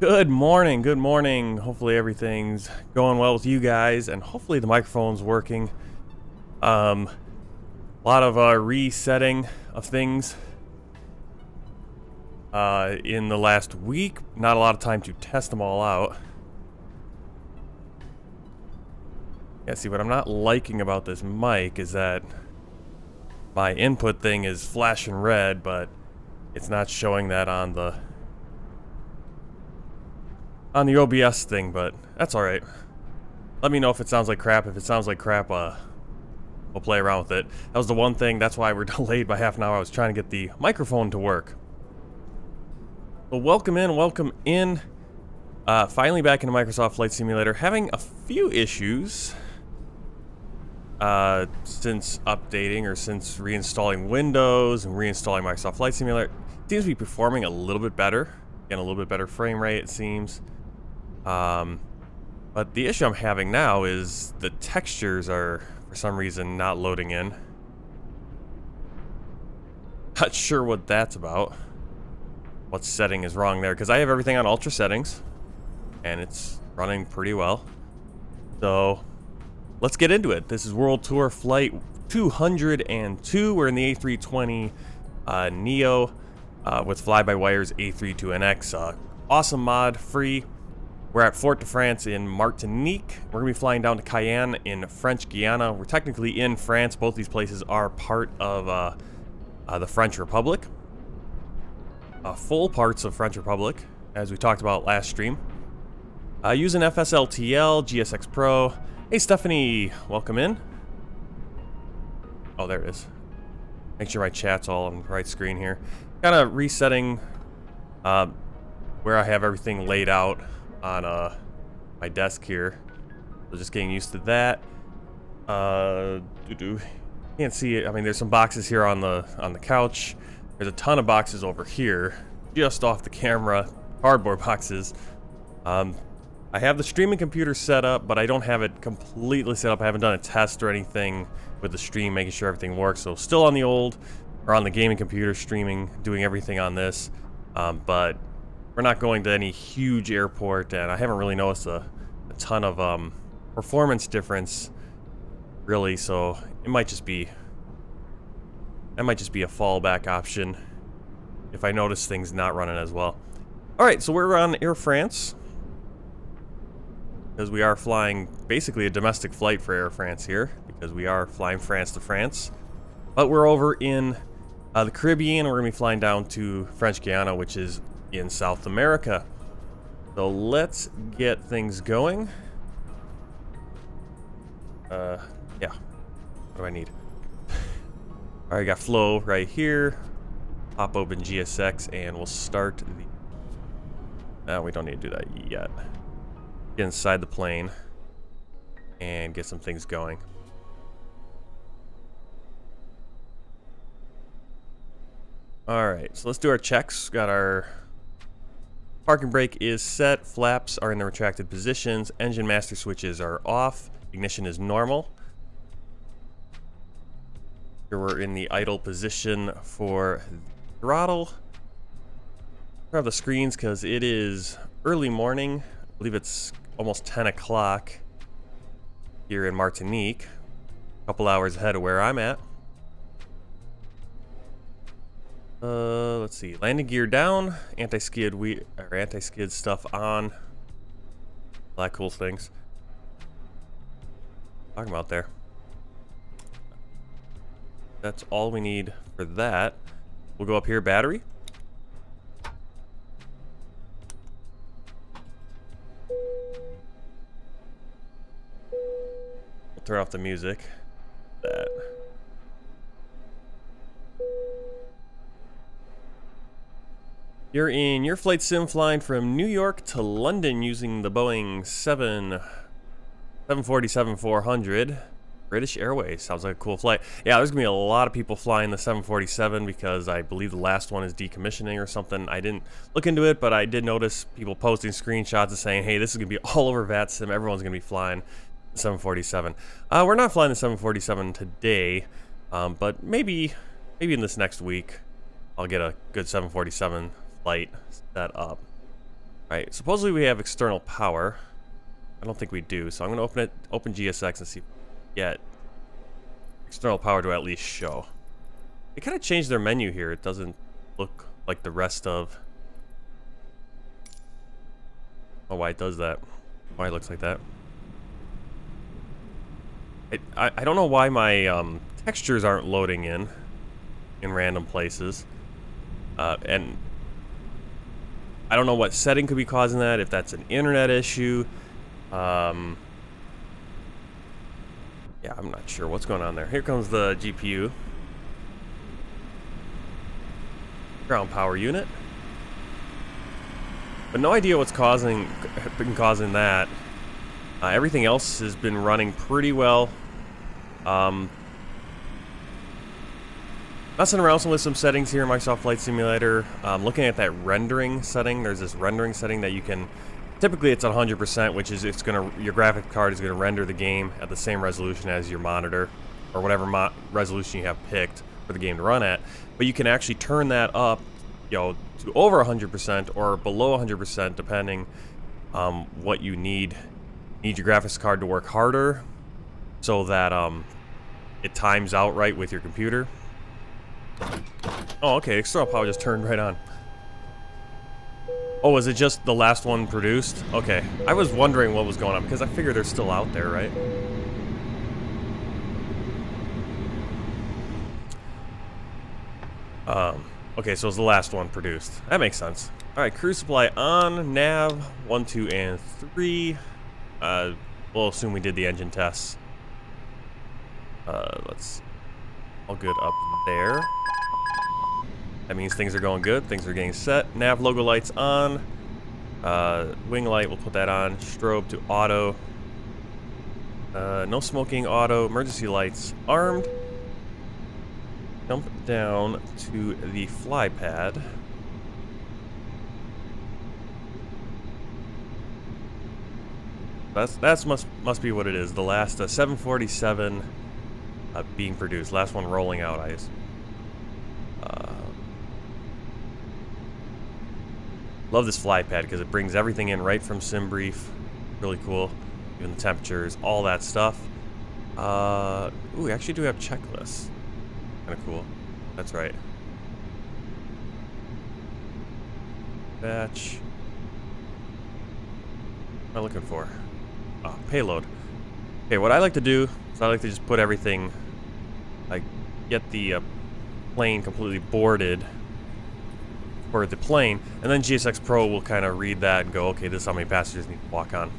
Good morning, good morning. Hopefully everything's going well with you guys, and hopefully the microphone's working. A lot of resetting of things in the last week. Not a lot of time to test them all out. Yeah, see, what I'm not liking about this mic is that my input thing is flashing red, but it's not showing that on the OBS thing, but that's alright. Let me know if it sounds like crap. If it sounds like crap, we'll play around with it. That was the one thing, that's why we're delayed by half an hour. I was trying to get the microphone to work. Well, welcome in. Finally back into Microsoft Flight Simulator. Having a few issues since updating or since reinstalling Windows and reinstalling Microsoft Flight Simulator. It seems to be performing a little bit better. Getting a little bit better frame rate, it seems. But the issue I'm having now is the textures are, for some reason, not loading in. Not sure what that's about. What setting is wrong there, because I have everything on ultra settings, and it's running pretty well. So, let's get into it. This is World Tour Flight 202. We're in the A320neo with Flybywire's A32NX. Awesome mod, free. We're at Fort de France in Martinique. We're going to be flying down to Cayenne in French Guiana. We're technically in France. Both these places are part of the French Republic. Full parts of French Republic, as we talked about last stream. Using FSLTL, GSX Pro. Hey Stephanie, welcome in. Oh, there it is. Make sure my chat's all on the right screen here. Kind of resetting where I have everything laid out on my desk here. So just getting used to that. Can't see it. I mean, there's some boxes here on the couch. There's a ton of boxes over here, just off the camera, cardboard boxes. I have the streaming computer set up, but I don't have it completely set up. I haven't done a test or anything with the stream, making sure everything works. So still on the old, or on the gaming computer streaming, doing everything on this. But we're not going to any huge airport, and I haven't really noticed a ton of performance difference, really. So it might just be a fallback option if I notice things not running as well. All right, so we're on Air France because we are flying basically a domestic flight for Air France here, because we are flying France to France. But we're over in the Caribbean. We're gonna be flying down to French Guiana, which is in South America. So let's get things going. Yeah. What do I need? All right, got flow right here. Pop open GSX and we'll start the... No, we don't need to do that yet. Get inside the plane and get some things going. All right, so let's do our checks. Got our parking brake is set, flaps are in the retracted positions, engine master switches are off, ignition is normal. Here we're in the idle position for throttle. Grab the screens because it is early morning. I believe it's almost 10 o'clock here in Martinique. A couple hours ahead of where I'm at. Let's see. Landing gear down, anti-skid stuff on. All that cool things. Talking about there. That's all we need for that. We'll go up here, battery. We'll turn off the music. That. You're in your flight sim flying from New York to London using the Boeing 747-400. British Airways. Sounds like a cool flight. Yeah, there's gonna be a lot of people flying the 747 because I believe the last one is decommissioning or something. I didn't look into it, but I did notice people posting screenshots and saying, hey, this is gonna be all over VATSIM. Everyone's gonna be flying the 747. We're not flying the 747 today, but maybe in this next week I'll get a good 747 flight set up. Right, supposedly we have external power. I don't think we do, so I'm gonna open GSX and see if we get external power to at least show. They kind of changed their menu here. It doesn't look like the rest of... Oh, why it does that. Why it looks like that. I don't know why my textures aren't loading in random places. And I don't know what setting could be causing that, if that's an internet issue. Yeah, I'm not sure what's going on there. Here comes the GPU. Ground power unit. But no idea what's been causing that. Everything else has been running pretty well. Messing around with some settings here in Microsoft Flight Simulator. Looking at that rendering setting, there's this rendering setting that you can... Typically it's at 100%, which is your graphic card is gonna render the game at the same resolution as your monitor, or whatever resolution you have picked for the game to run at. But you can actually turn that up, you know, to over 100% or below 100%, depending what you need. You need your graphics card to work harder, so that it times out right with your computer. Oh, okay, external power just turned right on. Oh, was it just the last one produced? Okay, I was wondering what was going on, because I figure they're still out there, right? Okay, so it's the last one produced. That makes sense. Alright, crew supply on, nav, 1, 2, and 3. We'll assume we did the engine tests. Let's... All good up there. That means things are going good. Things are getting set. Nav logo lights on. Wing light, we'll put that on. Strobe to auto. No smoking, auto. Emergency lights armed. Jump down to the fly pad. That's must be what it is. The last 747 being produced. Last one rolling out, I guess. Love this fly pad because it brings everything in right from SimBrief. Really cool. Even the temperatures, all that stuff. Ooh, we actually do have checklists. Kind of cool. That's right. Batch. What am I looking for? Oh, payload. Okay, what I like to do is I like to just put everything, like, get the plane completely boarded for the plane, and then GSX Pro will kind of read that and go, okay, this is how many passengers need to walk on.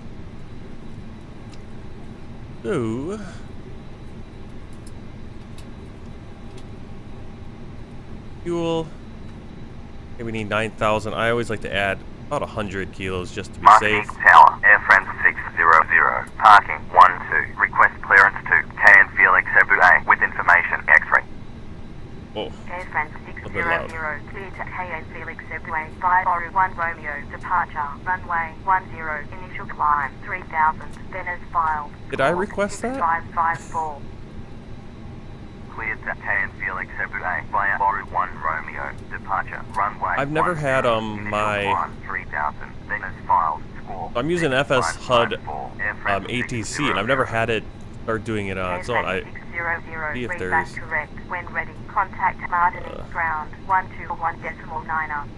So, fuel. Okay, we need 9,000. I always like to add about 100 kilos just to be safe. Martinique Tower, AIRFRANS 600. Parking 12. Request clearance to Cayenne, Félix, Eboué with information X-ray. Oh. AIRFRANS 600, clear to Cayenne, Félix, Eboué, 501 Romeo, departure, runway 10, initial climb, 3,000, then as filed. Did I request that? 6554. Cleared to Cayenne, Félix, Eboué, via 1 Romeo, departure, runway. I've never had my 3,000, then as filed, score. I'm using FS HUD ATC, and I've never had it start doing it on its own. I see if there's correct. When ready, contact Martinique ground 121.9.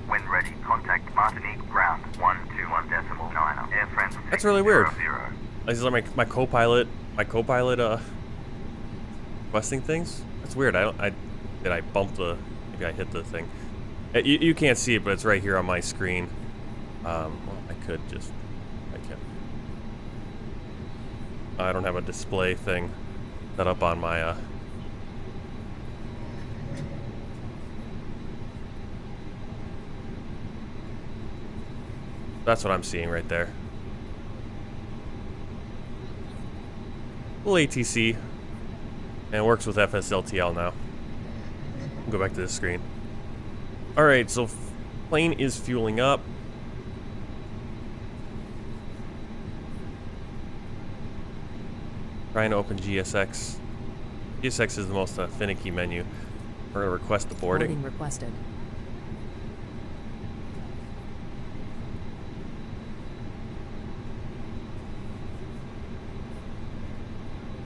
When ready, contact Martinique ground 121.9. AIRFRANS. That's really weird. This is like my co-pilot requesting things. That's weird. Did I bump the? Maybe I hit the thing. You can't see it, but it's right here on my screen. Well, I could just. I can't. I don't have a display thing set up on my. That's what I'm seeing right there. Little ATC. And it works with FSLTL now. Go back to this screen. Alright, so plane is fueling up. Trying to open GSX. GSX is the most finicky menu. We're going to request the boarding. Boarding requested.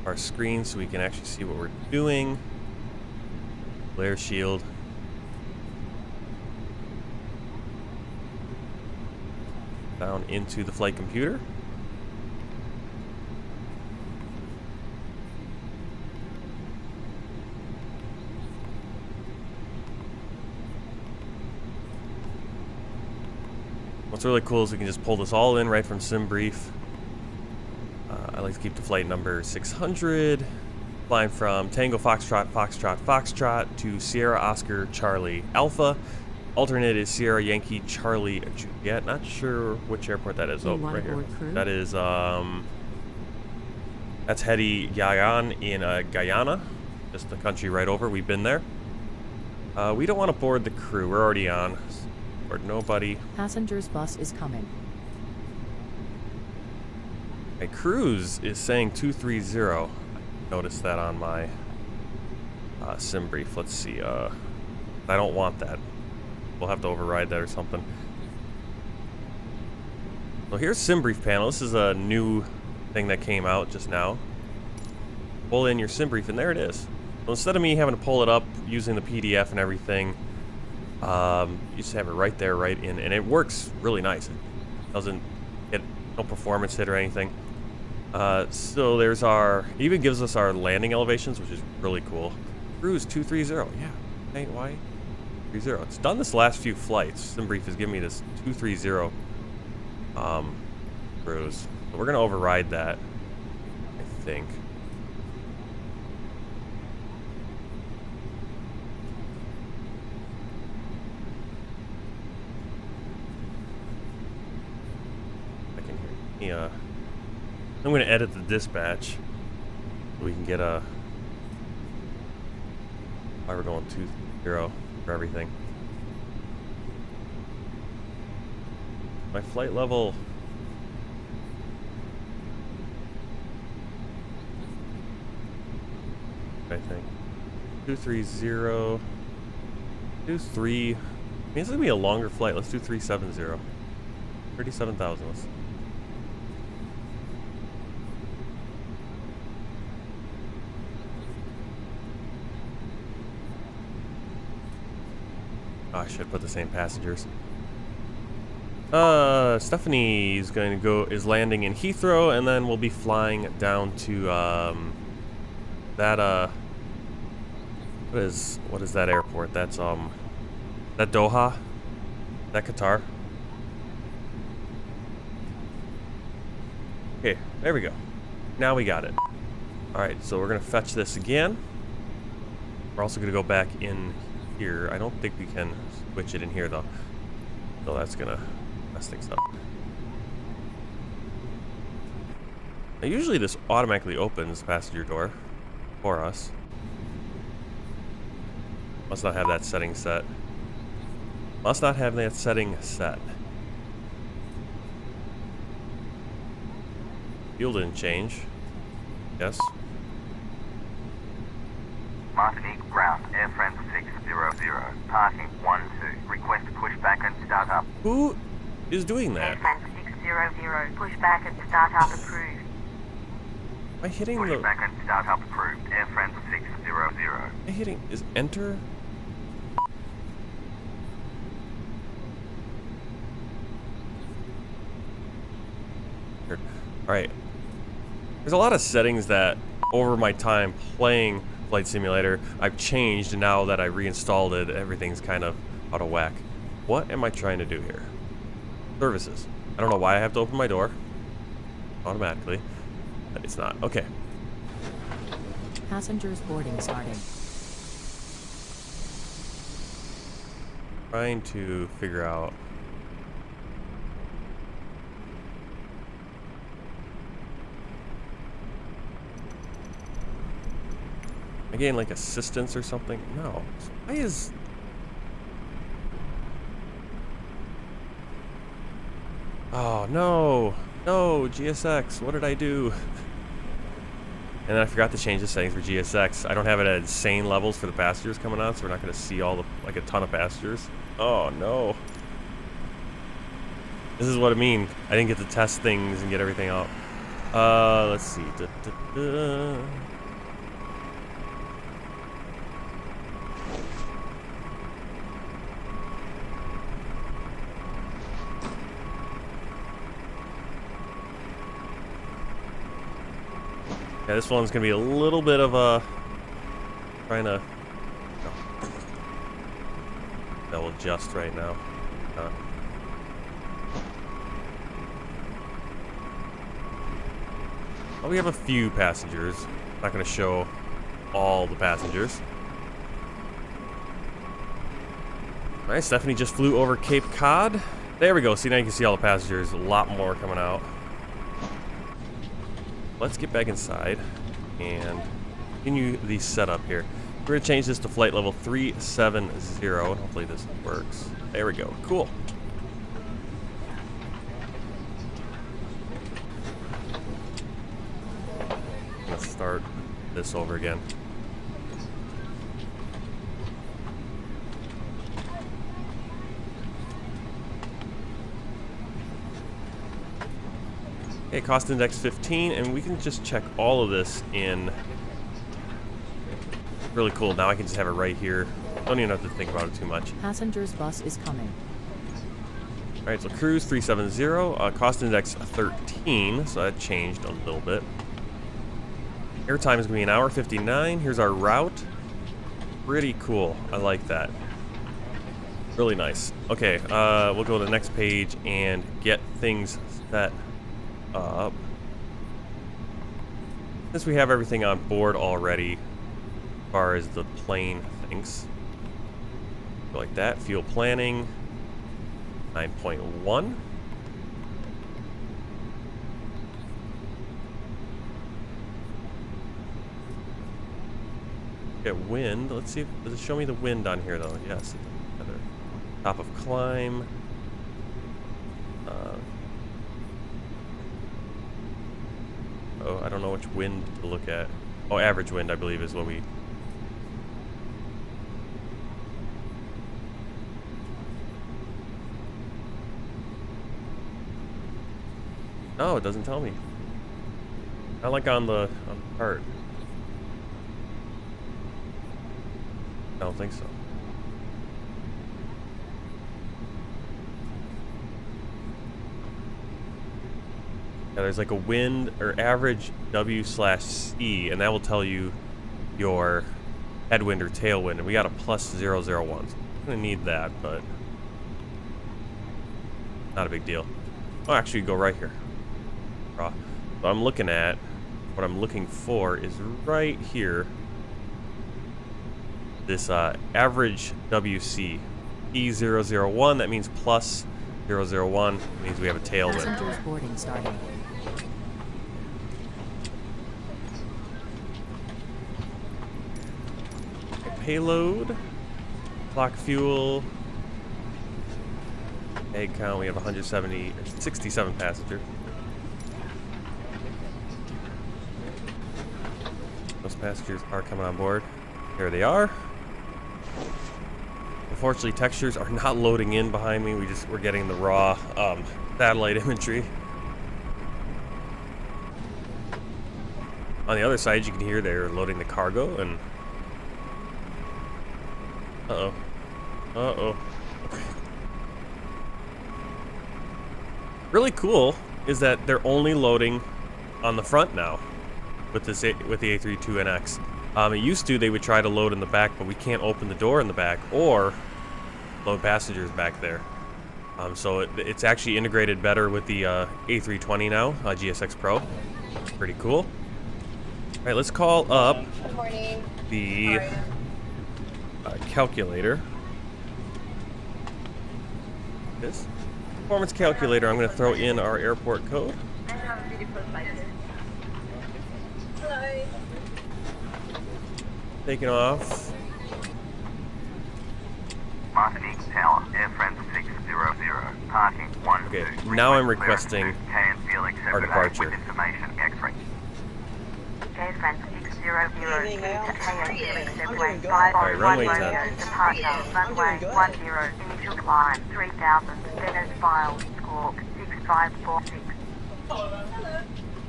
our screen so we can actually see what we're doing. Glare shield. Down into the flight computer. What's really cool is we can just pull this all in right from SimBrief. I like to keep the flight number 600, flying from Tango Foxtrot, Foxtrot, Foxtrot to Sierra Oscar Charlie Alpha. Alternate is Sierra Yankee Charlie Juliet. Not sure which airport that is. Oh, right here. That is that's Hedy Yayan in Guyana, just the country right over. We've been there. We don't want to board the crew. We're already on. Board nobody. Passengers bus is coming. My cruise is saying 230. I noticed that on my SimBrief. Let's see. I don't want that. We'll have to override that or something. So here's SimBrief panel. This is a new thing that came out just now. Pull in your SimBrief, and there it is. So instead of me having to pull it up using the PDF and everything, you just have it right there, right in, and it works really nice. It doesn't get no performance hit or anything. So there's our, it even gives us our landing elevations, which is really cool. Cruise 230, yeah. Hey, why? 30. It's done this last few flights. SimBrief has given me this 230 cruise. So we're gonna override that, I think. Yeah, I'm going to edit the dispatch so we can get a. Why we're going 2-0 for everything. My flight level. I think 230. 23. I mean, this is going to be a longer flight. Let's do 370. 37,000. Oh, I should put the same passengers. Stephanie is going to is landing in Heathrow, and then we'll be flying down to that what is that airport? That's that Doha, that Qatar. Okay, there we go. Now we got it. All right, so we're gonna fetch this again. We're also gonna go back in here. I don't think we can switch it in here though, so that's gonna mess things up. Now, usually this automatically opens the passenger door for us. Must not have that setting set. Must not have that setting set. Fuel didn't change. Yes. Martinique ground, AIRFRANS 600, parking 12. Request pushback and start up. Who is doing that? AIRFRANS 600, pushback and start up approved. Am I hitting the... Pushback and start up approved, AIRFRANS 600. Am I hitting... Is enter? Alright. There's a lot of settings that, over my time playing Flight Simulator, I've changed, and now that I reinstalled it, everything's kind of out of whack. What am I trying to do here? Services. I don't know why I have to open my door automatically, but it's not. Okay. Passengers boarding starting. Trying to figure out. Again, like assistance or something? No. Why is... Oh, no. No, GSX. What did I do? And then I forgot to change the settings for GSX. I don't have it at insane levels for the passengers coming out, so we're not going to see all the, like, a ton of passengers. Oh, no. This is what I mean. I didn't get to test things and get everything out. Let's see. Yeah, this one's gonna be a little bit of a trying to. That will adjust right now. Well, we have a few passengers. Not gonna show all the passengers. All right, Stephanie just flew over Cape Cod. There we go. See, now you can see all the passengers. A lot more coming out. Let's get back inside and continue the setup here. We're going to change this to flight level 370, and hopefully this works. There we go. Cool. Let's start this over again. Okay, cost index 15, and we can just check all of this in. Really cool. Now I can just have it right here. Don't even have to think about it too much. Passengers bus is coming. All right, so cruise 370, cost index 13, so that changed a little bit. Airtime is going to be 1 hour 59. Here's our route. Pretty cool. I like that. Really nice. Okay, we'll go to the next page and get things set up. Since we have everything on board already, as far as the plane thinks, go like that. Fuel planning 9.1. Get wind. Let's see. Does it show me the wind on here though? Yes. Top of climb. Oh, I don't know which wind to look at. Oh, average wind, I believe, is what we. No, it doesn't tell me. Not like on the part. I don't think so. Yeah, there's like a wind or average W/C, and that will tell you your headwind or tailwind. And we got a plus 001. So I'm gonna need that, but not a big deal. Oh, actually, go right here. So I'm looking at what I'm looking for is right here. This average WC E001. That means plus 001. Means we have a tailwind. Passengers boarding starting. Payload, clock fuel, egg count. We have 67 passengers. Those passengers are coming on board. There they are. Unfortunately, textures are not loading in behind me. We're getting the raw satellite imagery. On the other side, you can hear they're loading the cargo and. Uh-oh. Uh-oh. Okay. Really cool is that they're only loading on the front now with the A32NX. It used to they would try to load in the back, but we can't open the door in the back or load passengers back there. So it's actually integrated better with the A320 now, GSX Pro. Pretty cool. All right, let's call up the calculator. This performance calculator. I'm going to throw in our airport code. Taking off. Martinique Tower, AIRFRANS 600, parking 1. Okay, now I'm requesting Cayenne, Félix, our departure. with information X-ray. AIRFRANS 600 to Cayenne, Félix, Eboué, Alright, runway 501 10. Romeo, departure, runway 10, initial climb, 3000, Venice file, squawk, 6546.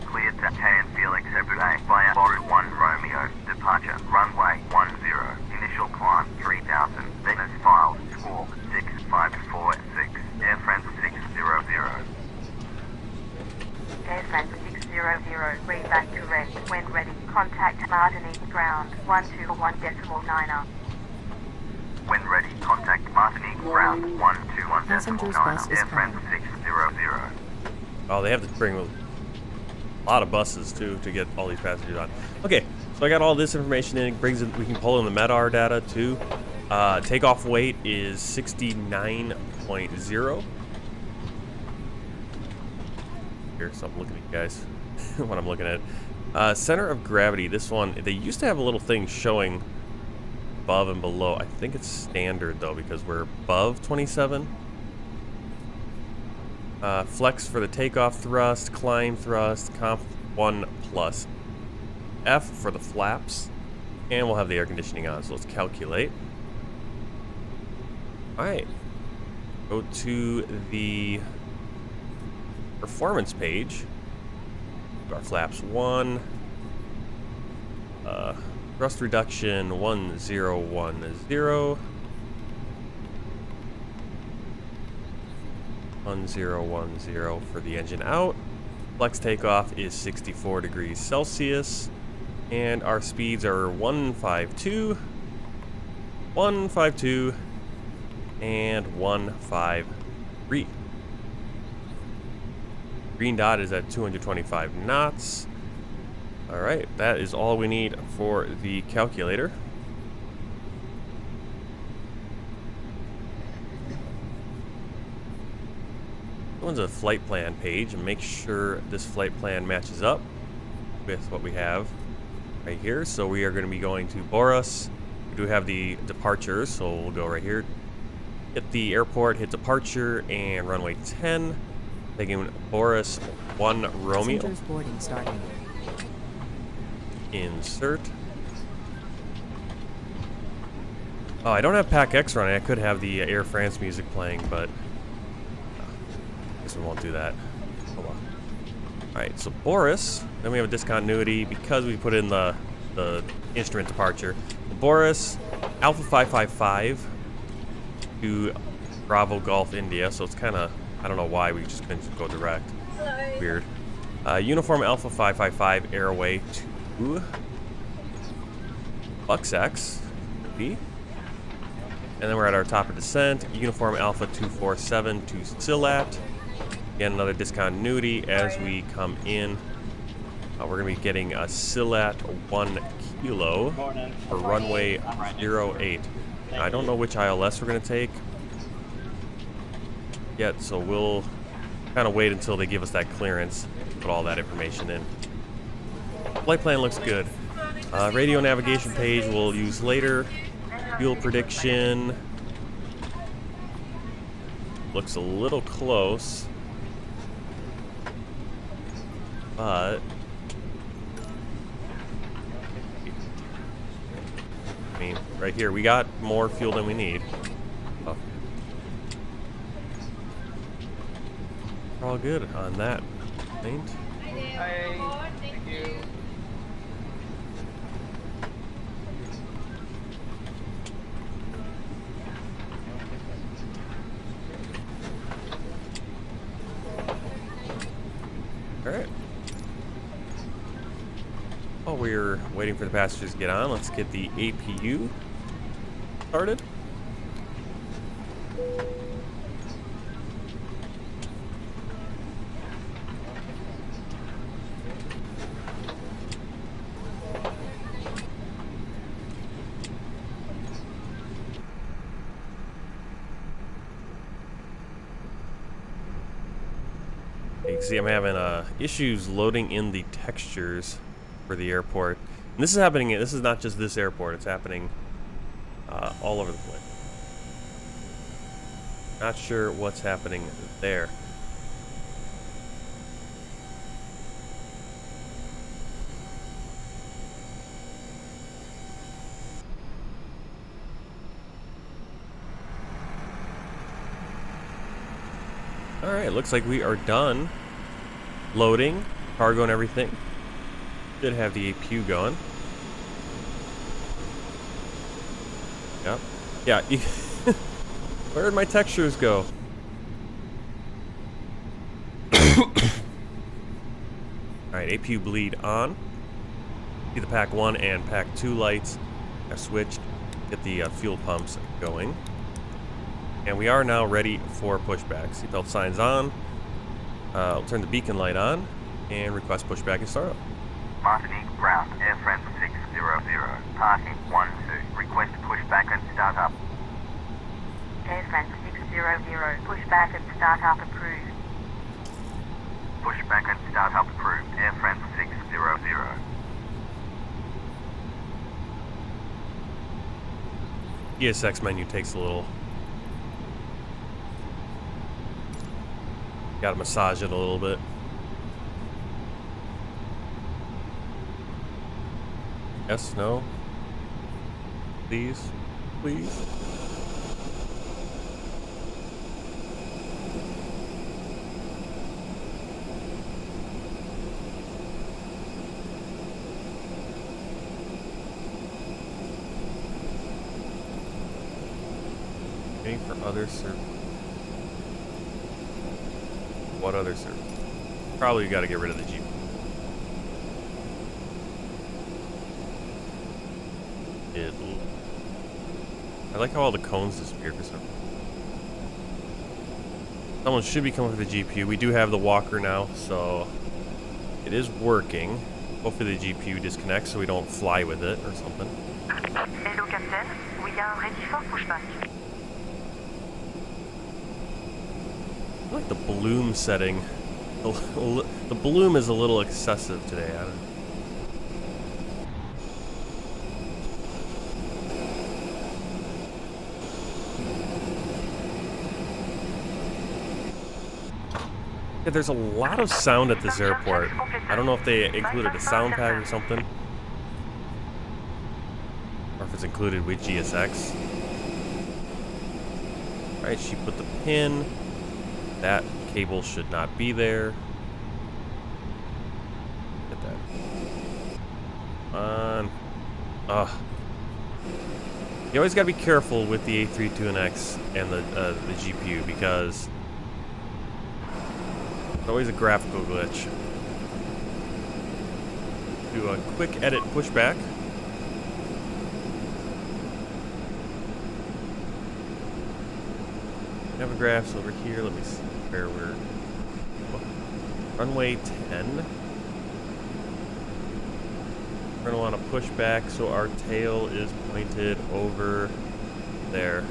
cleared to Cayenne Felix Eboué via Boru 1 Romeo. Departure, runway 10. Initial climb 3000. Then as filed, squawk 6546. AirFRANS 600. AirFRANS 600, read back to rest. When ready, contact Martinique ground 121.9er. When ready, contact Martinique ground 121.9er. Passengers bus is AirFRANS coming. 600. Oh, they have to bring a lot of buses too to get all these passengers on. Okay, so I got all this information in. Brings in, we can pull in the MEDAR data too. Takeoff weight is 69.0. Here, so I'm looking at you guys what I'm looking at. Center of gravity. This one, they used to have a little thing showing above and below. I think it's standard though because we're above 27. Flex for the takeoff thrust, climb thrust, comp 1 plus. F for the flaps, and we'll have the air conditioning on, so let's calculate. Alright, go to the performance page. Our flaps 1, thrust reduction 1010. 1010 for the engine out. Flex takeoff is 64 degrees Celsius, and our speeds are 152, 152, and 153. Green dot is at 225 knots. All right, that is all we need for the calculator. One's a flight plan page, and make sure this flight plan matches up with what we have right here. So we are going to be going to Boris. We do have the departures, so we'll go right here. Hit the airport, hit departure, and runway 10. Taking Boris 1 Romeo. Passengers boarding starting. Insert. Oh, I don't have Pack X running. I could have the Air France music playing, but I guess we won't do that. Hold on. Alright, so Boris, then we have a discontinuity because we put in the instrument departure. Boris, Alpha 555 to Bravo Golf India, so it's kind of, I don't know why we just couldn't go direct. Weird. Uniform Alpha 555 airway to Bucks B. And then we're at our top of descent. Uniform Alpha 247 to Silat. Again, another discontinuity as we come in. We're going to be getting a Silat 1 kilo for runway 08. Now, I don't know which ILS we're going to take yet, so we'll kind of wait until they give us that clearance, put all that information in. Flight plan looks good. Radio navigation page we'll use later. Fuel prediction looks a little close, but I mean, right here we got more fuel than we need. Oh. We're all good on that. Paint. Hi. Thank you. Alright. While we're waiting for the passengers to get on, let's get the APU started. You can see I'm having issues loading in the textures for the airport. And this is happening, this is not just this airport, it's happening all over the place. Not sure what's happening there. Alright, looks like we are done loading cargo and everything. Should have the APU going. Yep. Yeah. Where did my textures go? Alright, APU bleed on. See the pack 1 and pack 2 lights have switched. Get the fuel pumps going. And we are now ready for pushback. Seatbelt signs on. I'll turn the beacon light on and request pushback and startup. Martinique ground, AirFrans 600, parking 12. Request pushback and startup. AirFrans 600, pushback and startup approved. Pushback and startup approved, AirFrans 600. ESX menu takes a little. Gotta massage it a little bit. Yes, no. Please, please. Waiting for other service. What other service? Probably got to get rid of the Jeep. I like how all the cones disappeared for some reason. Someone should be coming for the GPU. We do have the walker now, so it is working. Hopefully the GPU disconnects so we don't fly with it or something. Hello, Captain. We are ready for pushback. I like the bloom setting. The bloom is a little excessive today. I don't know. Yeah, there's a lot of sound at this airport. I don't know if they included a sound pack or something. Or if it's included with GSX. Alright, she put the pin. That cable should not be there. Get that. Come on. You always gotta be careful with the A32NX and the GPU because it's always a graphical glitch. Do a quick edit pushback. Navigraphs over here. Let me see where we're. Runway 10. We're going to want to push back so our tail is pointed over there.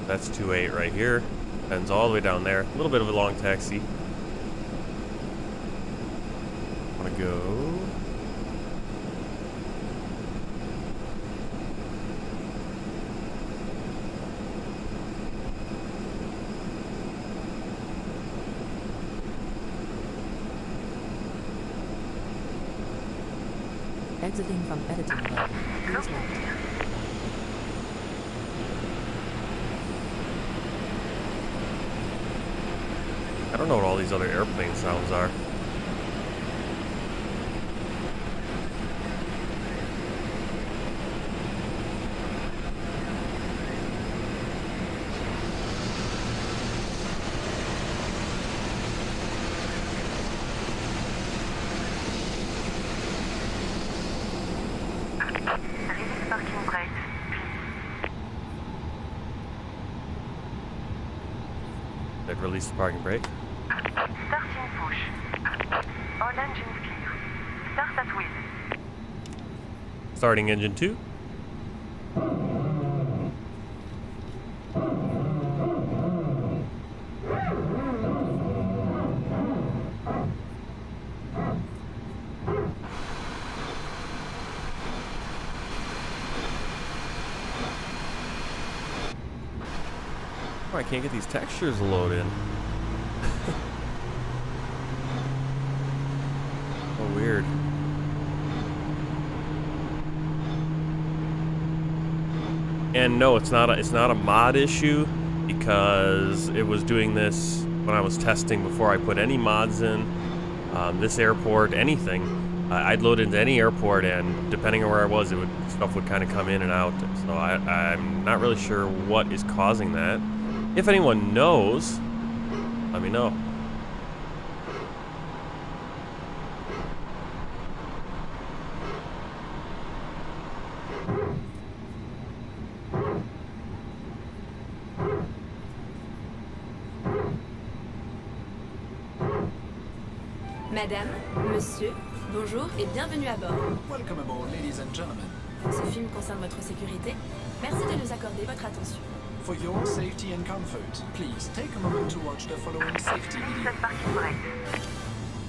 That's 28 right here. Ends all the way down there. A little bit of a long taxi. Want to go. Exiting from editing mode. Please wait. I don't know what all these other airplane sounds are. Release parking brake. They've released the parking brake. Starting push. All engines clear. Start at wheel. Starting engine 2. Oh, I can't get these textures loaded. Oh, weird. And no, it's not a mod issue because it was doing this when I was testing before I put any mods in. this airport, anything. I'd load into any airport, and depending on where I was, stuff would kind of come in and out. So I'm not really sure what is causing that. If anyone knows, let me know. Madame, monsieur, bonjour et bienvenue à bord. Welcome aboard, ladies and gentlemen. Ce film concerne votre sécurité. Merci de nous accorder votre attention. For your safety and comfort, please take a moment to watch the following safety video.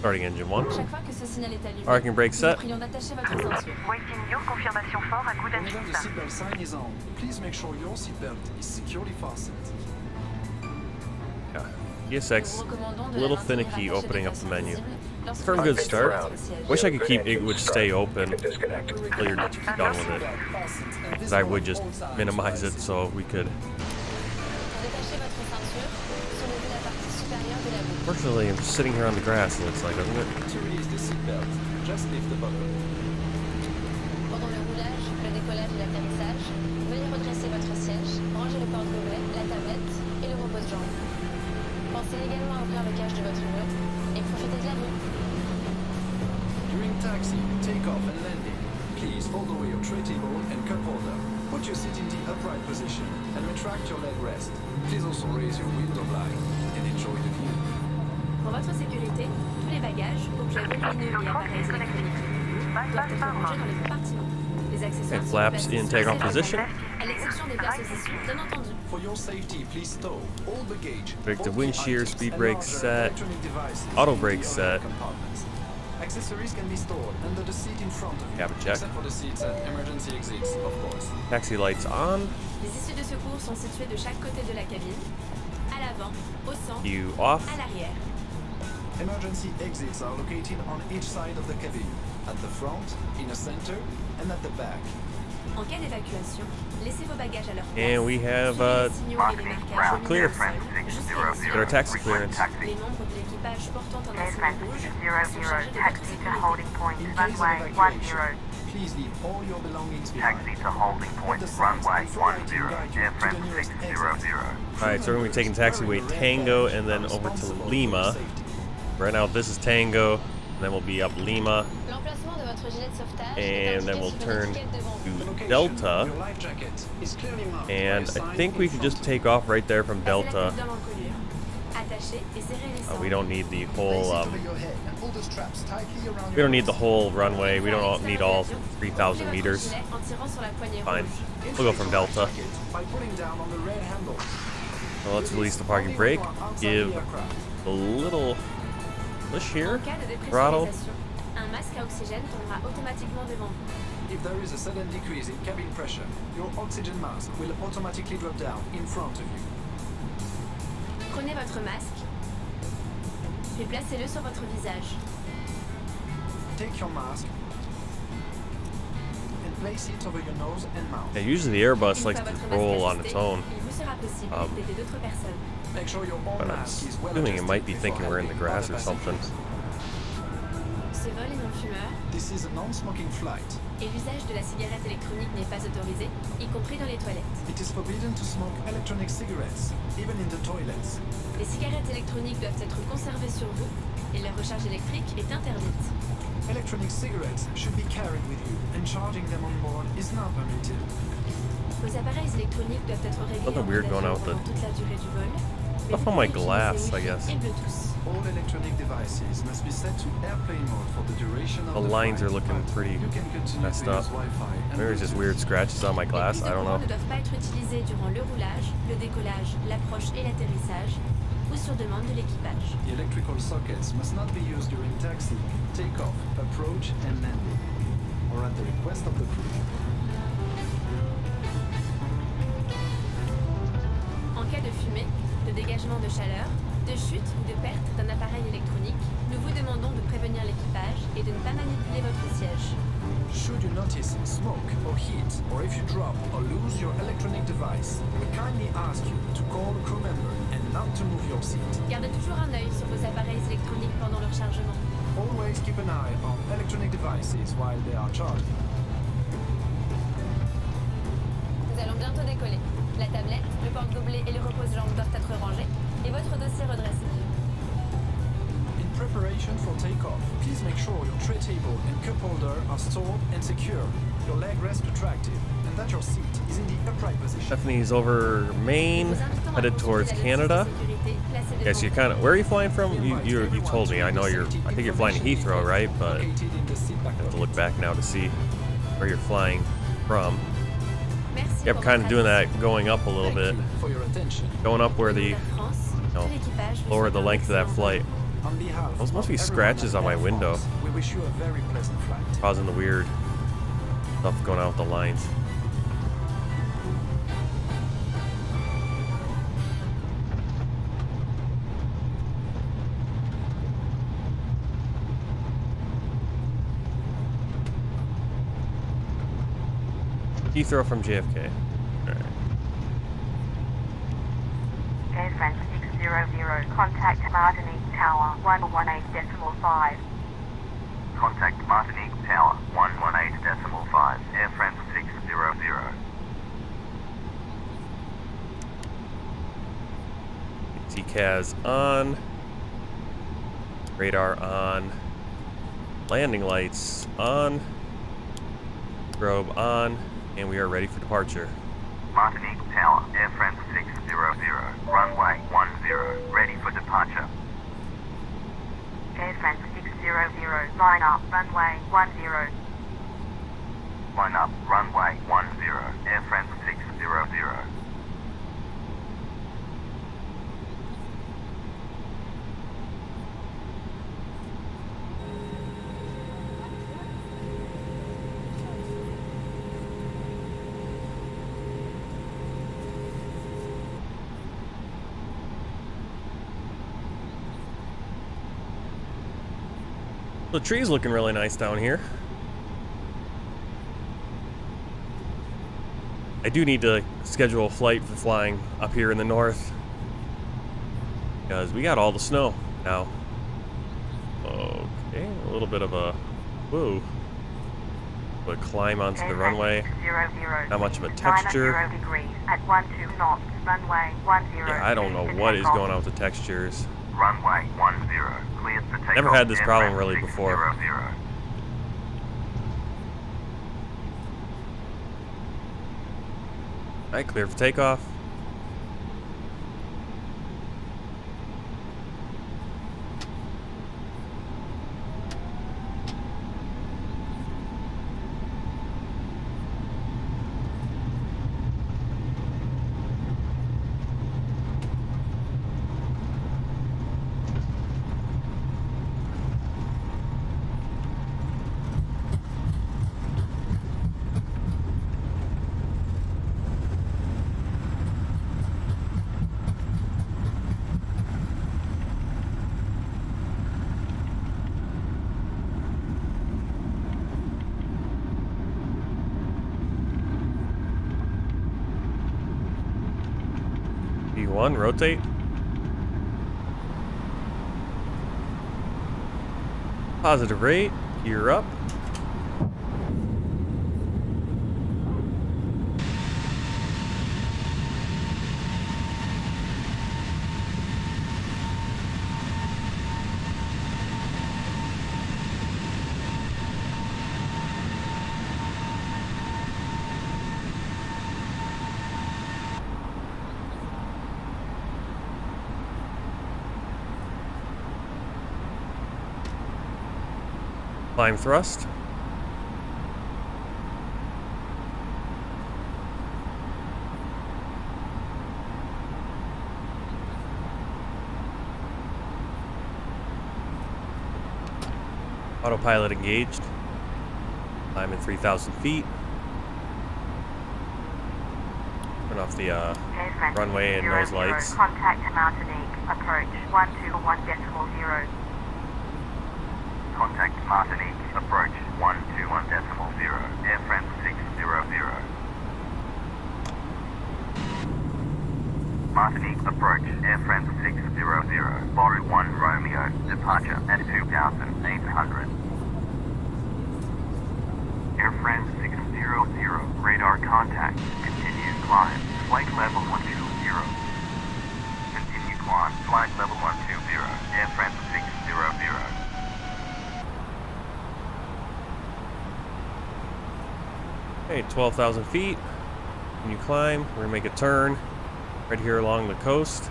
Starting engine 1. Chaque fois que ce signal est allumé, Parking brake nous set. vous prions d'attacher votre ceinture. Waiting you, confirmation fort à coup Whenever the d'assist. seatbelt sign is on, please make sure your seatbelt is securely fastened. Yeah. Nous ESX, vous recommandons de a little la maintenir finicky attachée opening de up the façon menu. visible lorsque From vous good êtes start. sur votre siège. Wish I could keep it would stay open until you're done with it. Because I would just minimize it so we could. Pour détacher votre ceinture, soulevez la partie supérieure de la boucle. Fortunately, I'm just sitting here on the grass, it looks like, doesn't it? To release the seatbelt, just lift the button. Pendant le roulage, le décollage et l'atterrissage, veuillez redresser votre siège, ranger le porte-gobelet, la tablette et le repose-jambes. Pensez également à ouvrir le cache de votre mur et profitez de la vue. During taxi, takeoff and landing, please fold away your tray table and cup holder. Put your seat in the upright position and retract your leg rest. Please also raise your window blind and enjoy the view. Pour votre sécurité, tous les bagages, objets volumineux et appareils électroniques doivent être rangés dans les compartiments. Les accessoires And sont flaps placés in sur takeoff ces position. à l'exception des places issues, bien entendu. For your safety, please stow all baggage, Break the bulky windshield, items, speed and brake larger set, electronic devices auto in brake the set. overhead compartments. Accessories can be stored under the seat in front of you, Cabin check. except for the seats and emergency exits, of course. Taxi lights on. Les issues de secours sont situées de chaque côté de la cabine, à l'avant, au centre, You off. à l'arrière. Emergency exits are located on each side of the cabin, at the front, in the center, and at the back. En cas d'évacuation, laissez vos bagages à leur place. And we have Suivez les signaux et les marquages au clear. milieu du sol, jusqu'à Got our taxi clearance. les membres de l'équipage portant un insigne Airfrans rouge 600, sont chargés de votre taxi to sécurité. holding point, In case of runway evacuation, 10. please leave all your belongings behind. Taxi to holding point, Let the signs runway and flight 10, guide you Air to the France nearest 600. Alright, so we're going to be taking taxiway Tango and then over to Lima. Right now this is Tango, and then we'll be up Lima, L'emplacement de votre gilet de sauvetage and then we'll turn to Delta. Your life jacket is clearly marked by a And I sign think in we could front just of take off right there from Delta. We don't need the you. whole Place it over your head and pull the straps tightly around we your don't need the waist. whole runway. We don't need all 3,000 meters. Fine. We'll go from Delta. By pulling down on the red handle. So let's release the parking brake. Give a little push here. Throttle. Un masque à oxygène tombera automatiquement devant vous. If there is a sudden decrease in cabin pressure, your oxygen mask will automatically drop down in front of you. Prenez votre masque, puis placez-le sur votre visage. Take your mask and place it over your nose and mouth. Yeah, usually the Airbus Une likes fois to votre roll masque on its ajusté, own, il vous sera possible d'aider d'autres personnes. Make sure your own but I'm mask is well assuming it might be adjusted thinking before we're in the helping grass other or something. passengers. Ce vol est non fumeur This is a non-smoking flight. et l'usage de la cigarette électronique n'est pas autorisé, y compris dans les toilettes. It is forbidden to smoke electronic cigarettes, even in the toilets. Les cigarettes électroniques doivent être conservées sur vous et leur recharge électrique est interdite. Electronic cigarettes should be carried with you, and charging them on board is not permitted. Vos appareils électroniques doivent être réglés Something en weird mode going avion on with pendant toute la durée du vol. mais Stuff vous on my pouvez glass, utiliser I guess. Wi-Fi et Bluetooth. All electronic devices must be set to airplane mode for the duration of The the lines flight, are looking but pretty you can continue messed to up. use Wi-Fi and Maybe it's just Bluetooth. weird scratches on my Les glass. prises I de don't courant know. ne doivent pas être utilisées durant le roulage, le décollage, l'approche et l'atterrissage, ou sur demande de l'équipage. The electrical sockets must not be used during taxi, takeoff, approach, and landing, or at the request of the crew. En cas de fumée, de dégagement de chaleur, de chute ou de perte d'un appareil électronique, nous vous demandons de prévenir l'équipage et de ne pas manipuler votre siège. Should you notice smoke or heat, or if you drop or lose your electronic device, we kindly ask you to call a crew member and not to move your seat. Gardez toujours un œil sur vos appareils électroniques pendant leur chargement. Always keep an eye on electronic devices while they are charged. Nous allons bientôt décoller. La tablette, le porte-gobelet et le repose-jambes doivent être rangés et votre dossier redressé. In preparation for takeoff, please make sure your tray table and cup holder are stored and secure, your leg rest attractive, and that your seat is in the upright position. Stephanie's over Maine, headed towards Canada. Yes, you kind of. Where are you flying from? You told me. I know you're. I think you're flying to Heathrow, right? But I have to look back now to see where you're flying from. Yep, kind of doing that, going up a little bit, For your attention. going up where the lower the length of that flight. On behalf Those must be of scratches on everyone my at window. AirFrance, we wish you a very pleasant flight. Causing the weird stuff going on with the lines. Heathrow from JFK. Alright. AirFrance 600, contact Martinique Tower 118.5. Contact Martinique Tower 118.5. AirFrance 600. TCAS on. Radar on. Landing lights on. Strobe on. And we are ready for departure. Martinique Tower, AirFrance 600. Runway 10, ready for departure. AirFrance 600, line up, runway 10. Line up, runway 10, AirFrance 600. The tree's looking really nice down here. I do need to schedule a flight for flying up here in the north, because we got all the snow now. Okay, a little bit of a whoa. But climb onto the runway. Not much of a texture. 90 degrees at 12 knots, runway 10. Yeah, I don't know what is going on with the textures. Runway 10, cleared for takeoff. Never had this problem AirFrance really before. 600. Alright, clear for takeoff. One, rotate. Positive rate, gear up. Climb thrust. Autopilot engaged. Climb at 3,000 feet. Turn off the runway and nose lights. Contact Martinique, approach 121.0. Contact Martinique, approach 121.0, AirFrance 600. Martinique approach, AirFrance 600, Boru 1 Romeo, departure. departure at 2,800. AirFrans 600, radar contact, continue climb, flight level 120. Continue climb, flight level 120, AirFrans 600. Okay, 12,000 feet. When you climb, we're gonna make a turn right here along the coast.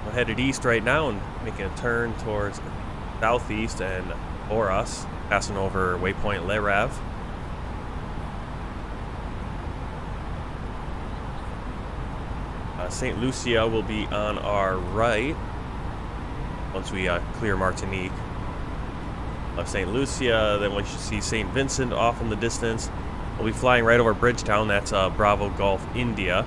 We're headed east right now and making a turn towards southeast and Hotas, passing over waypoint Le Rave. St. Lucia will be on our right once we clear Martinique. St. Lucia, then we should see St. Vincent off in the distance. We'll be flying right over Bridgetown. That's Bravo Golf, India.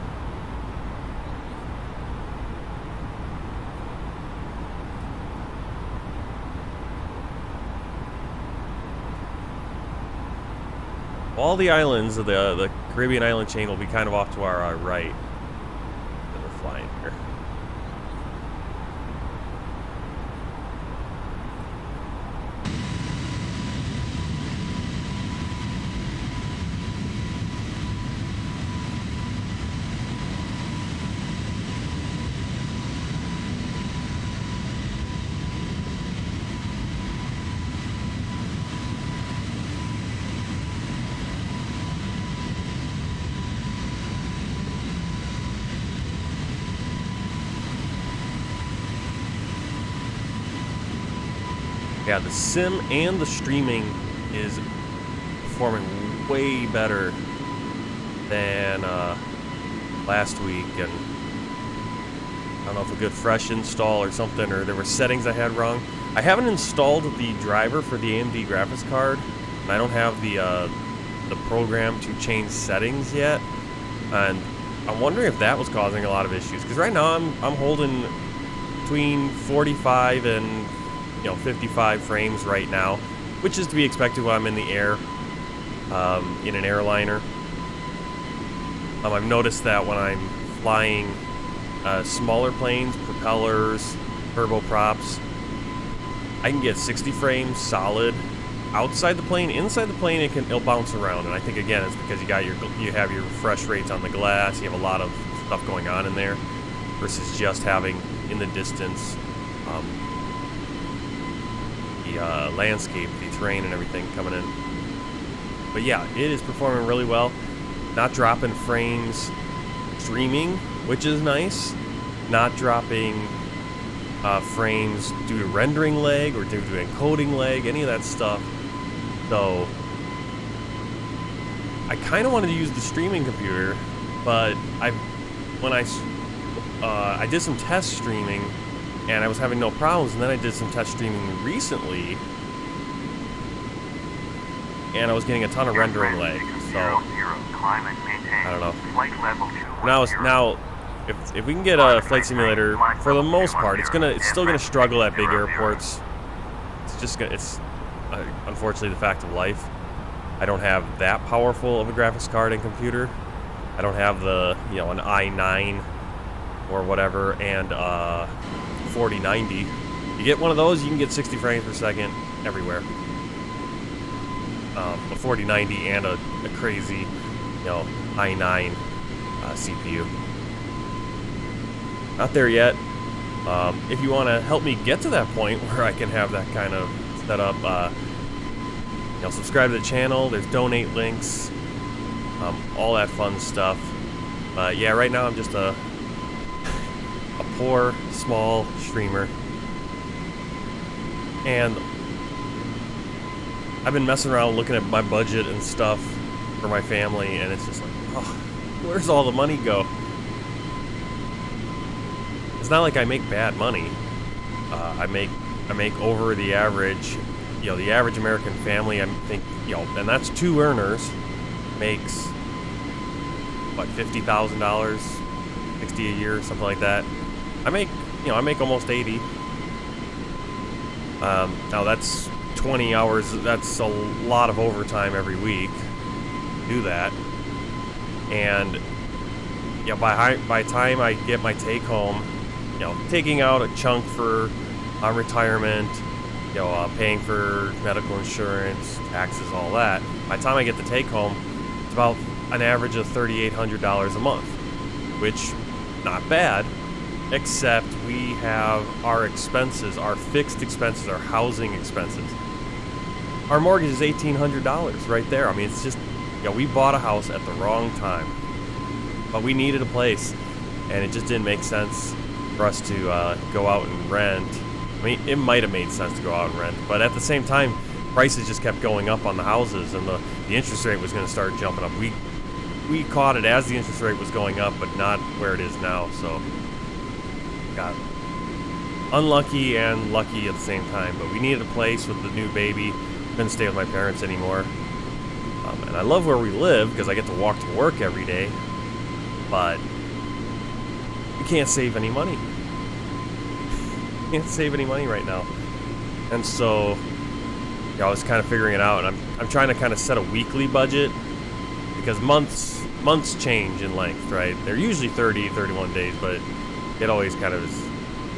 All the islands of the Caribbean island chain will be kind of off to our right. Flying here. Yeah, the sim and the streaming is performing way better than last week, and I don't know if a good fresh install or something, or there were settings I had wrong. I haven't installed the driver for the AMD graphics card, and I don't have the program to change settings yet, and I'm wondering if that was causing a lot of issues, because right now I'm holding between 45 and 55 frames right now, which is to be expected when I'm in the air, in an airliner. I've noticed that when I'm flying smaller planes, propellers, turboprops, I can get 60 frames solid outside the plane. Inside the plane, it'll bounce around, and I think again it's because you have your refresh rates on the glass. You have a lot of stuff going on in there, versus just having in the distance. Landscape, the terrain and everything coming in. But yeah, it is performing really well. Not dropping frames streaming, which is nice. Not dropping frames due to rendering lag or due to encoding lag, any of that stuff. So I kind of wanted to use the streaming computer, but I did some test streaming and I was having no problems, and then I did some test streaming recently and I was getting a ton of rendering lag. So I don't know. Now if we can get a flight simulator, for the most part, it's still gonna struggle at big airports. It's unfortunately the fact of life. I don't have that powerful of a graphics card and computer. I don't have the an i9 or whatever and 4090. You get one of those, you can get 60 frames per second everywhere. A 4090 and a crazy i9 CPU. Not there yet. If you want to help me get to that point where I can have that kind of setup, subscribe to the channel. There's donate links, all that fun stuff. Yeah, right now I'm just a poor, small streamer, and I've been messing around looking at my budget and stuff for my family, and it's just like, oh, where's all the money go? It's not like I make bad money. I make over the average. The average American family, I think, and that's two earners, makes what, $50,000, $60 a year, something like that. I make almost 80. Now that's 20 hours, that's a lot of overtime every week. Do that. And you know, by time I get my take home, you know, taking out a chunk for retirement, you know, paying for medical insurance, taxes, all that. By the time I get the take home, it's about an average of $3,800 a month, which not bad, except we have our expenses, our fixed expenses, our housing expenses. Our mortgage is $1,800 right there. I mean, it's just, you know, we bought a house at the wrong time, but we needed a place, and it just didn't make sense for us to go out and rent. I mean, it might have made sense to go out and rent, but at the same time, prices just kept going up on the houses, and the interest rate was going to start jumping up. We caught it as the interest rate was going up, but not where it is now, so got unlucky and lucky at the same time. But we needed a place with the new baby. Couldn't stay with my parents anymore. And I love where we live because I get to walk to work every day, but we can't save any money. Can't save any money right now. And so, yeah, I was kind of figuring it out, and I'm trying to kind of set a weekly budget, because months change in length, right? They're usually 30, 31 days, but it always kind of is.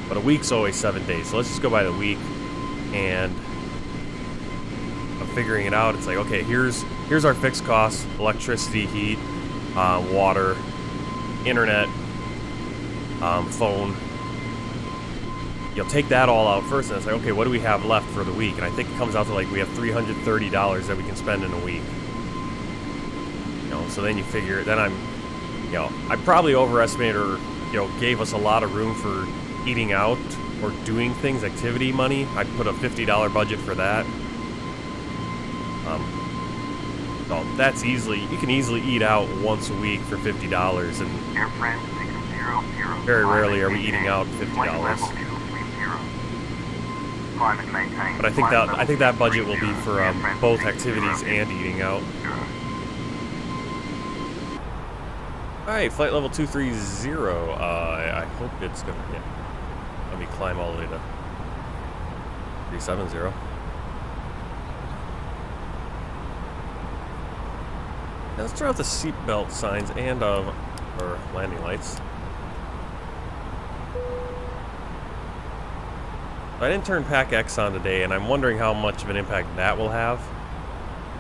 But a week's always 7 days. So let's just go by the week, and I'm figuring it out. It's like, okay, here's our fixed costs: electricity, heat, water, internet, phone. You'll take that all out first, and it's like, okay, what do we have left for the week? And I think it comes out to like we have $330 that we can spend in a week. You know, so then you figure, then I probably overestimated, or, you know, gave us a lot of room for eating out or doing things, activity money. I put a $50 budget for that. So that's easily, you can easily eat out once a week for $50, and AirFrans 600. very rarely are we eating out $50. But I think that budget will be for both activities and eating out. Alright, flight level 230. I hope it's gonna, yeah. Let me climb all the way to 370. Now let's turn off the seatbelt signs and or landing lights. I didn't turn Pack X on today, and I'm wondering how much of an impact that will have.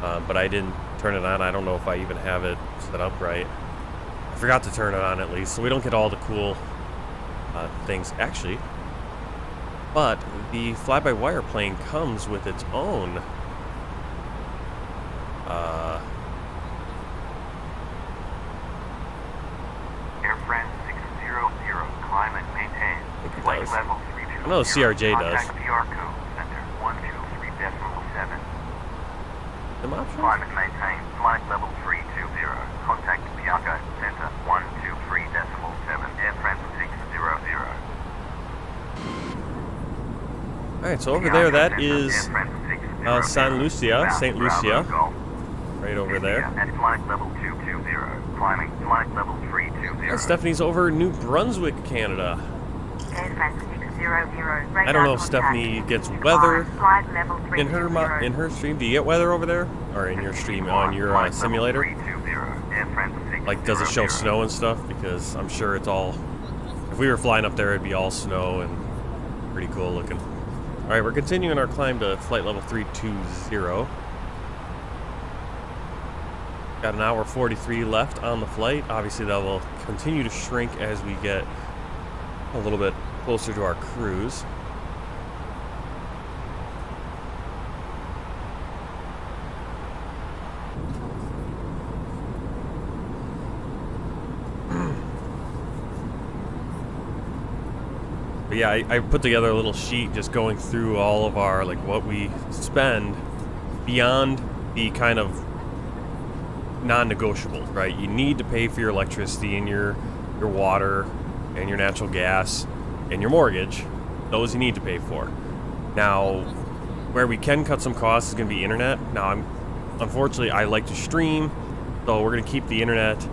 But I didn't turn it on. I don't know if I even have it set up right. I forgot to turn it on at least, so we don't get all the cool things. Actually, but the Flybywire plane comes with its own AirFrans 600, climb and maintain. Flight level 320. I know CRJ does. Contact PR code center 123.7. Them options? Climb and maintain. Flight level 320. Contact PR code center 123.7. AirFrans 600. Alright, so over there, that is St. Lucia, right over there. At flight level 220, climbing flight level 320. And Stephanie's over New Brunswick, Canada. I don't know if Stephanie gets weather in her stream. Do you get weather over there, or in your stream on your simulator? Like, does it show snow and stuff? Because I'm sure it's all. If we were flying up there, it'd be all snow and pretty cool looking. All right, we're continuing our climb to flight level 320. Got an hour 43 left on the flight. Obviously, that will continue to shrink as we get a little bit closer to our cruise. But yeah, I put together a little sheet just going through all of our, like, what we spend beyond the kind of non-negotiables, right? You need to pay for your electricity and your water and your natural gas and your mortgage. Those you need to pay for. Now, where we can cut some costs is going to be internet. Now, unfortunately, I like to stream, so we're going to keep the internet,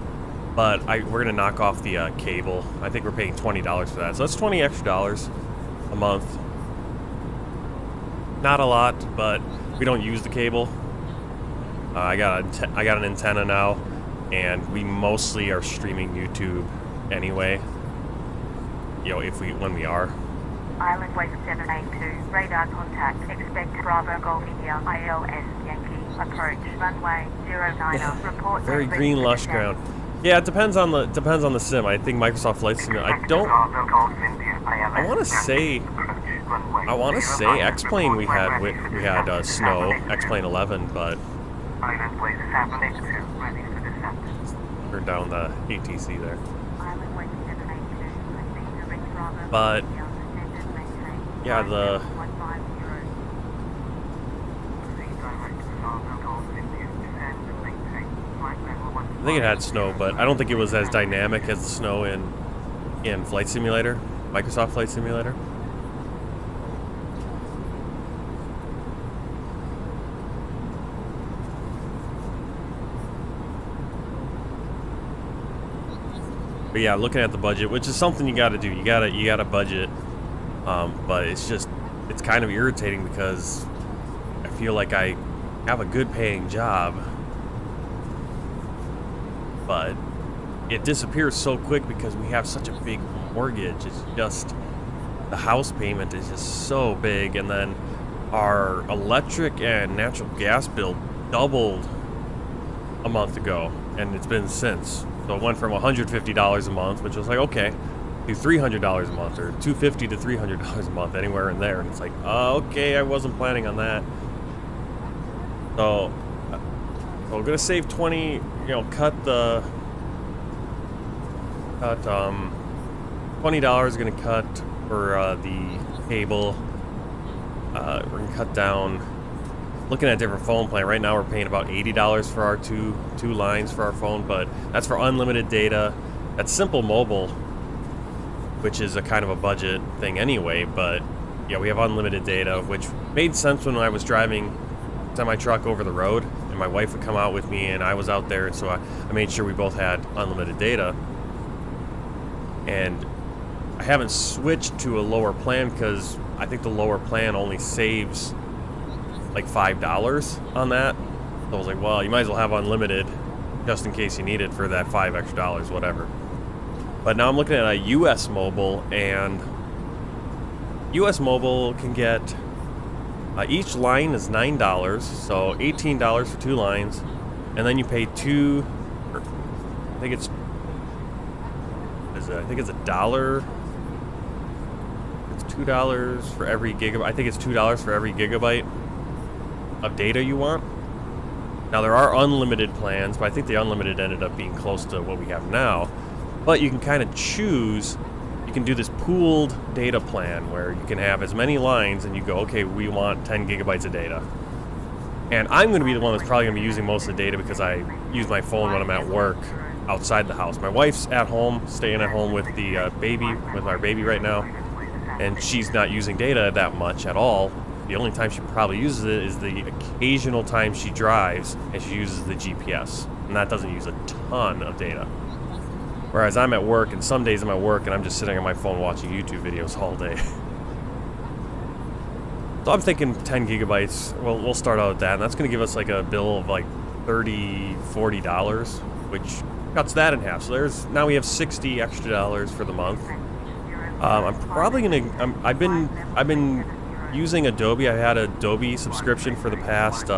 but we're going to knock off the cable. I think we're paying $20 for that, so that's $20 extra a month. Not a lot, but we don't use the cable. I got an antenna now, and we mostly are streaming YouTube anyway. You know, when we are. Island West 782, radar contact, expect Bravo Golf India, ILS Yankee, approach, runway 09, report. Very green lush ground. Yeah, it depends on the sim. I think Microsoft Flight Simulator. I want to say X-Plane we had snow, X-Plane 11, but we're down the ATC there. But yeah, I think it had snow, but I don't think it was as dynamic as the snow in Flight Simulator, Microsoft Flight Simulator. But yeah, looking at the budget, which is something you got to do. You gotta budget. But it's kind of irritating because I feel like I have a good paying job, but it disappears so quick because we have such a big mortgage. It's just, the house payment is just so big, and then our electric and natural gas bill doubled a month ago, and it's been since. So it went from $150 a month, which was like, okay, to $300 a month, or $250 to $300 a month, anywhere in there. And it's like, okay, I wasn't planning on that. So we're gonna save 20. You know, cut $20 gonna cut for the cable. We're gonna cut down. Looking at different phone plan right now, we're paying about $80 for our two lines for our phone, but that's for unlimited data. That's Simple Mobile, which is a kind of a budget thing anyway. But yeah, we have unlimited data, which made sense when I was driving semi-truck over the road, and my wife would come out with me, and I was out there, and so I made sure we both had unlimited data. And I haven't switched to a lower plan because I think the lower plan only saves like $5 on that. So I was like, well, you might as well have unlimited just in case you need it for that $5 extra, whatever. But now I'm looking at a US Mobile, and US Mobile can get each line is $9, so $18 for 2 lines, and then you pay I think it's $1. It's $2 for every gigabyte. I think it's $2 for every gigabyte of data you want. Now there are unlimited plans, but I think the unlimited ended up being close to what we have now. But you can kind of choose. You can do this pooled data plan where you can have as many lines, and you go, okay, we want 10 gigabytes of data. And I'm going to be the one that's probably going to be using most of the data because I use my phone when I'm at work outside the house. My wife's at home, staying at home with the with our baby right now, and she's not using data that much at all. The only time she probably uses it is the occasional time she drives and she uses the GPS, and that doesn't use a ton of data. Whereas I'm at work, and some days I'm at work and I'm just sitting on my phone watching YouTube videos all day. So I'm thinking 10 gigabytes, well, we'll start out with that, and that's going to give us like a bill of like $30, $40, which cuts that in half. So now we have $60 extra for the month. I'm probably going to, I've been using Adobe. I had an Adobe subscription for the past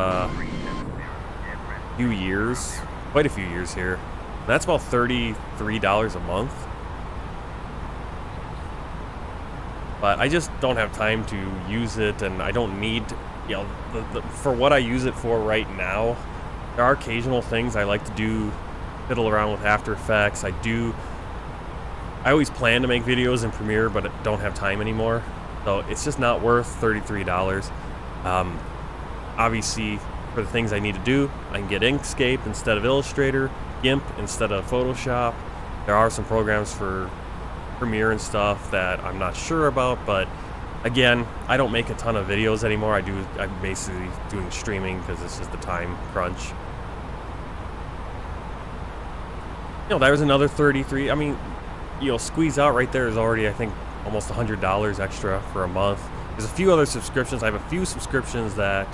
few years, quite a few years here. And that's about $33 a month. But I just don't have time to use it, and I don't need, for what I use it for right now. There are occasional things I like to do, fiddle around with After Effects. I always plan to make videos in Premiere, but I don't have time anymore. So it's just not worth $33. Obviously, for the things I need to do, I can get Inkscape instead of Illustrator, GIMP instead of Photoshop. There are some programs for Premiere and stuff that I'm not sure about, but again, I don't make a ton of videos anymore. I'm basically doing streaming because it's just the time crunch. There's another 33. I mean, squeeze out right there is already, I think, almost $100 extra for a month. There's a few other subscriptions. I have a few subscriptions that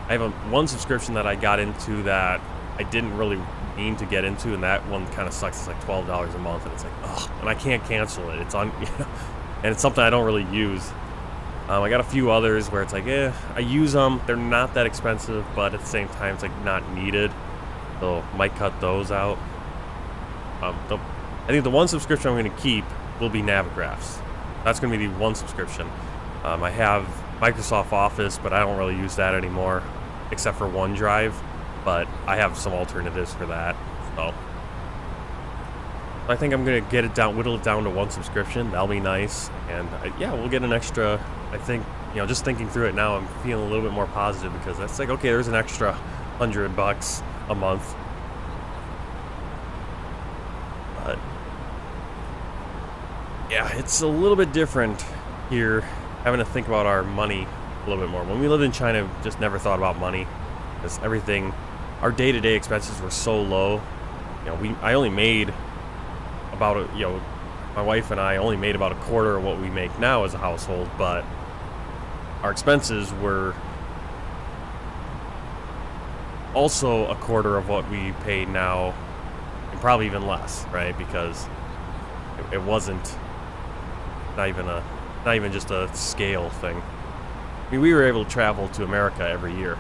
I have one subscription that I got into that I didn't really mean to get into, and that one kind of sucks. It's like $12 a month, and it's like, ugh, and I can't cancel it. It's on, and it's something I don't really use. I got a few others where it's like, I use them. They're not that expensive, but at the same time, it's like not needed. So might cut those out. I think the one subscription I'm going to keep will be Navigraphs. That's going to be the one subscription. I have Microsoft Office, but I don't really use that anymore, except for OneDrive. But I have some alternatives for that. So I think I'm going to get it down, whittle it down to one subscription. That'll be nice. And yeah, we'll get an extra. I think, just thinking through it now, I'm feeling a little bit more positive because that's like, okay, there's an extra $100 a month. But yeah, it's a little bit different here, having to think about our money a little bit more. When we lived in China, just never thought about money because everything, our day-to-day expenses were so low. I only made about my wife and I only made about a quarter of what we make now as a household, but our expenses were also a quarter of what we pay now, and probably even less, right? Because it wasn't not even just a scale thing. I mean, we were able to travel to America every year.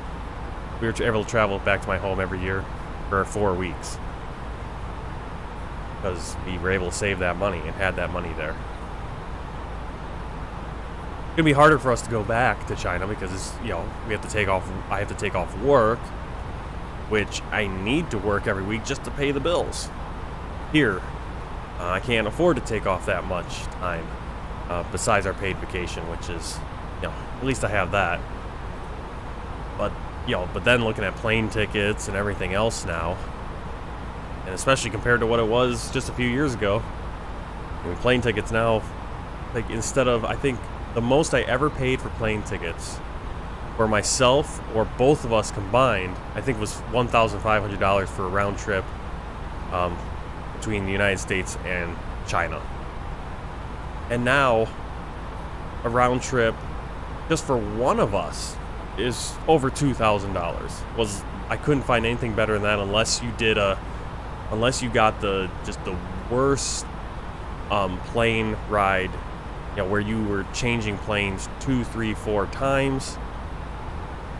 We were able to travel back to my home every year for 4 weeks because we were able to save that money and had that money there. It's gonna be harder for us to go back to China because we have to take off. I have to take off work, which I need to work every week just to pay the bills. Here, I can't afford to take off that much time besides our paid vacation, which is, at least I have that. But but then looking at plane tickets and everything else now, and especially compared to what it was just a few years ago, plane tickets now, like instead of, I think the most I ever paid for plane tickets for myself or both of us combined, I think was $1,500 for a round trip between the United States and China. And now a round trip just for one of us is over $2,000. I couldn't find anything better than that unless you got the worst plane ride, where you were changing planes 2, 3, 4 times,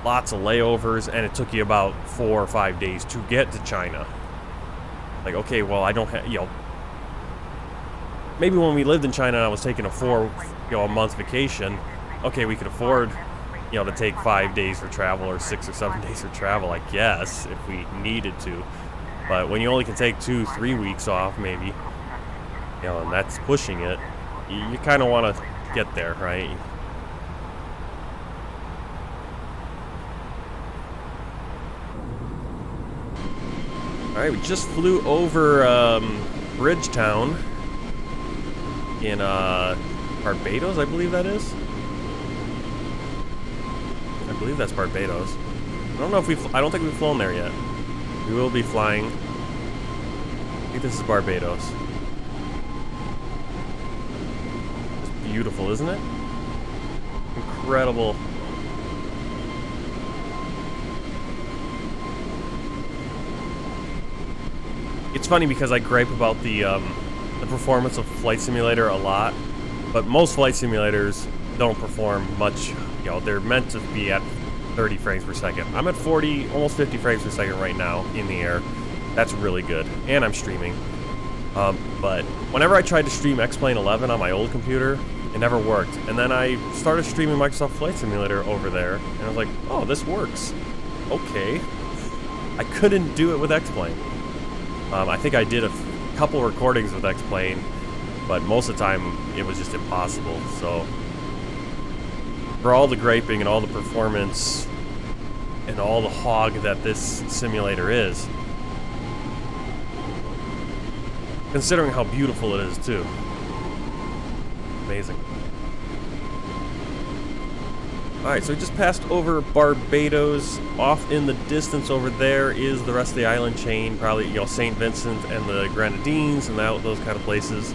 lots of layovers, and it took you about 4 or 5 days to get to China. Like, okay, well, I don't have, maybe when we lived in China and I was taking a month vacation, okay, we could afford, to take 5 days for travel or 6 or 7 days for travel, I guess, if we needed to. But when you only can take 2, 3 weeks off, maybe, and that's pushing it, you kind of want to get there, right? All right, we just flew over Bridgetown in Barbados, I believe that is. I believe that's Barbados. I don't know if I don't think we've flown there yet. We will be flying. I think this is Barbados. It's beautiful, isn't it? Incredible. It's funny because I gripe about the performance of Flight Simulator a lot, but most flight simulators don't perform much. They're meant to be at 30 frames per second. I'm at 40, almost 50 frames per second right now in the air. That's really good, and I'm streaming. But whenever I tried to stream X-Plane 11 on my old computer, it never worked. And then I started streaming Microsoft Flight Simulator over there, and I was like, oh, this works. Okay. I couldn't do it with X-Plane. I think I did a couple recordings with X-Plane, but most of the time it was just impossible. So for all the griping and all the performance and all the hog that this simulator is, considering how beautiful it is too, amazing. Alright, so we just passed over Barbados. Off in the distance over there is the rest of the island chain, probably, St. Vincent and the Grenadines and those kind of places.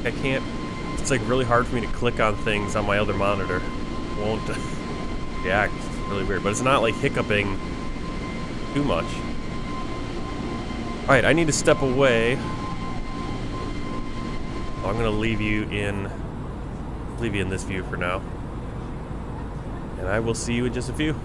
I can't. It's like really hard for me to click on things on my other monitor. It won't react. It's really weird, but it's not like hiccuping too much. All right, I need to step away. So I'm gonna leave you in this view for now, and I will see you in just a few.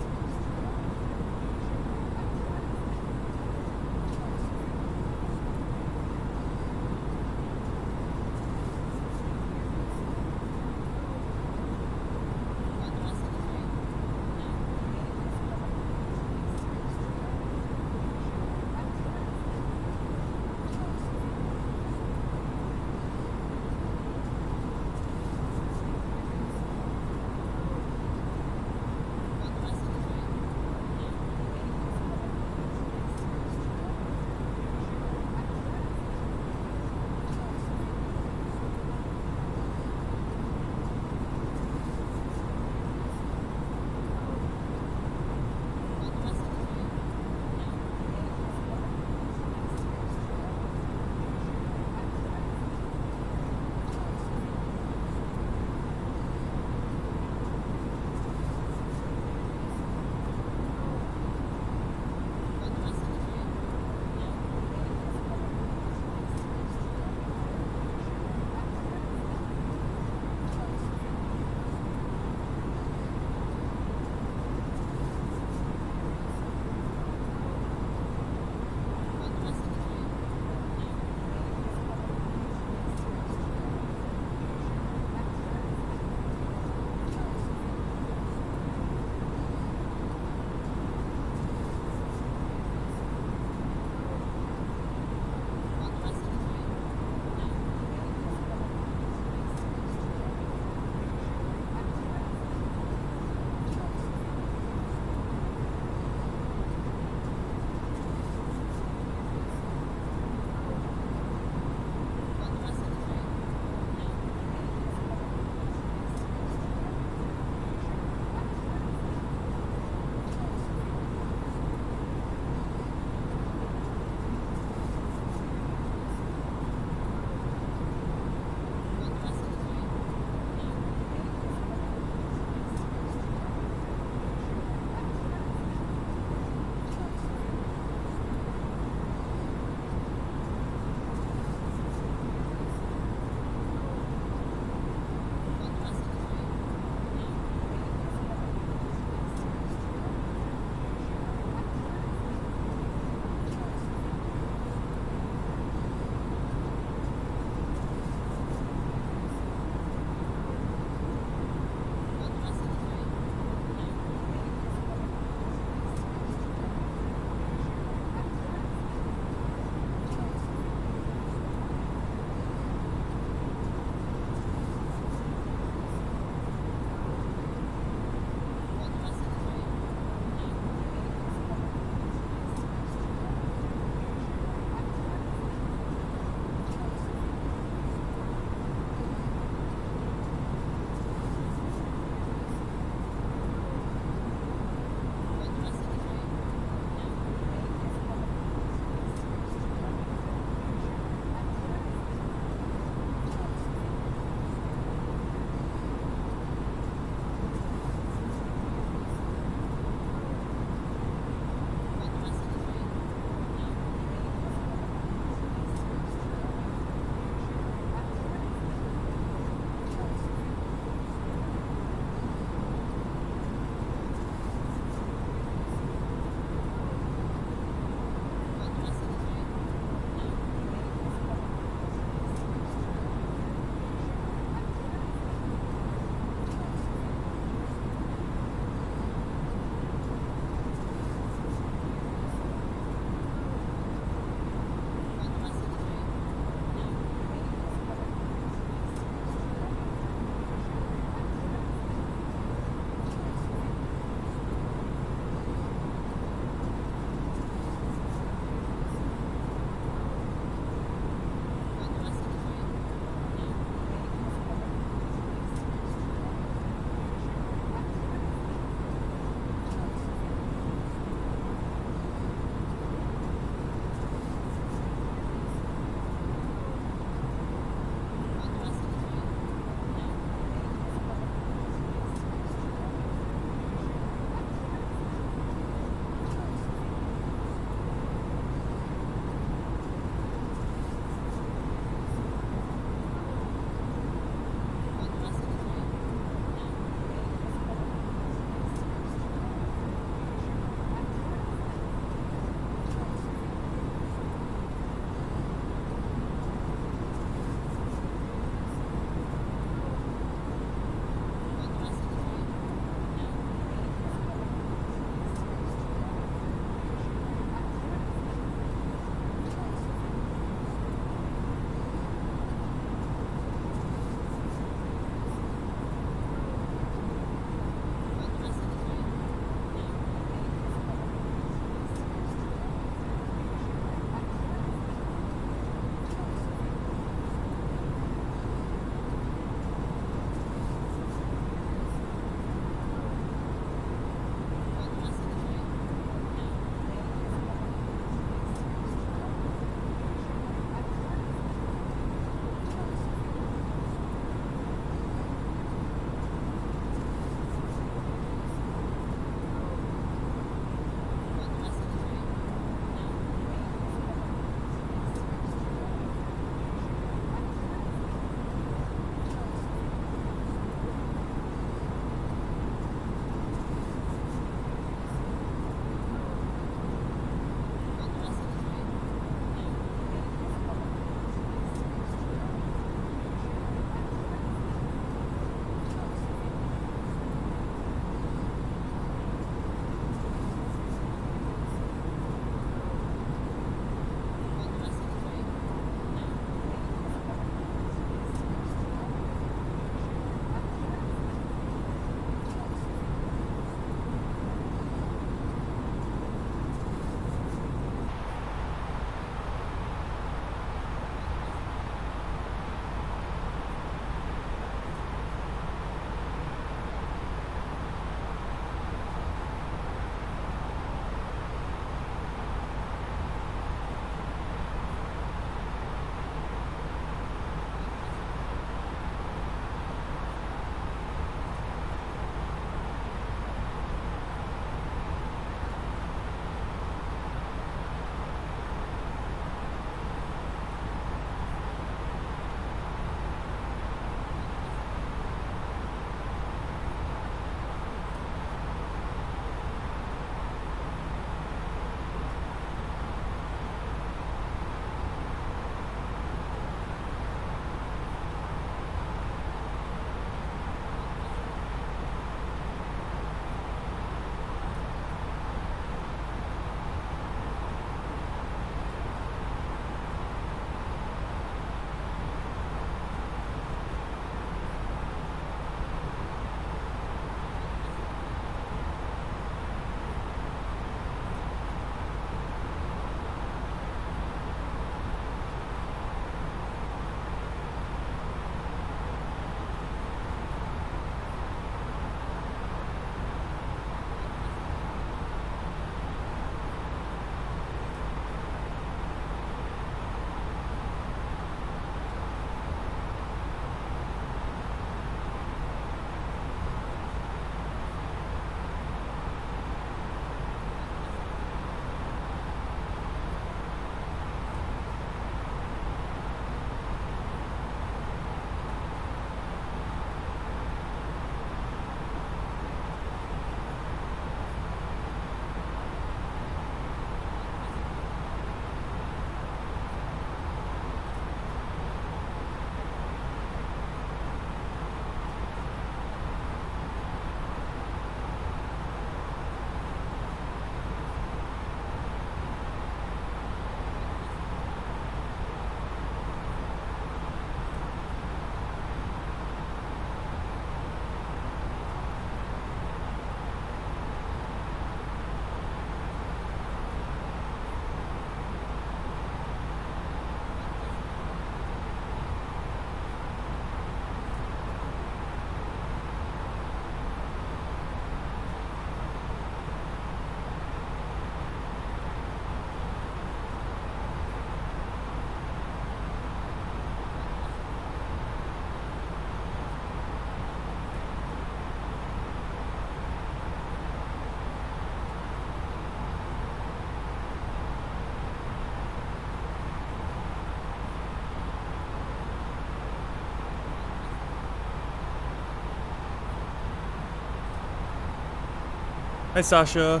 Hi, Sasha.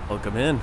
Welcome in.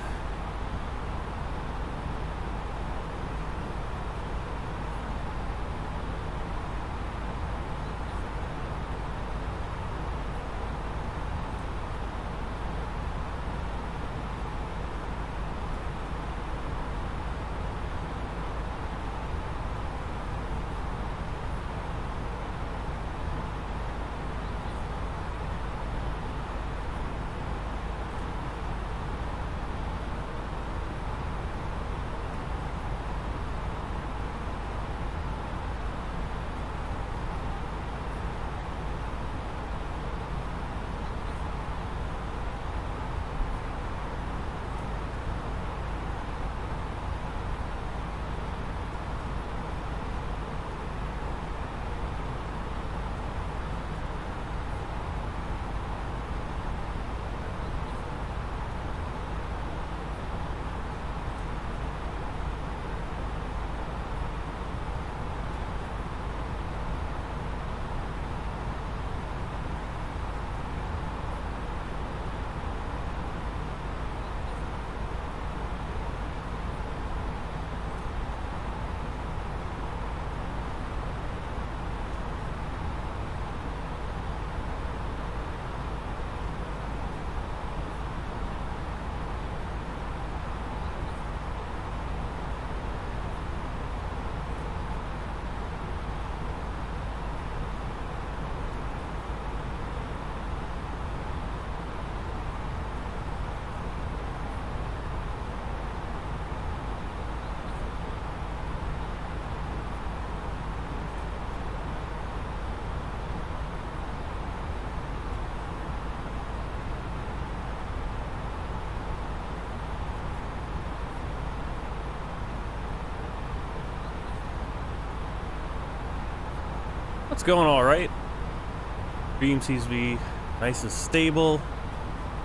It's going all right. Stream seems to be nice and stable.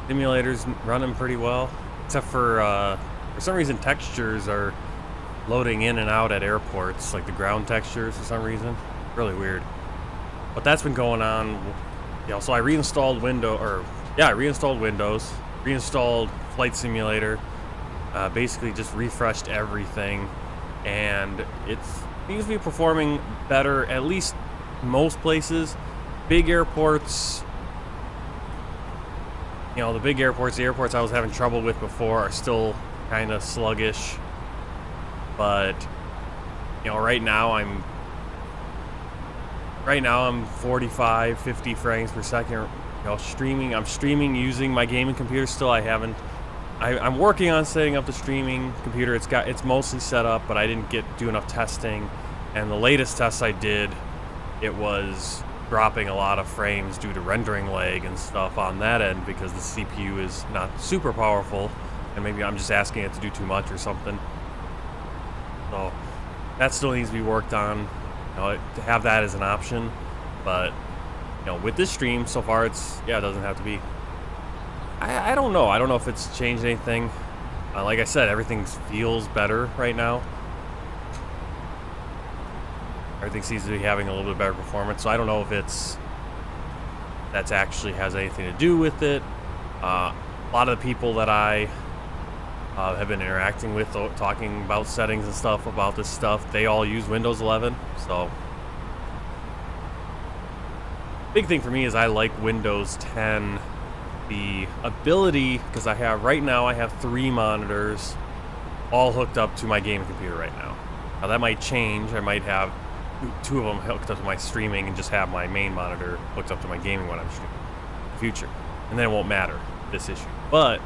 Simulator's running pretty well, except for some reason textures are loading in and out at airports, like the ground textures for some reason. Really weird. But that's been going on. So I reinstalled Windows, reinstalled Flight Simulator, basically just refreshed everything, and it seems to be performing better, at least most places. Big airports, the big airports, the airports I was having trouble with before are still kind of sluggish. But right now I'm 45, 50 frames per second. Streaming. I'm streaming using my gaming computer still. I'm working on setting up the streaming computer. It's mostly set up, but I didn't do enough testing. And the latest tests I did, it was dropping a lot of frames due to rendering lag and stuff on that end because the CPU is not super powerful, and maybe I'm just asking it to do too much or something. So that still needs to be worked on, to have that as an option. But with this stream so far, it doesn't have to be. I don't know. I don't know if it's changed anything. Like I said, everything feels better right now. Everything seems to be having a little bit better performance, so I don't know if that's actually has anything to do with it. A lot of the people that I have been interacting with, talking about settings and stuff about this stuff, they all use Windows 11. So big thing for me is I like Windows 10. The ability, because I have 3 monitors all hooked up to my gaming computer right now. Now that might change. I might have 2 of them hooked up to my streaming and just have my main monitor hooked up to my gaming when I'm streaming in the future, and then it won't matter, this issue. But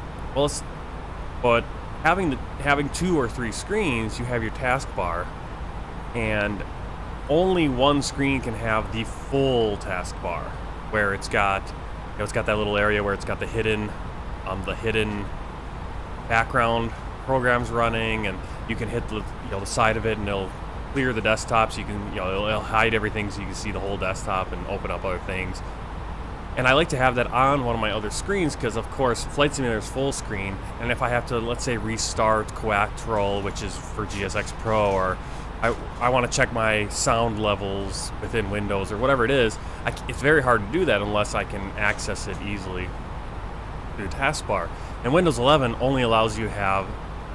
having 2 or 3 screens, you have your taskbar, and only one screen can have the full taskbar, where it's got that little area where it's got the hidden background programs running, and you can hit the side of it and it'll clear the desktop, so you can it'll hide everything so you can see the whole desktop and open up other things. And I like to have that on one of my other screens because, of course, Flight Simulator is full screen, and if I have to, let's say, restart Quattro, which is for GSX Pro, or I want to check my sound levels within Windows or whatever it is, it's very hard to do that unless I can access it easily. through the taskbar. And Windows 11 only allows you to have,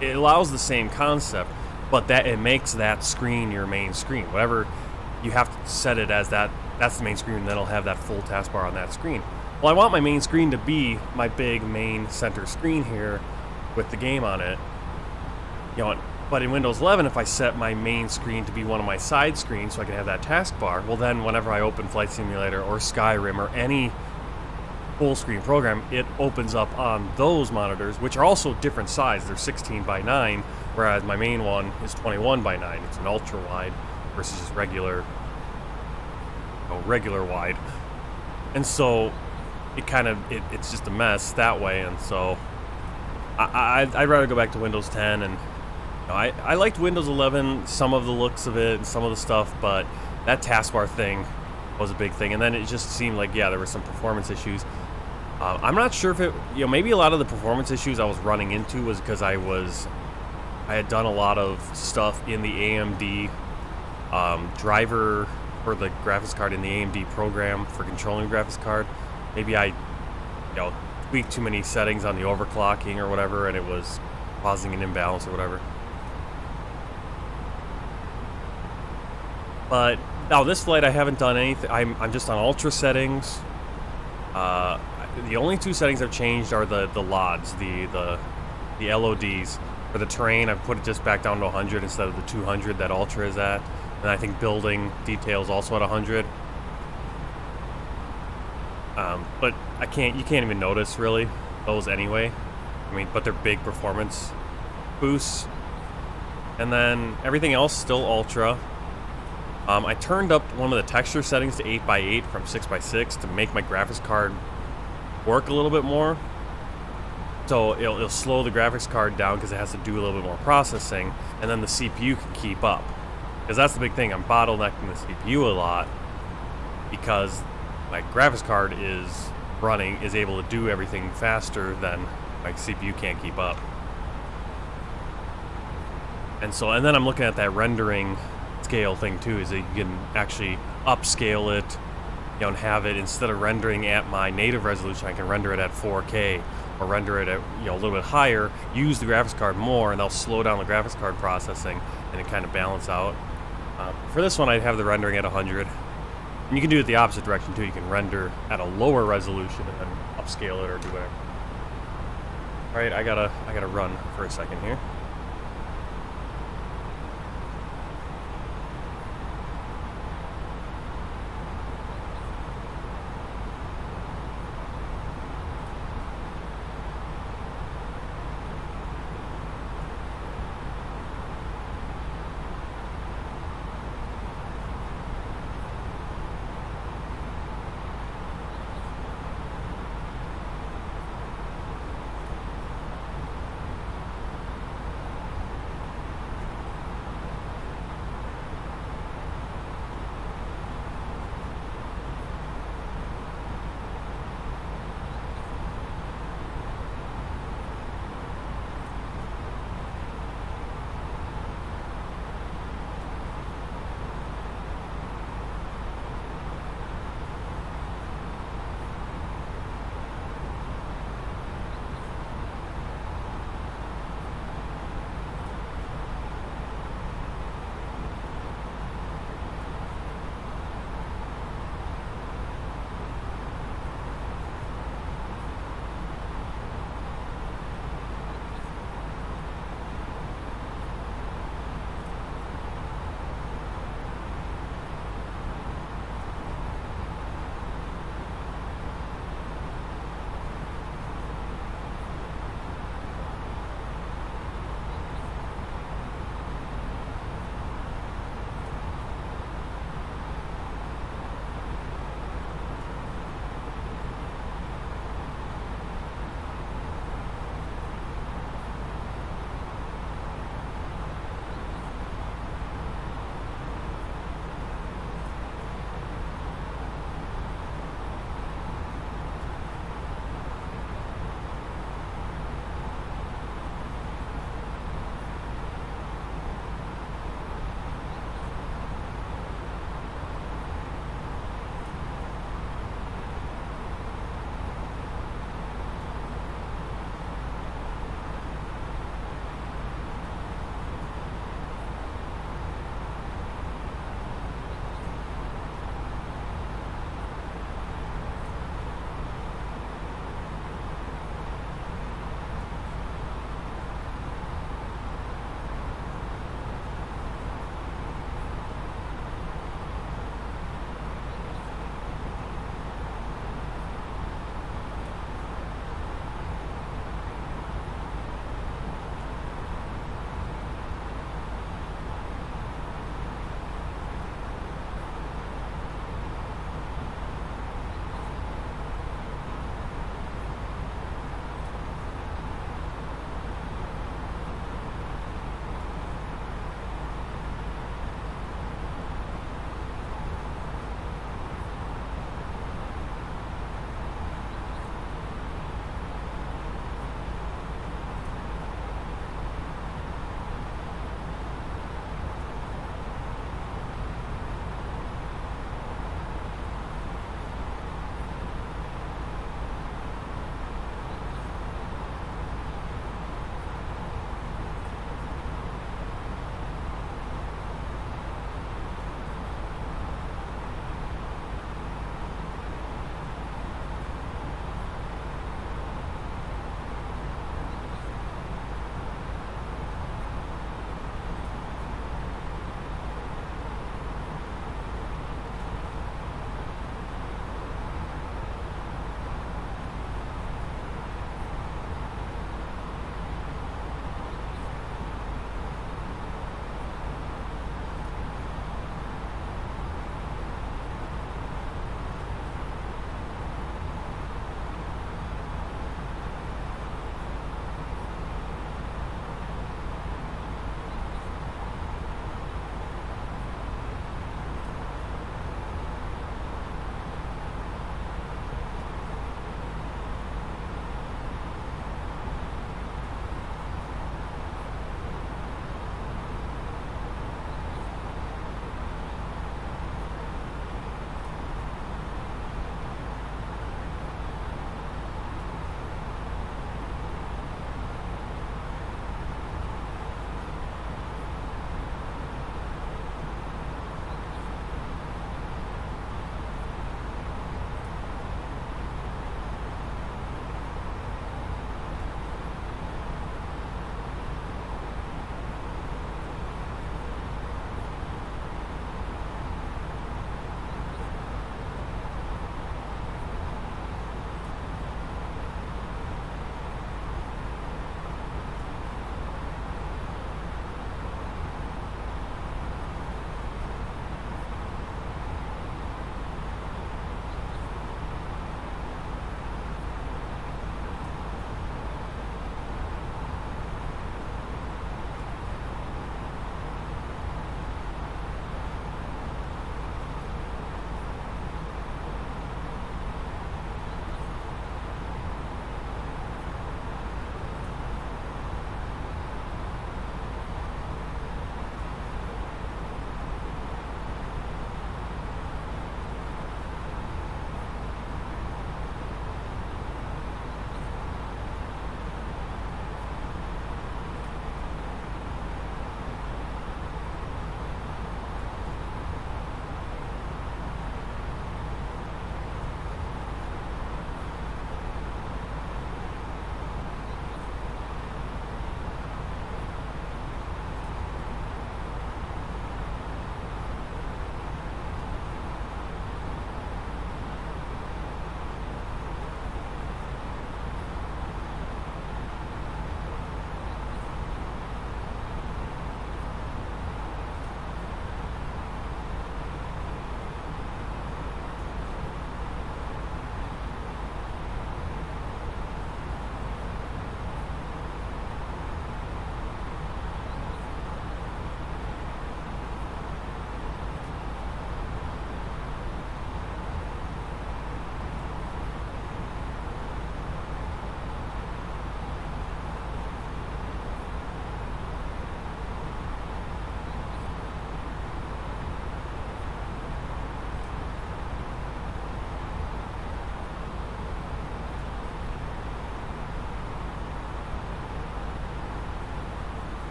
it allows the same concept, but that it makes that screen your main screen. Whatever you have to set it as that's the main screen, and then it'll have that full taskbar on that screen. Well, I want my main screen to be my big main center screen here with the game on it. You know, but in Windows 11, if I set my main screen to be one of my side screens so I can have that taskbar, well then whenever I open Flight Simulator or Skyrim or any full screen program, it opens up on those monitors, which are also different size. They're 16 by 9, whereas my main one is 21 by 9. It's an ultra wide versus just regular wide. And so it kind of it's just a mess that way. And so I'd rather go back to Windows 10. And you know, I liked Windows 11, some of the looks of it and some of the stuff, but that taskbar thing was a big thing. And then it just seemed like, yeah, there were some performance issues. I'm not sure if it, you know, maybe a lot of the performance issues I was running into was because I had done a lot of stuff in the AMD driver for the graphics card in the AMD program for controlling the graphics card. Maybe I, you know, tweaked too many settings on the overclocking or whatever, and it was causing an imbalance or whatever. But now this flight I haven't done anything. I'm just on ultra settings. The only two settings I've changed are the LODs, the LODs. For the terrain, I've put it just back down to 100 instead of the 200 that ultra is at. And I think building details also at 100. But you can't even notice really those anyway. I mean, but they're big performance boosts. And then everything else still ultra. I turned up one of the texture settings to 8x8 from 6x6 to make my graphics card work a little bit more. So it'll slow the graphics card down because it has to do a little bit more processing, and then the CPU can keep up. Because that's the big thing, I'm bottlenecking the CPU a lot because my graphics card is able to do everything faster than my CPU can't keep up. And then I'm looking at that rendering scale thing too, is that you can actually upscale it, you know, and have it, instead of rendering at my native resolution, I can render it at 4K or render it at, you know, a little bit higher, use the graphics card more, and they'll slow down the graphics card processing, and it kind of balance out. For this one, I'd have the rendering at 100. And you can do it the opposite direction too. You can render at a lower resolution and then upscale it or do whatever. All right, I gotta run for a second here.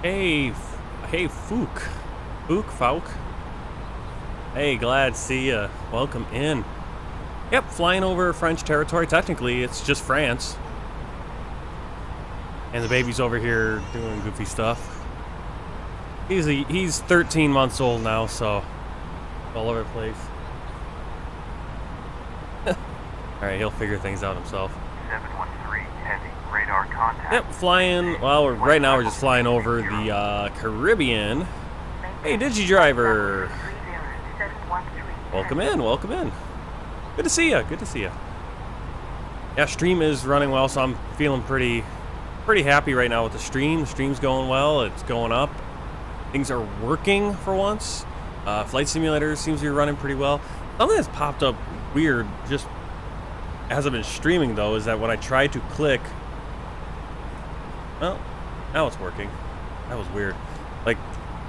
Hey, hey, Fook. Hey, glad to see ya. Welcome in. Yep, flying over French territory. Technically, it's just France. And the baby's over here doing goofy stuff. He's 13 months old now, so all over the place. Alright, he'll figure things out himself. 713, heavy, radar contact. Yep, flying, well, right now we're just flying over the Caribbean. Hey, DigiDriver! Welcome in, welcome in. Good to see ya, good to see ya. Yeah, stream is running well, so I'm feeling pretty happy right now with the stream. The stream's going well, it's going up. Things are working for once. Flight Simulator seems to be running pretty well. Something that's popped up weird just as I've been streaming though is that when I try to click, well, now it's working. That was weird. Like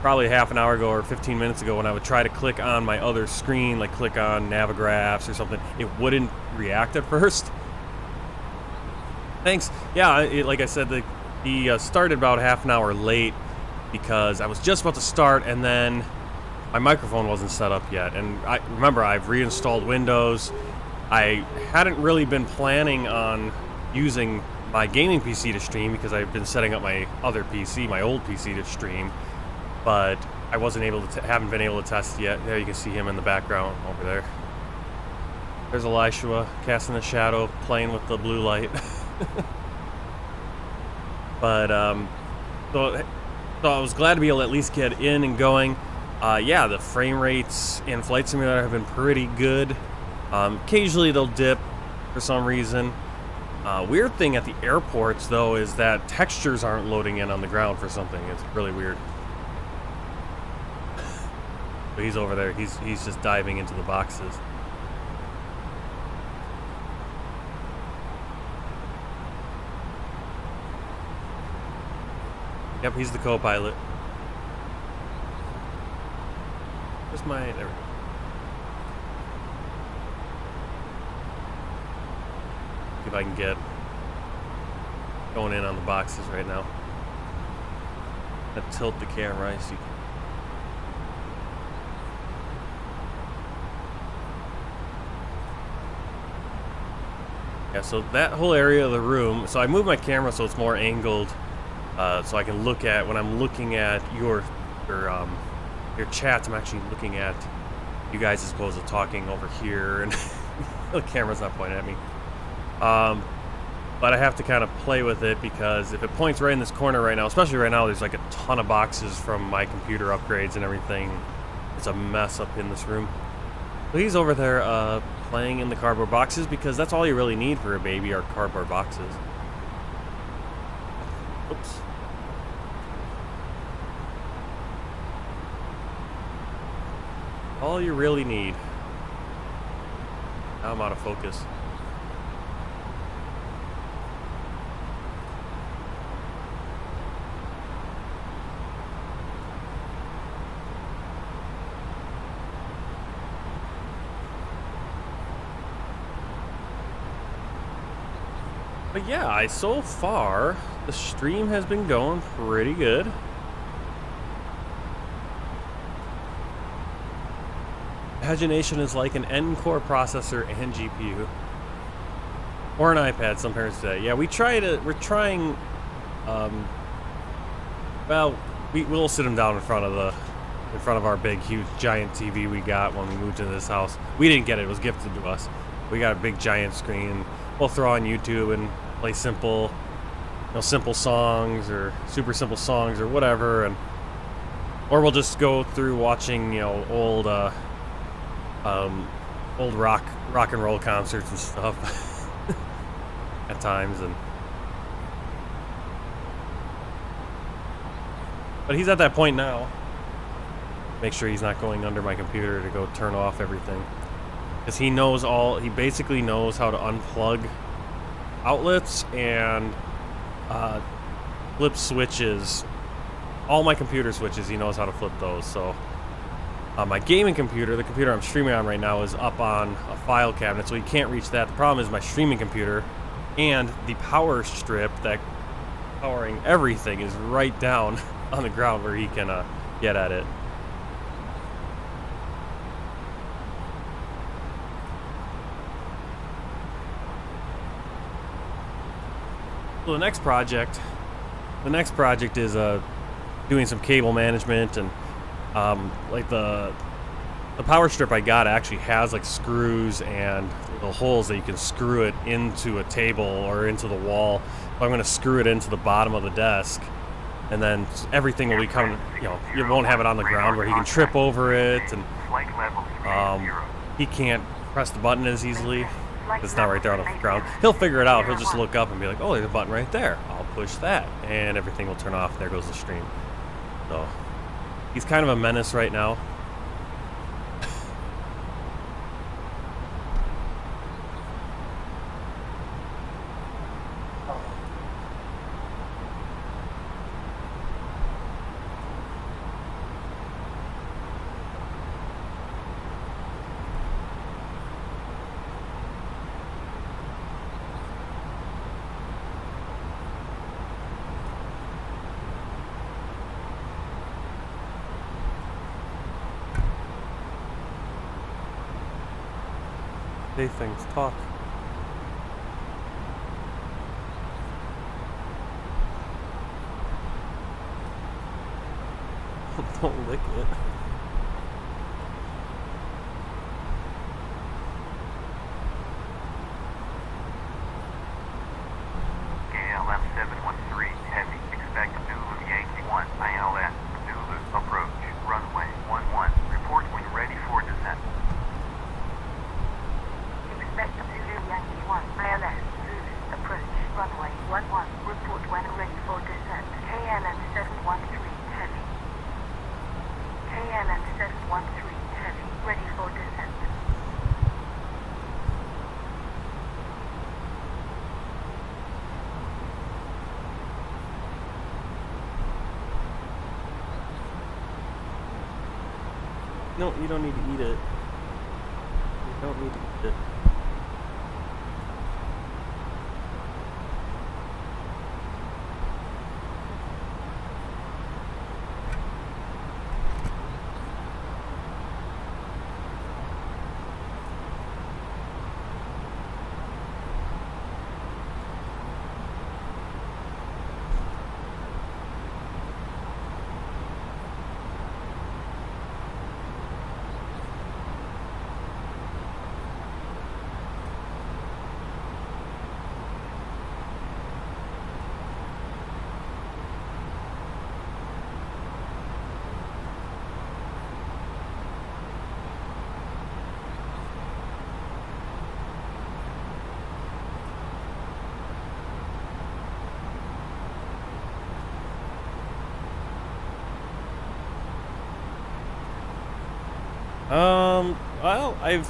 probably half an hour ago or 15 minutes ago when I would try to click on my other screen, like click on Navigraphs or something, it wouldn't react at first. Thanks. Yeah, like I said, he started about half an hour late because I was just about to start and then my microphone wasn't set up yet. And remember, I've reinstalled Windows. I hadn't really been planning on using my gaming PC to stream because I've been setting up my other PC, my old PC to stream, but I wasn't able to, haven't been able to test it yet. There you can see him in the background over there. There's Elishua casting a shadow, playing with the blue light. But so I was glad to be able to at least get in and going. Yeah, the frame rates in Flight Simulator have been pretty good. Occasionally they'll dip for some reason. Weird thing at the airports though is that textures aren't loading in on the ground for something. It's really weird. But he's over there. He's just diving into the boxes. Yep, he's the co-pilot. Where's my... There we go. See if I can get going in on the boxes right now. Let's tilt the camera. So you can... Yeah, so that whole area of the room, so I moved my camera so it's more angled, so I can look at, when I'm looking at your chats, I'm actually looking at you guys as opposed to talking over here, and the camera's not pointing at me. But I have to kind of play with it because if it points right in this corner right now, especially right now, there's like a ton of boxes from my computer upgrades and everything. It's a mess up in this room. So he's over there playing in the cardboard boxes because that's all you really need for a baby are cardboard boxes. Oops. All you really need. Now I'm out of focus. But yeah, so far, the stream has been going pretty good. Pagination is like an N-core processor and GPU. Or an iPad, some parents say. Yeah, we're trying, well, we'll sit them down in front of our big, huge, giant TV we got when we moved into this house. We didn't get it, it was gifted to us. We got a big, giant screen. We'll throw on YouTube and play simple songs or super simple songs or whatever, or we'll just go through watching, old rock and roll concerts and stuff at times. But he's at that point now. Make sure he's not going under my computer to go turn off everything, because he basically knows how to unplug outlets and flip switches. All my computer switches, he knows how to flip those. So my gaming computer, the computer I'm streaming on right now, is up on a file cabinet, so he can't reach that. The problem is my streaming computer and the power strip that powering everything is right down on the ground where he can get at it. So the next project is doing some cable management, and like the power strip I got actually has like screws and the holes that you can screw it into a table or into the wall. So I'm going to screw it into the bottom of the desk, and then everything will become, you know, you won't have it on the ground where he can trip over it, and he can't press the button as easily. It's not right there on the ground. He'll figure it out. He'll just look up and be like, oh, there's a button right there. I'll push that, and everything will turn off. There goes the stream. So he's kind of a menace right now. Say things, talk. Don't lick it. KLM 713 heavy. Expect Zulu Yankee 1 ILS. Zulu approach. Runway 11. Report when ready for descent. Expect Zulu Yankee 1 ILS. Zulu approach. Runway 11. Report when ready for descent. KLM 713 heavy. KLM 713 heavy. Ready for descent. No, you don't need to eat it. You don't need to eat it. Well, I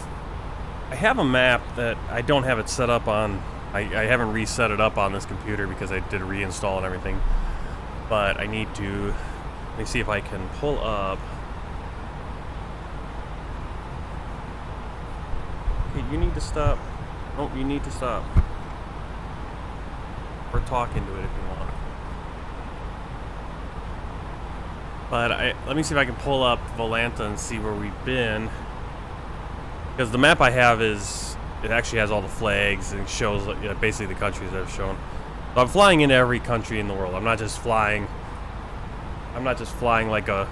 have a map that I don't have it set up on. I haven't reset it up on this computer because I did a reinstall and everything. But I need to, let me see if I can pull up. Okay, you need to stop. Oh, you need to stop. Or talk into it if you want. But let me see if I can pull up Volanta and see where we've been. Because the map I have it actually has all the flags and shows basically the countries that I've shown. So I'm flying into every country in the world. I'm not just flying like a,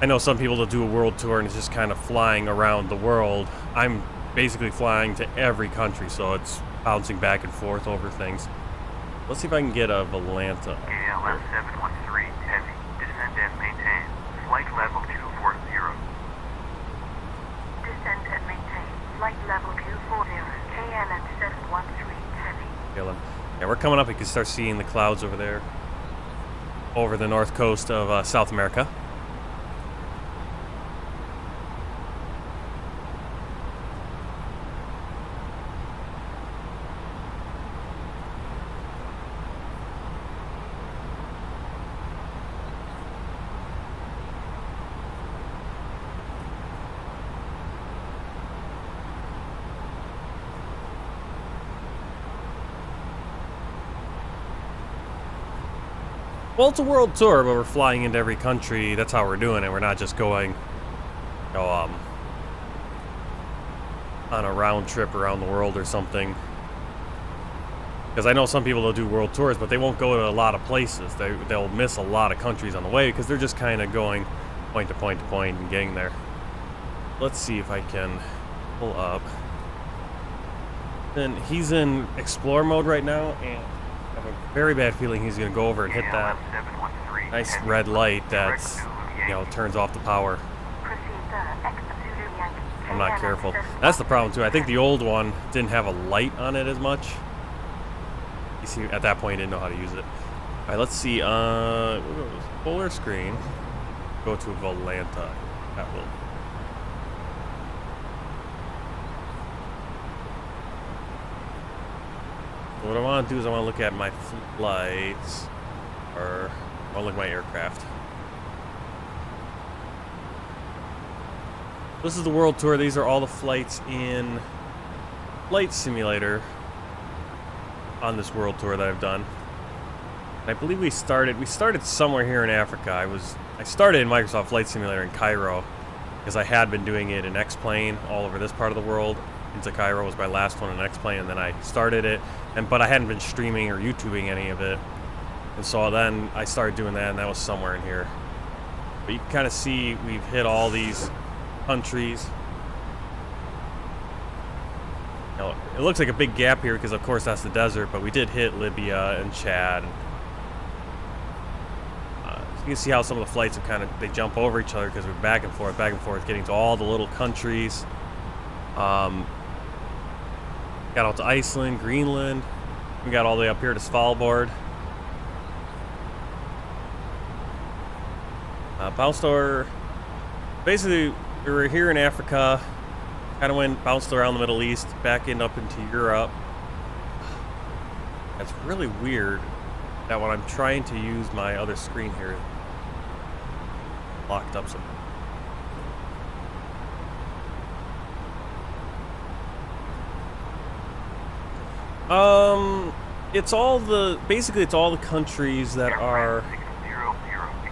I know some people that do a world tour and it's just kind of flying around the world. I'm basically flying to every country, so it's bouncing back and forth over things. Let's see if I can get a Volanta. KLM 713 heavy. Descend and maintain. Flight level 240. Descend and maintain. Flight level 240. KLM 713 heavy. Yeah, we're coming up. You can start seeing the clouds over there, over the north coast of South America. Well, it's a world tour, but we're flying into every country. That's how we're doing it. We're not just going, you know, on a round trip around the world or something. Because I know some people will do world tours, but they won't go to a lot of places. They'll miss a lot of countries on the way because they're just kind of going point to point to point and getting there. Let's see if I can pull up. Then he's in explore mode right now, and I have a very bad feeling he's going to go over and hit that nice red light that's, you know, turns off the power. I'm not careful. That's the problem too. I think the old one didn't have a light on it as much. You see, at that point, I didn't know how to use it. All right, let's see. We'll go to fuller screen. Go to Volanta. That will. What I want to do is I want to look at my flights, or I want to look at my aircraft. This is the world tour. These are all the flights in Flight Simulator on this world tour that I've done. And I believe we started somewhere here in Africa. I started in Microsoft Flight Simulator in Cairo because I had been doing it in X-Plane all over this part of the world. Into Cairo was my last one in X-Plane, and then I started it, but I hadn't been streaming or YouTubing any of it. And so then I started doing that, and that was somewhere in here. But you can kind of see we've hit all these countries. You know, it looks like a big gap here because of course that's the desert, but we did hit Libya and Chad. So you can see how some of the flights have they jump over each other because we're back and forth, getting to all the little countries. Got out to Iceland, Greenland. We got all the way up here to Svalbard. Bounced over. Basically, we were here in Africa. Kind of bounced around the Middle East, up into Europe. That's really weird that when I'm trying to use my other screen here, locked up some. It's all the countries that are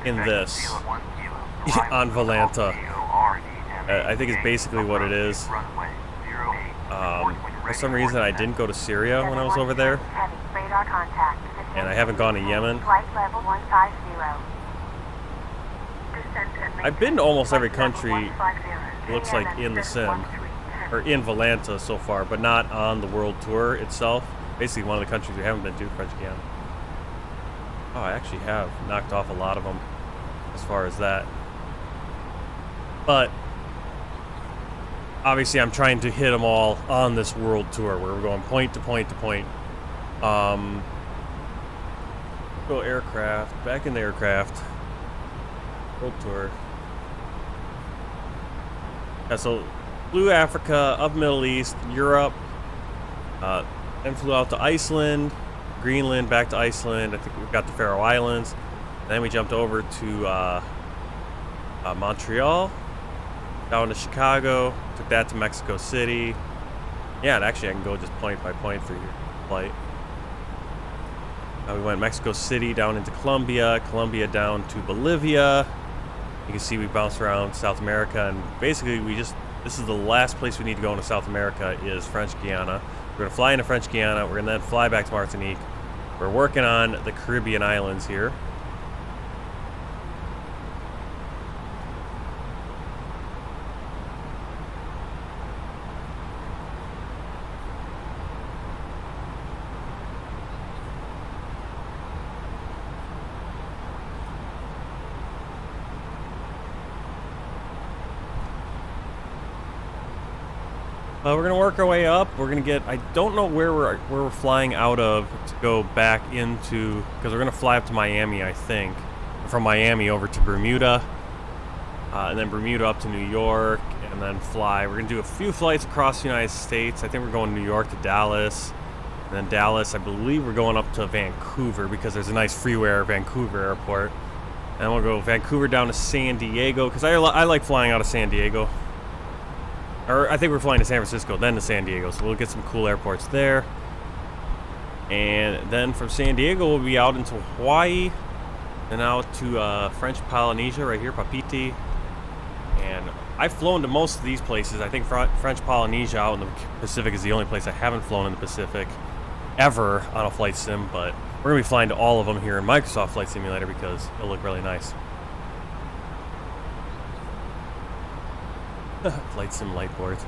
in this on Volanta. I think it's basically what it is. For some reason, I didn't go to Syria when I was over there, and I haven't gone to Yemen. I've been to almost every country, it looks like, in the sim, or in Volanta so far, but not on the world tour itself. Basically, one of the countries we haven't been to, French Guiana. Oh, I actually have knocked off a lot of them as far as that. But obviously, I'm trying to hit them all on this world tour where we're going point to point to point. Go aircraft, back in the aircraft. World tour. Yeah, so flew Africa, up Middle East, Europe, then flew out to Iceland, Greenland, back to Iceland. I think we got the Faroe Islands. Then we jumped over to Montreal, down to Chicago, took that to Mexico City. Yeah, and actually I can go just point by point through your flight. We went Mexico City down into Colombia, Colombia down to Bolivia. You can see we bounced around South America, and basically this is the last place we need to go into South America is French Guiana. We're going to fly into French Guiana. We're going to then fly back to Martinique. We're working on the Caribbean islands here. We're gonna work our way up. We're gonna get. I don't know where we're flying out of to go back into, because we're gonna fly up to Miami, I think. From Miami over to Bermuda, and then Bermuda up to New York, and then fly. We're gonna do a few flights across the United States. I think we're going New York to Dallas, and then Dallas. I believe we're going up to Vancouver because there's a nice freeware Vancouver airport. And we'll go Vancouver down to San Diego because I like flying out of San Diego. Or I think we're flying to San Francisco, then to San Diego. So we'll get some cool airports there. And then from San Diego, we'll be out into Hawaii. And out to French Polynesia right here, Papiti. And I've flown to most of these places. I think French Polynesia out in the Pacific is the only place I haven't flown in the Pacific ever on a flight sim, but we're going to be flying to all of them here in Microsoft Flight Simulator because it'll look really nice. Flight sim light boards.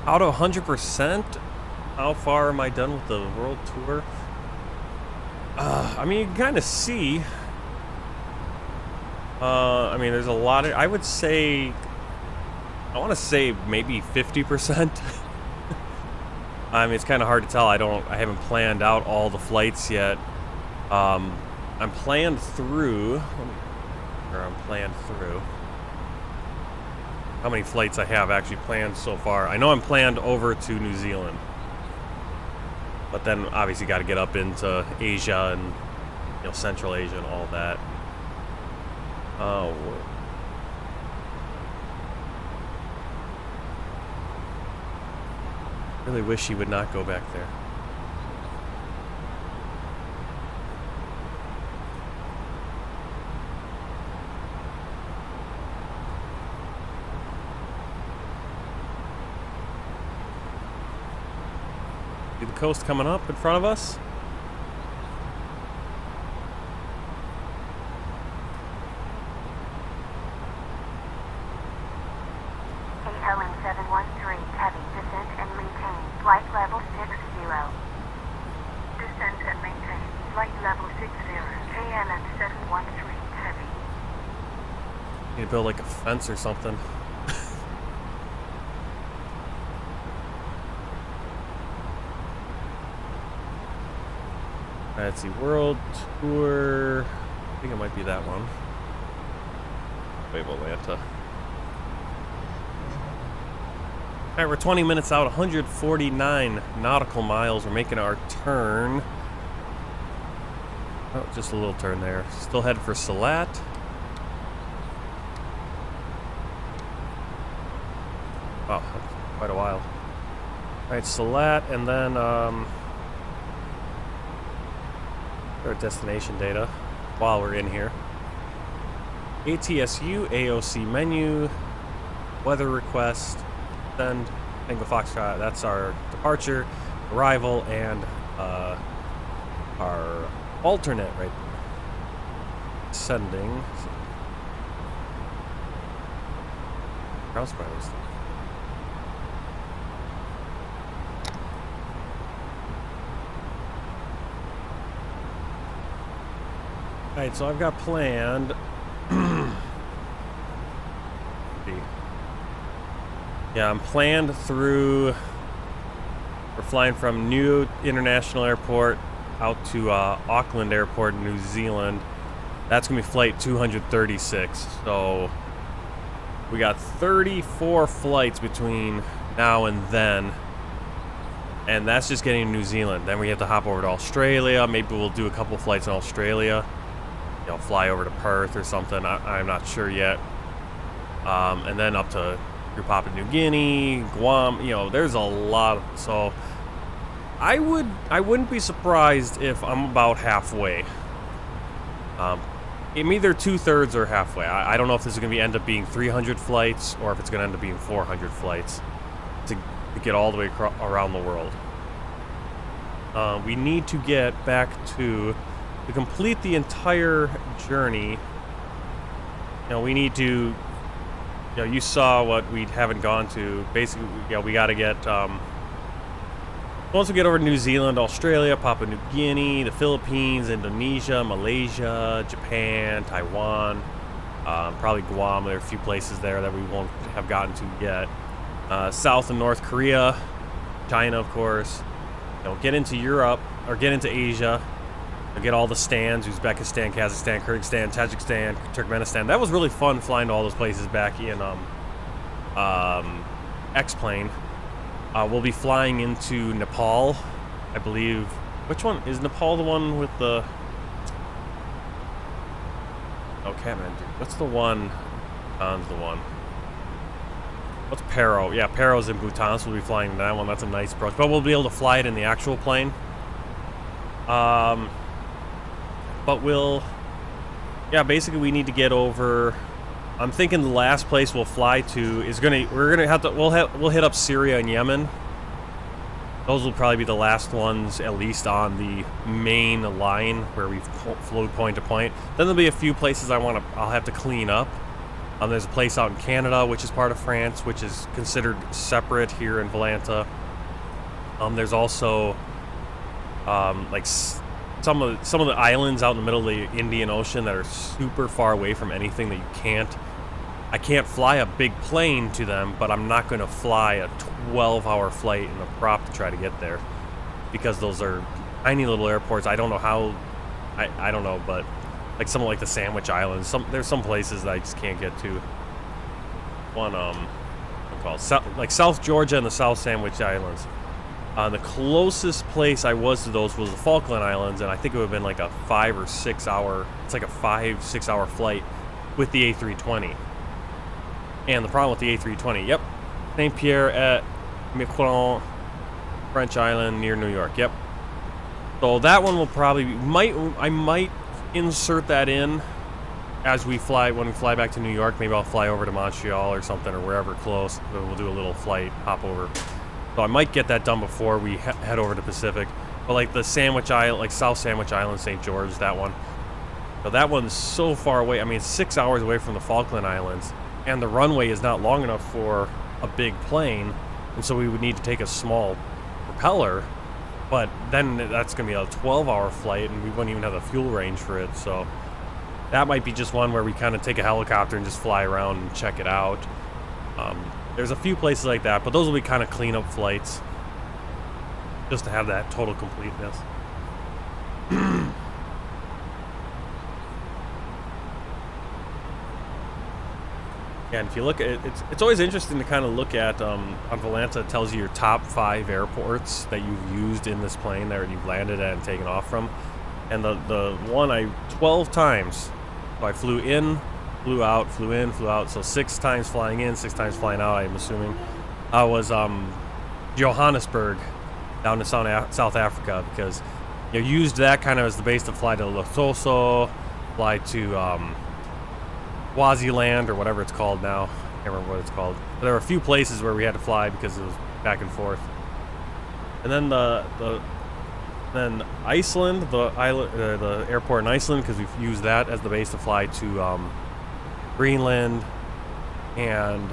Out of 100%, how far am I done with the world tour? I mean, you can kind of see. I mean, there's a lot of. I would say. I want to say maybe 50%. I mean, it's kind of hard to tell. I haven't planned out all the flights yet. I'm planned through. How many flights I have actually planned so far. I know I'm planned over to New Zealand. But then obviously got to get up into Asia and, you know, Central Asia and all that. Oh. Really wish he would not go back there. See the coast coming up in front of us? Helen 713, heavy descent and maintain flight level 60. Descent and maintain flight level 60. Cayenne 713, heavy. Need to build like a fence or something. Alright, let's see. World Tour. I think it might be that one. Wave Atlanta. Alright, we're 20 minutes out, 149 nautical miles. We're making our turn. Oh, just a little turn there. Still headed for Salat. Oh, that's quite a while. Alright, Salat, and then, our destination data while we're in here. ATSU, AOC menu, weather request, send, Tango Foxtrot, that's our departure, arrival, and our alternate right there. Sending. Ground spoilers. Alright, so I've got planned. Yeah, I'm planned through. We're flying from New International Airport out to Auckland Airport in New Zealand. That's gonna be flight 236. So we got 34 flights between now and then. And that's just getting to New Zealand. Then we have to hop over to Australia. Maybe we'll do a couple flights in Australia. You know, fly over to Perth or something. I'm not sure yet. And then up to Papua New Guinea, Guam. You know, there's a lot. So I wouldn't be surprised if I'm about halfway. I'm either 2/3 or halfway. I don't know if this is going to end up being 300 flights or if it's going to end up being 400 flights to get all the way around the world. We need to get back to complete the entire journey. You know, we need to, you know, you saw what we haven't gone to. Basically, you know, we got to get, once we get over to New Zealand, Australia, Papua New Guinea, the Philippines, Indonesia, Malaysia, Japan, Taiwan, probably Guam. There are a few places there that we won't have gotten to yet. South and North Korea, China, of course. You know, get into Europe, or get into Asia. Get all the stands, Uzbekistan, Kazakhstan, Kyrgyzstan, Tajikistan, Turkmenistan. That was really fun flying to all those places back in X-Plane. We'll be flying into Nepal, I believe. Which one? Is Nepal the one with the... Oh, Kathmandu. What's the one? Bhutan's the one. What's Paro? Yeah, Paro's in Bhutan, so we'll be flying that one. That's a nice approach. But we'll be able to fly it in the actual plane. But we'll... Yeah, basically we need to get over... I'm thinking the last place we'll fly to is we'll hit up Syria and Yemen. Those will probably be the last ones, at least on the main line where we've flew point to point. Then there'll be a few places I'll have to clean up. There's a place out in Canada, which is part of France, which is considered separate here in Valenta. There's also like some of the islands out in the middle of the Indian Ocean that are super far away from anything that I can't fly a big plane to them, but I'm not going to fly a 12-hour flight in a prop to try to get there, because those are tiny little airports. I don't know how, I don't know, but like some like the Sandwich Islands, there's some places that I just can't get to. One like South Georgia and the South Sandwich Islands. The closest place I was to those was the Falkland Islands, and I think it would have been like a 5 or 6 hour. It's like a 5-6 hour flight with the A320. And the problem with the A320, yep, Saint Pierre at Miquelon, French Island near New York. Yep. So that one will probably I might insert that in as when we fly back to New York. Maybe I'll fly over to Montreal or something, or wherever close. We'll do a little flight, hop over. So I might get that done before we head over to Pacific. But like the Sandwich Island, like South Sandwich Island, St. George, that one. So that one's so far away. I mean, it's 6 hours away from the Falkland Islands, and the runway is not long enough for a big plane, and so we would need to take a small propeller. But then that's going to be a 12-hour flight, and we wouldn't even have the fuel range for it. So that might be just one where we kind of take a helicopter and just fly around and check it out. There's a few places like that, but those will be kind of cleanup flights, just to have that total completeness. And if you look at it, it's always interesting to kind of look at, on Valenta, it tells you your top 5 airports that you've used in this plane that you've landed at and taken off from. And the one 12 times, so I flew in, flew out, flew in, flew out, so 6 times flying in, 6 times flying out, I'm assuming, was Johannesburg down to South Africa, because you used that kind of as the base to fly to Lesotho, fly to Swaziland or whatever it's called now. I can't remember what it's called. But there were a few places where we had to fly because it was back and forth. And then then Iceland, the airport in Iceland, because we've used that as the base to fly to Greenland and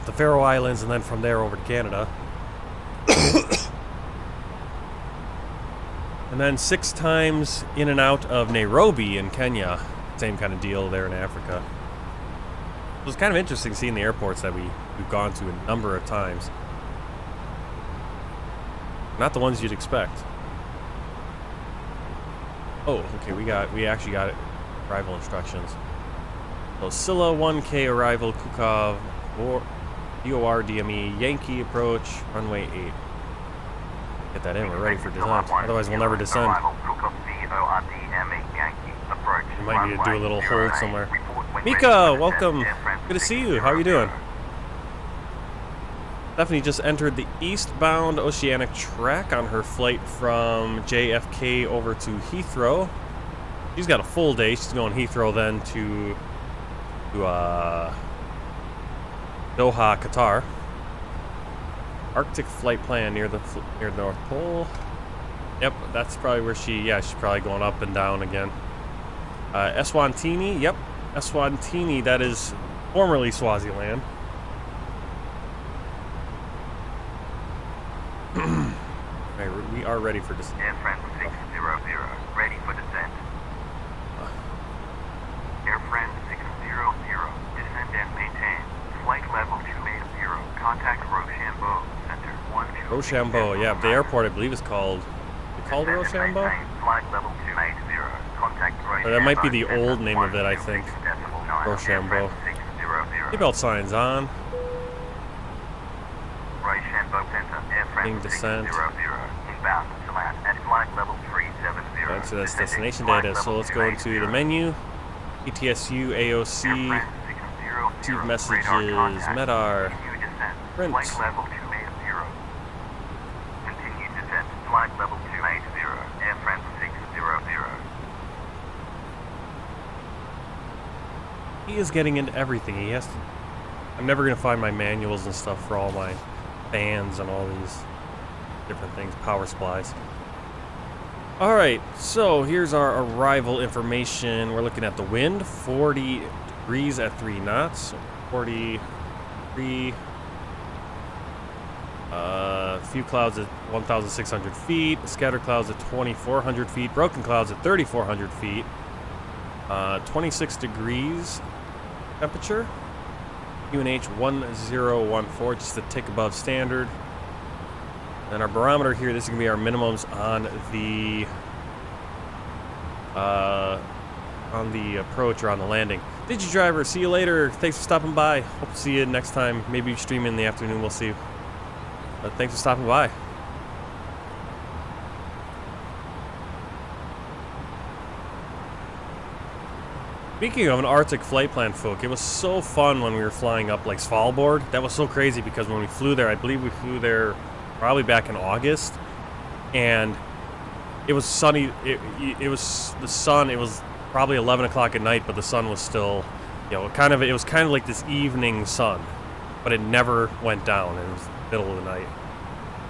the Faroe Islands, and then from there over to Canada. And then 6 times in and out of Nairobi in Kenya. Same kind of deal there in Africa. It was kind of interesting seeing the airports that we've gone to a number of times. Not the ones you'd expect. Oh, okay, we actually got it. Arrival instructions. So Scylla 1K arrival, Kukov, DOR DME, Yankee approach, runway 8. Get that in, we're ready for descent. Otherwise we'll never descend. We might need to do a little hold somewhere. Mika, welcome. Good to see you. How are you doing? Stephanie just entered the eastbound oceanic track on her flight from JFK over to Heathrow. She's got a full day. She's going Heathrow then to Doha, Qatar. Arctic flight plan near the North Pole. Yep, that's probably where she's probably going up and down again. Eswatini, yep, Eswatini, that is formerly Swaziland. Right, we are ready for descent. AirFrans 600, ready for descent. AirFrans 600, descend and maintain. Flight level 280, contact Rochambeau Center 1. Rochambeau, yeah, the airport I believe is called... Rochambeau? Flight level 280, contact Rochambeau. Or that might be the old name of it, I think. Rochambeau. Seatbelt signs on. Rochambeau Center, AirFrans descent. 600, inbound to land at flight level 370. So that's destination data. So let's go into the menu. ETSU, AOC, Airframe 600, receive messages, radar contact. MEDAR, Continue descent. print. Flight level 280. Continue descent. Flight level 280. Airframe 600. He is getting into everything. He has to. I'm never gonna find my manuals and stuff for all my fans and all these different things, power supplies. All right, so here's our arrival information. We're looking at the wind, 40 degrees at 3 knots, 43. Few clouds at 1,600 feet, scattered clouds at 2,400 feet, broken clouds at 3,400 feet. 26 degrees temperature. UNH 1014, just a tick above standard. And our barometer here, this is gonna be our minimums on the approach or on the landing. DigiDriver, see you later. Thanks for stopping by. Hope to see you next time. Maybe stream in the afternoon. We'll see. But thanks for stopping by. Speaking of an Arctic flight plan, folk, it was so fun when we were flying up like Svalbard. That was so crazy because when we flew there, I believe we flew there probably back in August, and it was sunny. It was the sun. It was probably 11 o'clock at night, but the sun was still, it was kind of like this evening sun, but it never went down. It was middle of the night,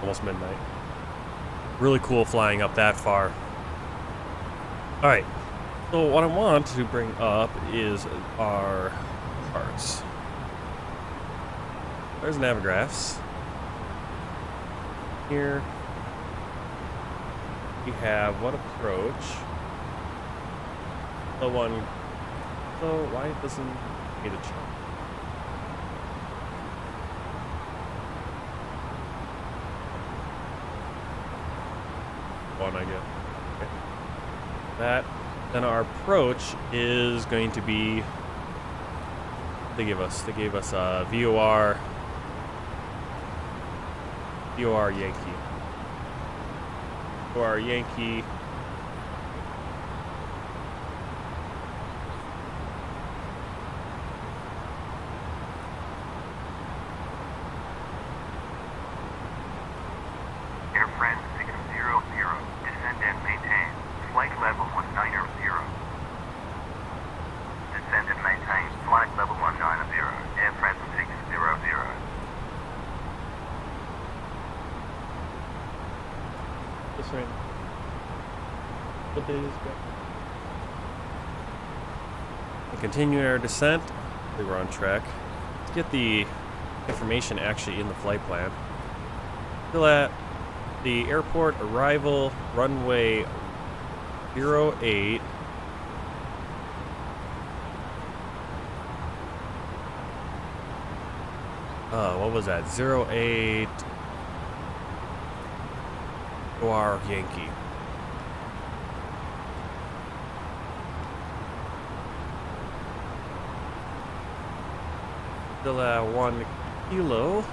almost midnight. Really cool flying up that far. All right. So what I want to bring up is our parts. There's navigraphs. Here we have what approach. The one. So why it doesn't need a chart? One I get. Okay. That. Then our approach is going to be. They gave us VOR Yankee. VOR Yankee. Airframe 600. Descend and maintain. Flight level 190. Descend and maintain. Flight level 190. Airframe 600. This way. What day is it? And continue our descent. I think we're on track. Let's get the information actually in the flight plan. Still at the airport arrival runway 08. What was that? 08 VOR Yankee. Still at 1 kilo.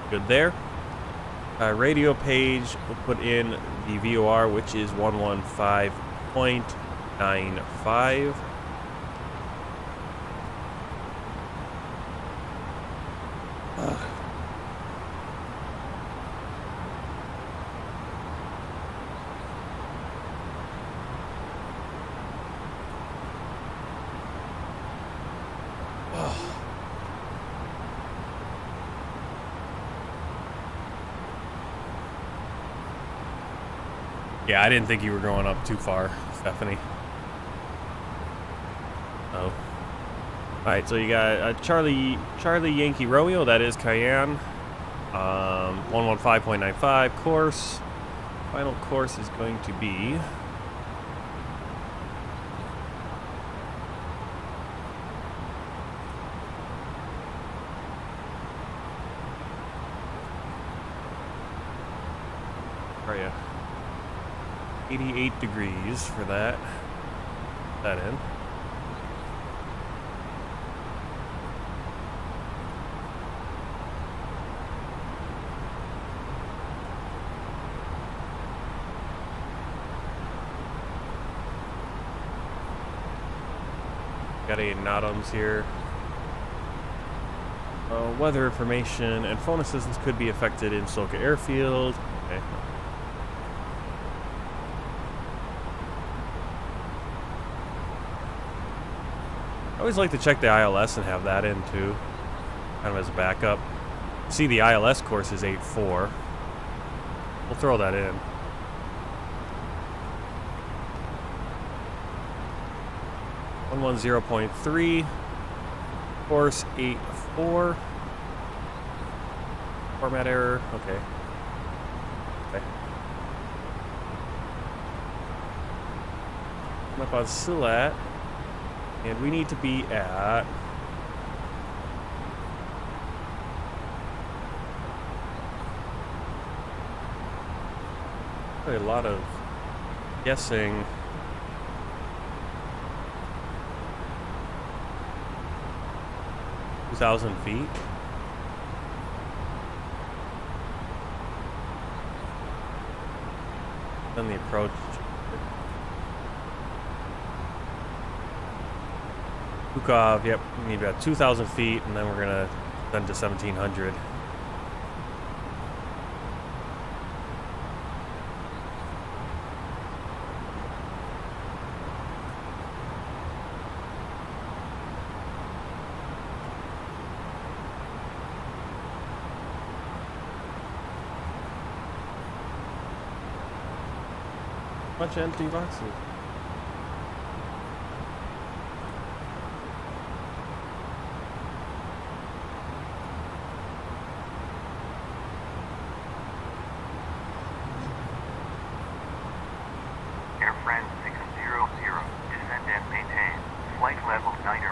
Good there. Radio page, we'll put in the VOR, which is 115.95. Yeah, I didn't think you were going up too far, Stephanie. Oh. Alright, so you got Charlie Yankee Romeo, that is Cayenne. 115.95 course. Final course is going to be... Where are you? 88 degrees for that. Put that in. Got a NOTAMs here. Weather information and phone assistance could be affected in SOCA airfield. Okay. I always like to check the ILS and have that in too, kind of as a backup. See, the ILS course is 8.4. We'll throw that in. One 0.3, course 8.4. Format error. Okay. Okay. I'm up on Silat. And we need to be at really a lot of guessing. Thousand feet. Then the approach. Bukov, yep, we need about 2,000 feet, and then we're gonna send to 1,700. Bunch of empty boxes. AirFRANS 600, descend and maintain. Flight level 90.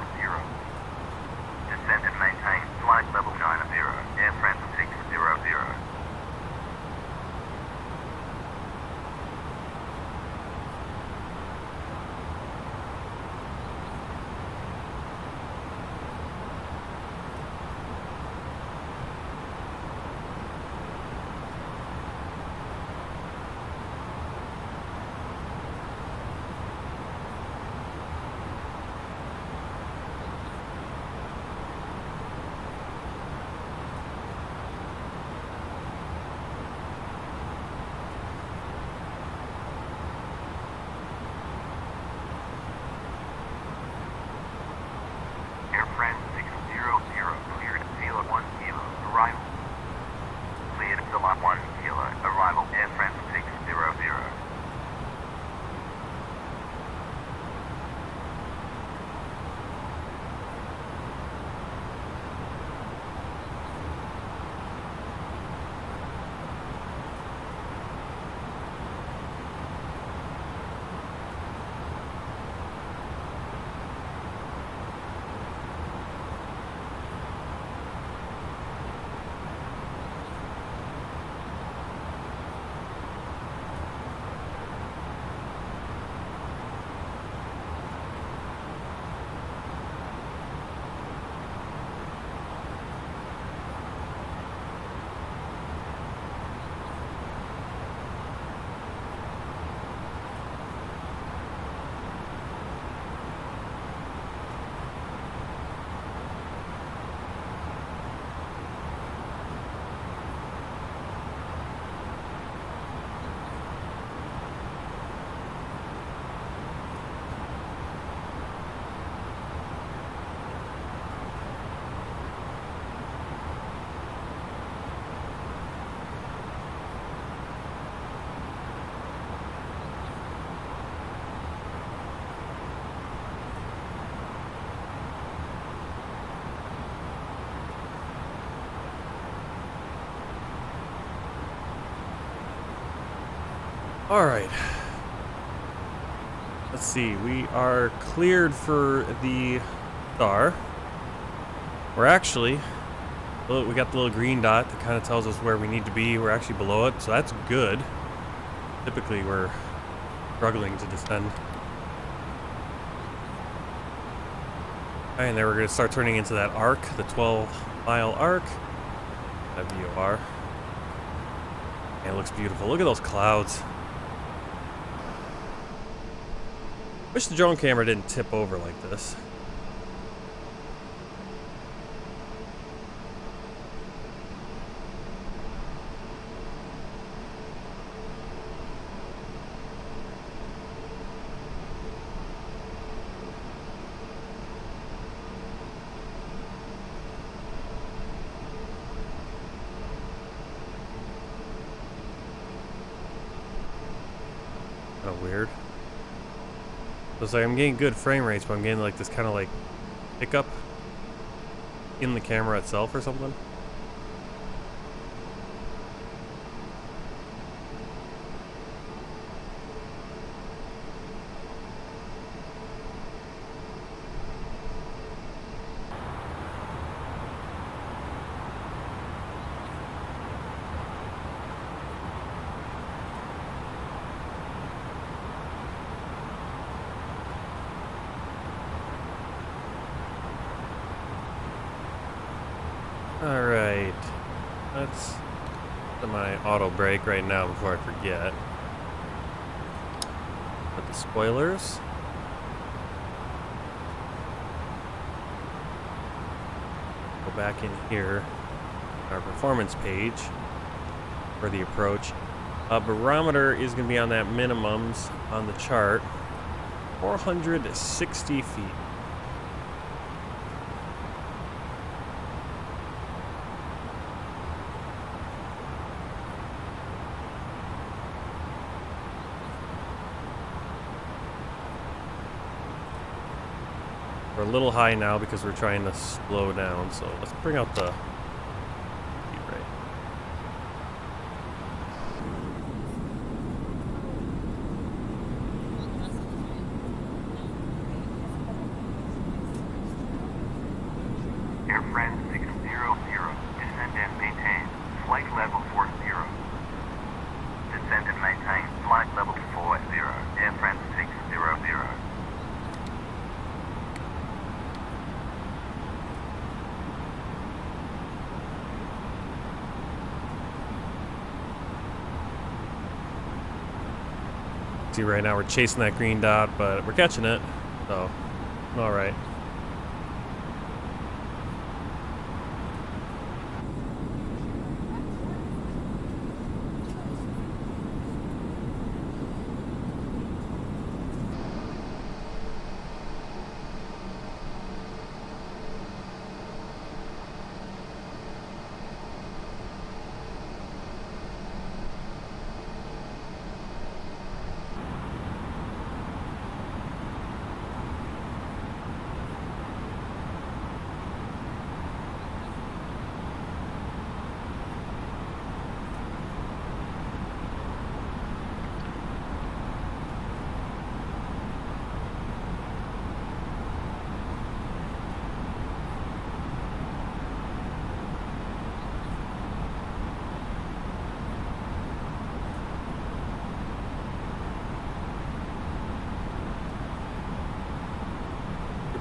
Descend and maintain. Flight level 90. AirFRANS 600. AirFRANS 600, cleared. Feel 1 kilo, arrival. Cleared. Zilot 1 kilo, arrival. AirFRANS 600. All right. Let's see. We are cleared for the star. We're actually, well, we got the little green dot that kind of tells us where we need to be. We're actually below it, so that's good. Typically, we're struggling to descend. All right, and then we're going to start turning into that arc, the 12-mile arc. That VOR. And it looks beautiful. Look at those clouds. Wish the drone camera didn't tip over like this. So it's like I'm getting good frame rates, but I'm getting like this kind of like hiccup in the camera itself or something. Alright, let's put my auto brake right now before I forget. Put the spoilers. Go back in here, our performance page for the approach. Barometer is going to be on that minimums on the chart, 460 feet. We're a little high now because we're trying to slow down, so let's bring out the speed rate. AirFRANS 600, descend and maintain, flight level 40. Descend and maintain, flight level 40, AirFRANS 600. See, right now we're chasing that green dot, but we're catching it, so all right.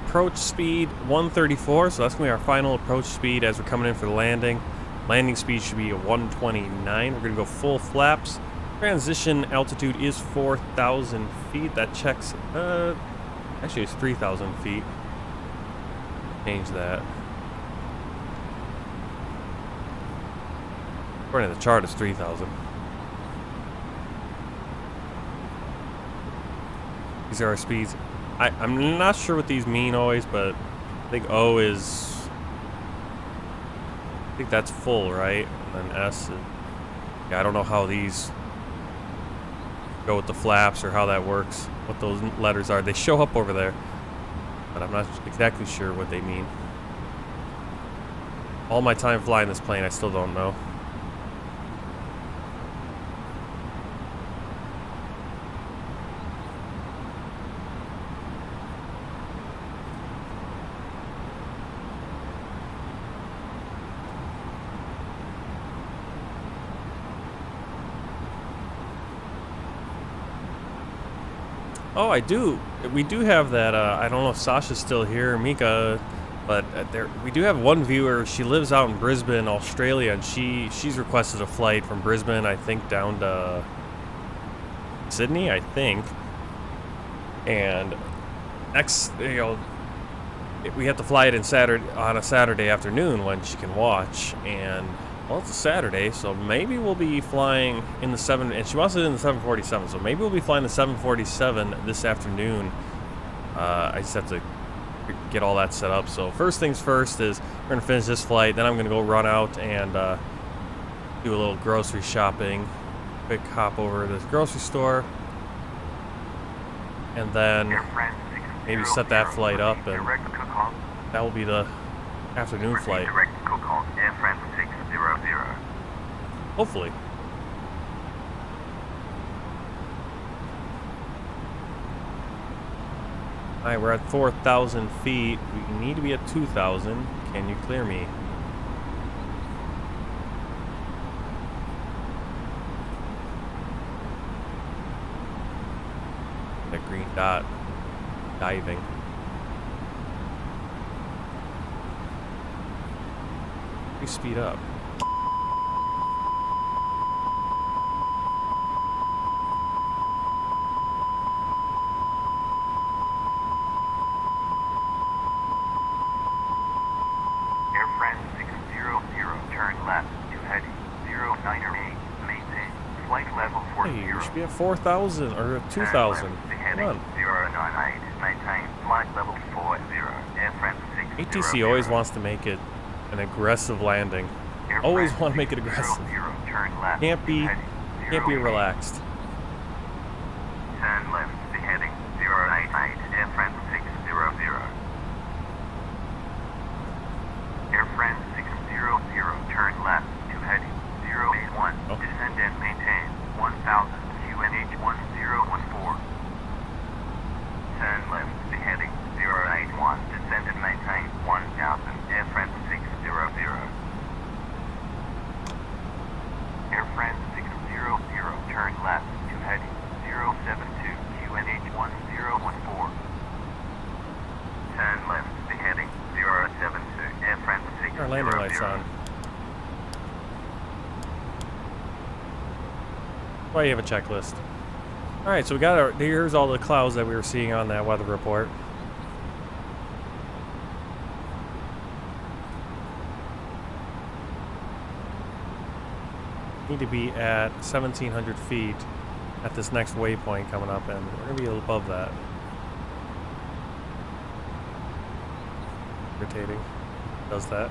Approach speed 134, so that's gonna be our final approach speed as we're coming in for the landing. Landing speed should be a 129. We're gonna go full flaps. Transition altitude is 4,000 feet. That checks, actually it's 3,000 feet. Change that. According to the chart, it's 3,000. These are our speeds. I'm not sure what these mean always, but I think O is, I think that's full, right? And then S is, yeah, I don't know how these go with the flaps or how that works, what those letters are. They show up over there, but I'm not exactly sure what they mean. All my time flying this plane, I still don't know. Oh, I do. We do have that. I don't know if Sasha's still here, Mika, but we do have one viewer. She lives out in Brisbane, Australia, and she's requested a flight from Brisbane, I think, down to Sydney, I think. And next, we have to fly it on a Saturday afternoon when she can watch, and well, it's a Saturday, so maybe we'll be flying in the and she wants it in the 747, so maybe we'll be flying the 747 this afternoon. I just have to get all that set up. So first things first is we're gonna finish this flight, then I'm gonna go run out and do a little grocery shopping. Quick hop over to this grocery store. and then Air France maybe set that 600, flight up, and direct cook-off. that will be the afternoon flight. Direct cook-off, Air France 600. Hopefully. Alright, we're at 4,000 feet. We need to be at 2,000. Can you clear me? That green dot. Diving. We speed up. Air France 600, turn left to heading 098, maintain flight level 40. Hey, we should be at 4,000 or 2,000. Come on. 098, maintain flight level 40. Air France 600. ATC always wants to make it an aggressive landing. Air Always France want to make it aggressive. 600, turn left Can't to be heading Can't be 08. relaxed. Turn left to heading 088, Air France 600. Air France 600, turn left to heading 081, Oh. descend and maintain 1000, QNH 1014. Turn left to heading 081, descend and maintain 1000, Air France 600. Air France 600, turn left to heading 072, QNH 1014. Turn left to heading 072, Air France 600. Our landing lights on. Why you have a checklist? All right, so we got our. Here's all the clouds that we were seeing on that weather report. Need to be at 1,700 feet at this next waypoint coming up, and we're gonna be above that. Rotating. Does that.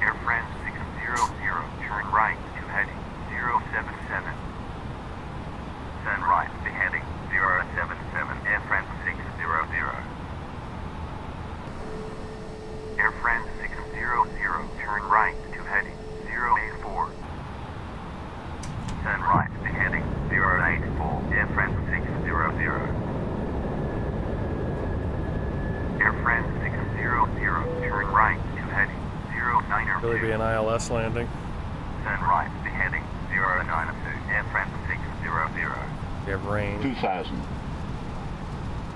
Air France 600, turn right to heading 077. Turn right to heading 077, Air France 600. Air France 600, turn right to heading 084. Turn right to heading 084, Air France 600. Air France 600, turn right to heading 092. Will it be an ILS landing? Turn right to heading 092, Air France 600. We have rain. 2,000.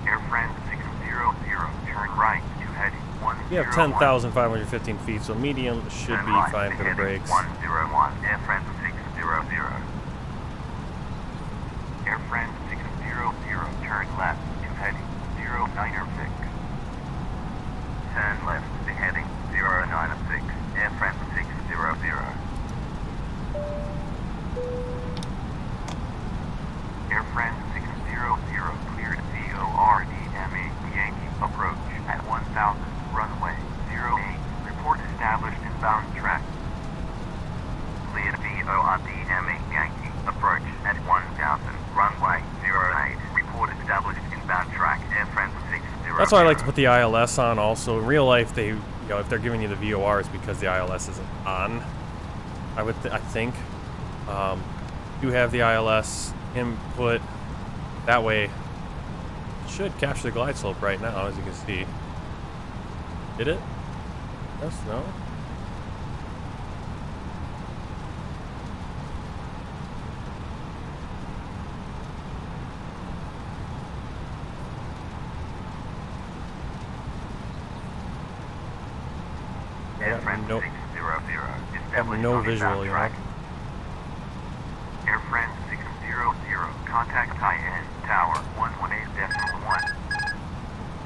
Air France 600, turn right to heading 101. We have 10,515 feet, so medium should Turn be right fine to for the heading brakes. 101, Air France 600. Air France 600, turn left to heading 096. Turn left to heading 096, Air France 600. Air France 600, cleared VORDME Yankee approach at 1000, runway 08, report established inbound track. Cleared VORDME Yankee approach at 1000, runway 08, report established inbound track, Air France 600. That's why I like to put the ILS on also. In real life, they, if they're giving you the VOR, it's because the ILS isn't on. I think. You have the ILS input. That way, it should capture the glide slope right now, as you can see. Did it? Yes, no? Air got France no- 600, have established no on visual, inbound you know? track. Air France 600, contact Cayenne Tower 118.1.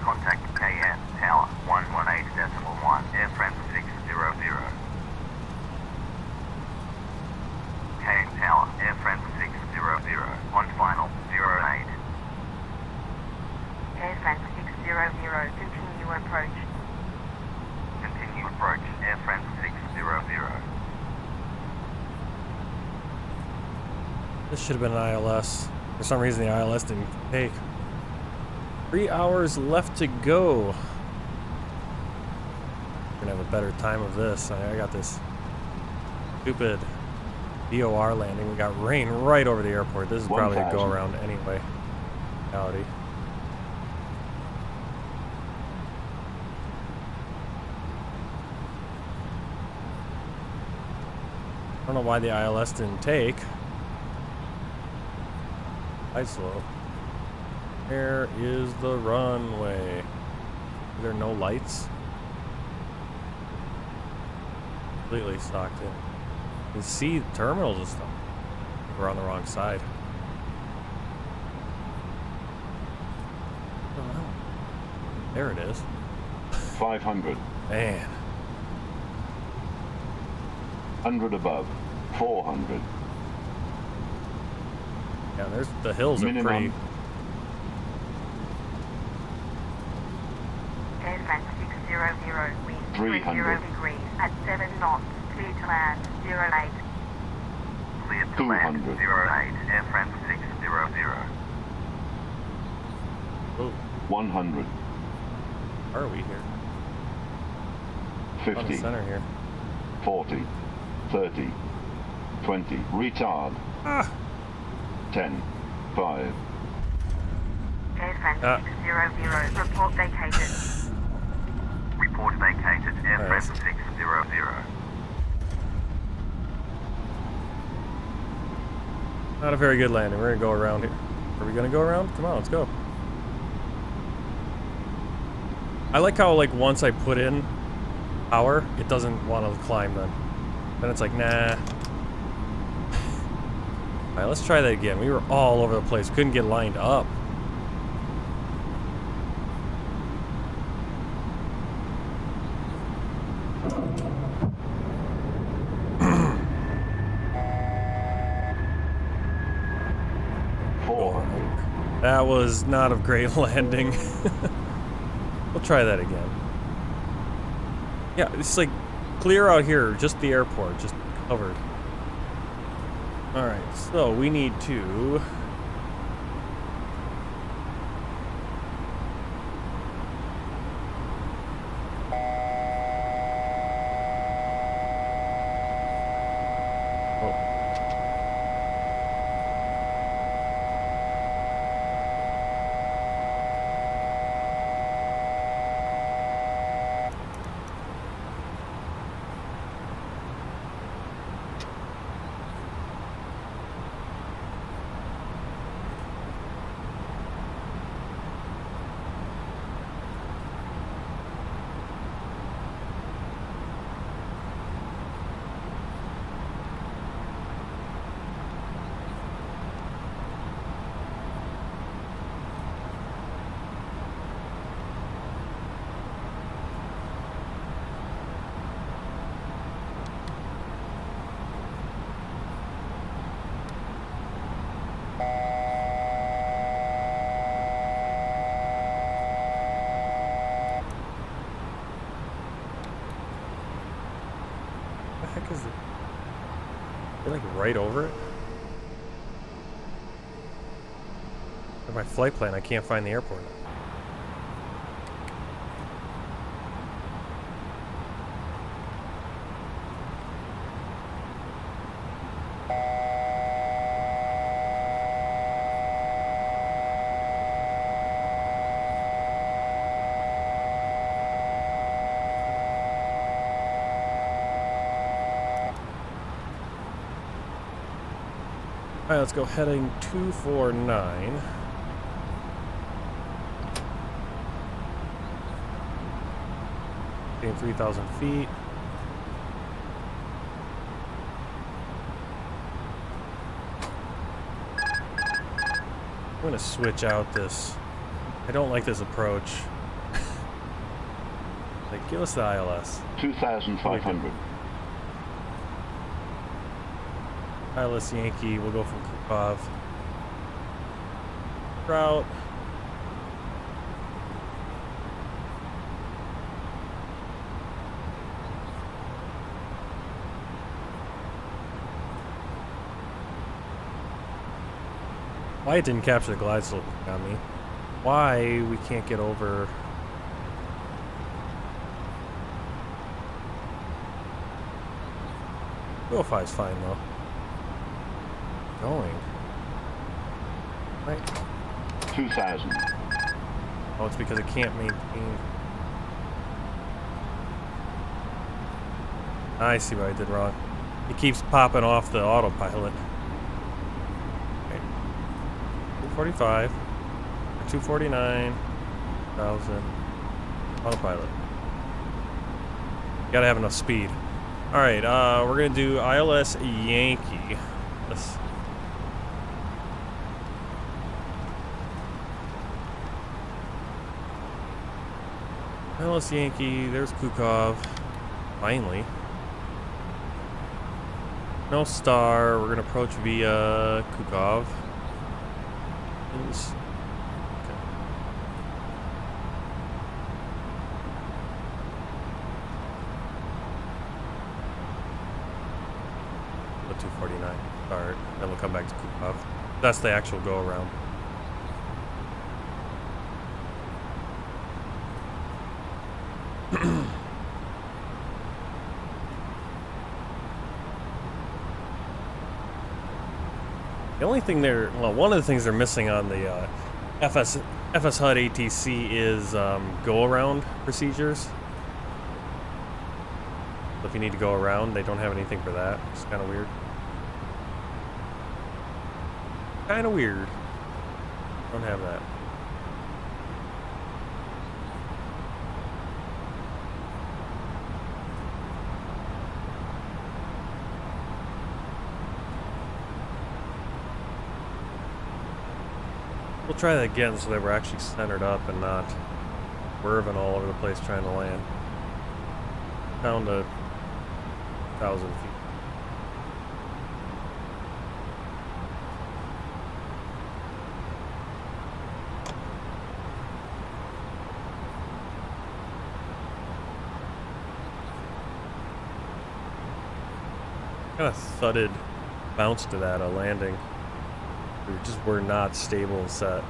Contact Cayenne Tower 118.1, Air France 600. Cayenne Tower, Air France 600, on final 08. Air France 600, approach, AirFRANS 600. This should have been an ILS. For some reason, the ILS didn't take. 3 hours left to go. We're gonna have a better time of this. I got this stupid DOR landing. We got rain right over the airport. This is probably a go around anyway. Reality. I don't know why the ILS didn't take. Fly slow. Where is the runway? Are there no lights? Completely stocked in. You can see terminals and stuff. We're on the wrong side. I don't know. There it is. 500. Man. 100 above. 400. Yeah, there's the hills Minimum. are pretty. AirFRANS 600, wind 300. 30 degrees at 7 knots, clear to land 08. Clear to land 200. 08, AirFRANS 600. Oh, 100. where are we here? On the 50. center here. 40. 30. 20. Retard. Ah! 10. 5. AirFRANS Ah. 600, report vacated. Report vacated, AirFRANS 600. Not a very good landing. We're gonna go around here. Are we gonna go around? Come on, let's go. I like how, like, once I put in power, it doesn't want to climb then. Then it's like, nah. Alright, let's try that again. We were all over the place. Couldn't get lined up. That was not a great landing. We'll try that again. Yeah, it's like clear out here, just the airport, just covered. Alright, so we need to... What the heck is it? You're like right over it? In my flight plan, I can't find the airport. Alright, let's go heading 249. Getting 3,000 feet. I'm gonna switch out this. I don't like this approach. Like, give us the ILS. 2,500. ILS Yankee, we'll go from Krukov. Route. Why it didn't capture the glide slope got me. Why we can't get over... 205 is fine though. Going. Right. 2000. Oh, it's because it can't maintain. I see what I did wrong. It keeps popping off the autopilot. Okay. 245. 249,000. Autopilot. Gotta have enough speed. Alright, we're gonna do ILS Yankee. This. ILS Yankee, there's Kukov. Finally. No star, we're gonna approach via Kukov. Okay. 249 start, then we'll come back to Kukov. That's the actual go around. The only thing they're, well, one of the things they're missing on the FS HUD ATC is go around procedures. So if you need to go around, they don't have anything for that. It's kind of weird. Kind of weird. Don't have that. We'll try that again so that we're actually centered up and not swerving all over the place trying to land. Down to 1,000 feet. Kind of thudded bounce to that landing. We just were not stable and set.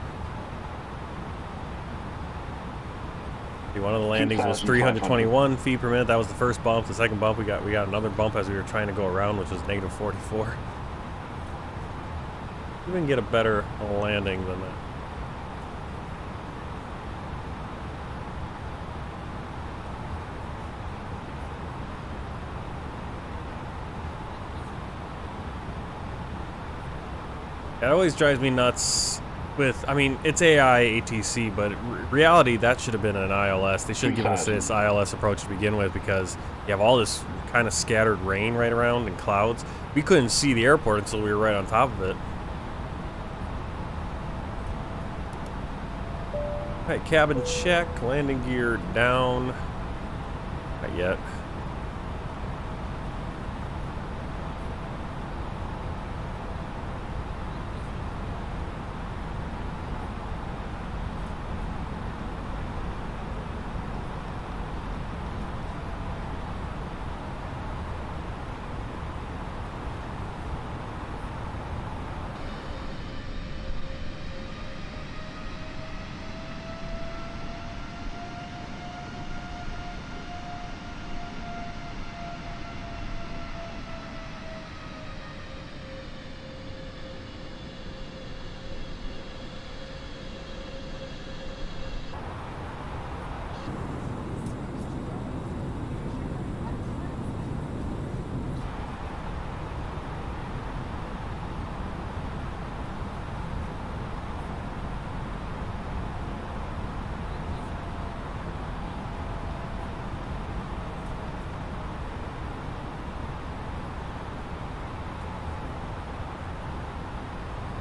One of the landings was 321 feet per minute. That was the first bump. The second bump, we got another bump as we were trying to go around, which was negative 44. We didn't get a better landing than that. It always drives me nuts with, I mean, it's AI ATC, but reality, that should have been an ILS. They should have given us this ILS approach to begin with, because you have all this kind of scattered rain right around and clouds. We couldn't see the airport until we were right on top of it. All right, cabin check, landing gear down. Not yet.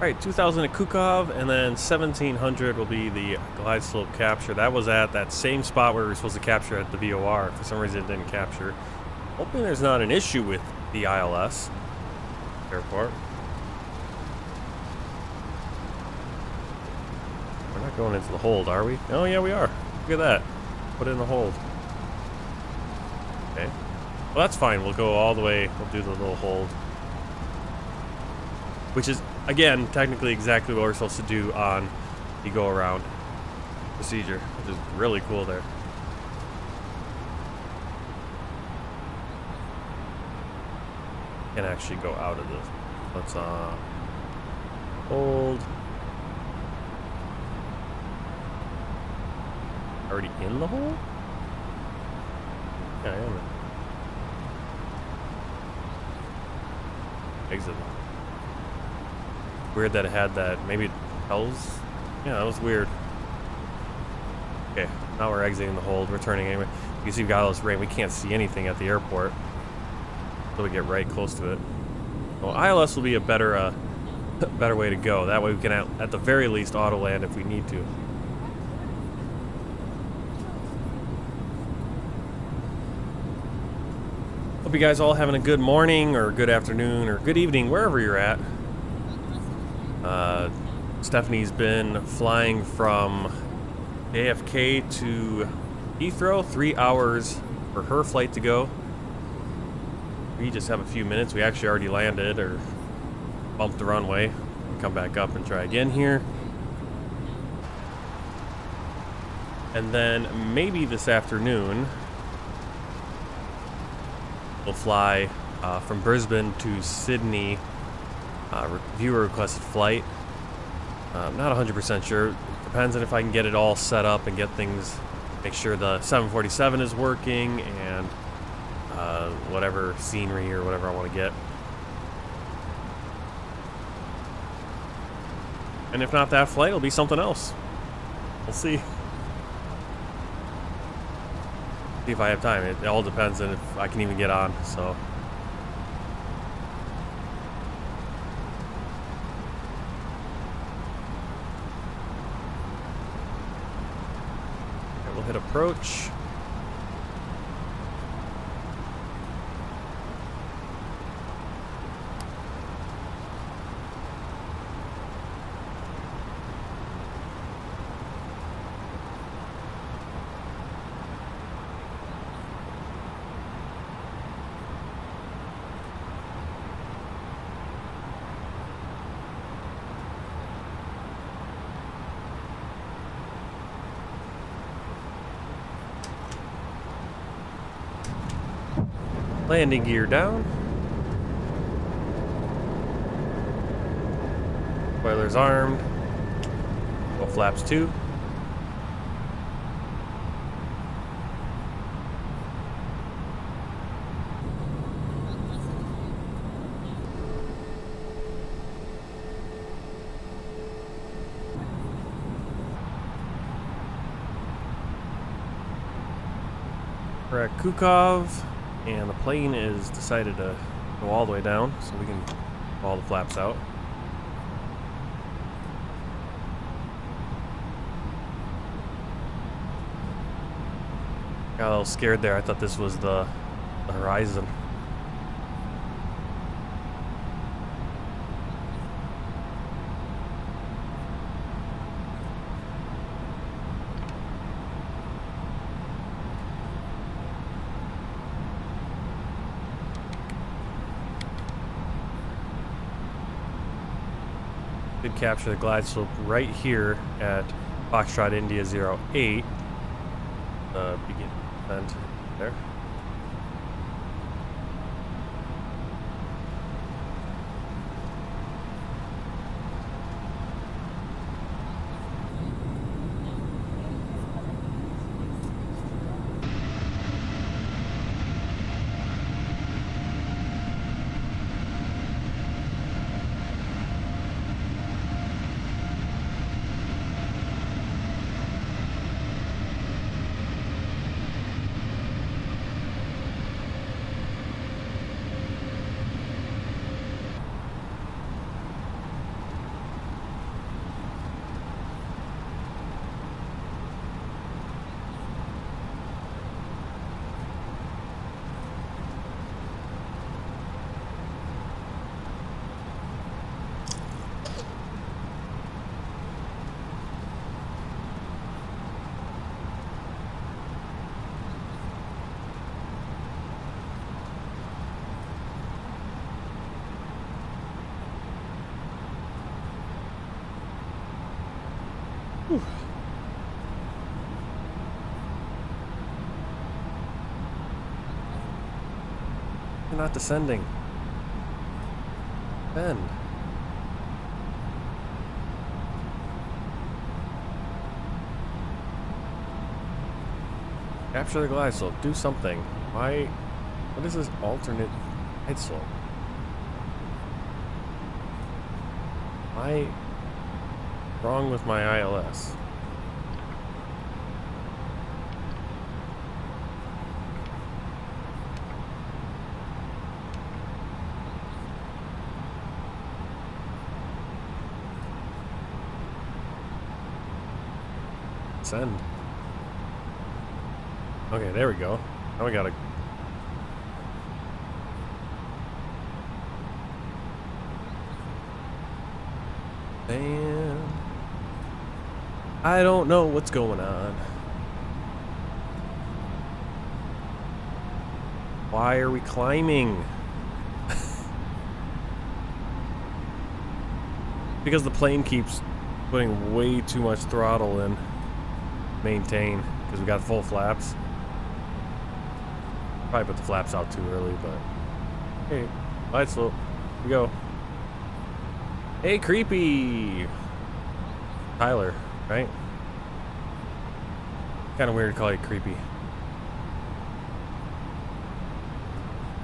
Alright, 2,000 at Kukov, and then 1,700 will be the glide slope capture. That was at that same spot where we were supposed to capture at the VOR. For some reason it didn't capture. Hoping there's not an issue with the ILS airport. We're not going into the hold, are we? Oh yeah, we are. Look at that. Put it in the hold. Okay. Well, that's fine. We'll go all the way. We'll do the little hold. Which is again, technically exactly what we're supposed to do on the go-around procedure, which is really cool there. Can actually go out of this. Let's hold. Already in the hole? Yeah, I am. Exit. Weird that it had that. Maybe it tells. Yeah, that was weird. Okay, now we're exiting the hold. We're turning anyway. You can see we've got all this rain. We can't see anything at the airport. So we get right close to it. Well, ILS will be a better better way to go. That way we can at the very least auto land if we need to. Hope you guys all having a good morning or good afternoon or good evening wherever you're at. Stephanie's been flying from JFK to Heathrow, 3 hours for her flight to go. We just have a few minutes. We actually already landed or bumped the runway. We'll come back up and try again here. And then maybe this afternoon we'll fly from Brisbane to Sydney. Viewer requested flight. Not 100% sure. Depends on if I can get it all set up and get things, make sure the 747 is working and whatever scenery or whatever I want to get. And if not that flight, it'll be something else. We'll see. See if I have time. It all depends on if I can even get on, so. Okay, we'll hit approach. Landing gear down. Spoilers armed. Go flaps 2. We're at Kukov. And the plane is decided to go all the way down, so we can pull all the flaps out. Got a little scared there. I thought this was the horizon. Did capture the glide slope right here at Foxtrot India 08. Begin descent there. You're not descending. Bend. Capture the glide slope. Do something. Why? What is this alternate glide slope? Why? Wrong with my ILS? Send. Okay, there we go. Now we gotta. And I don't know what's going on. Why are we climbing? Because the plane keeps putting way too much throttle in. Maintain, because we got full flaps. Probably put the flaps out too early, but hey, glide slope. Here we go. Hey, creepy Tyler, right? Kind of weird to call you creepy.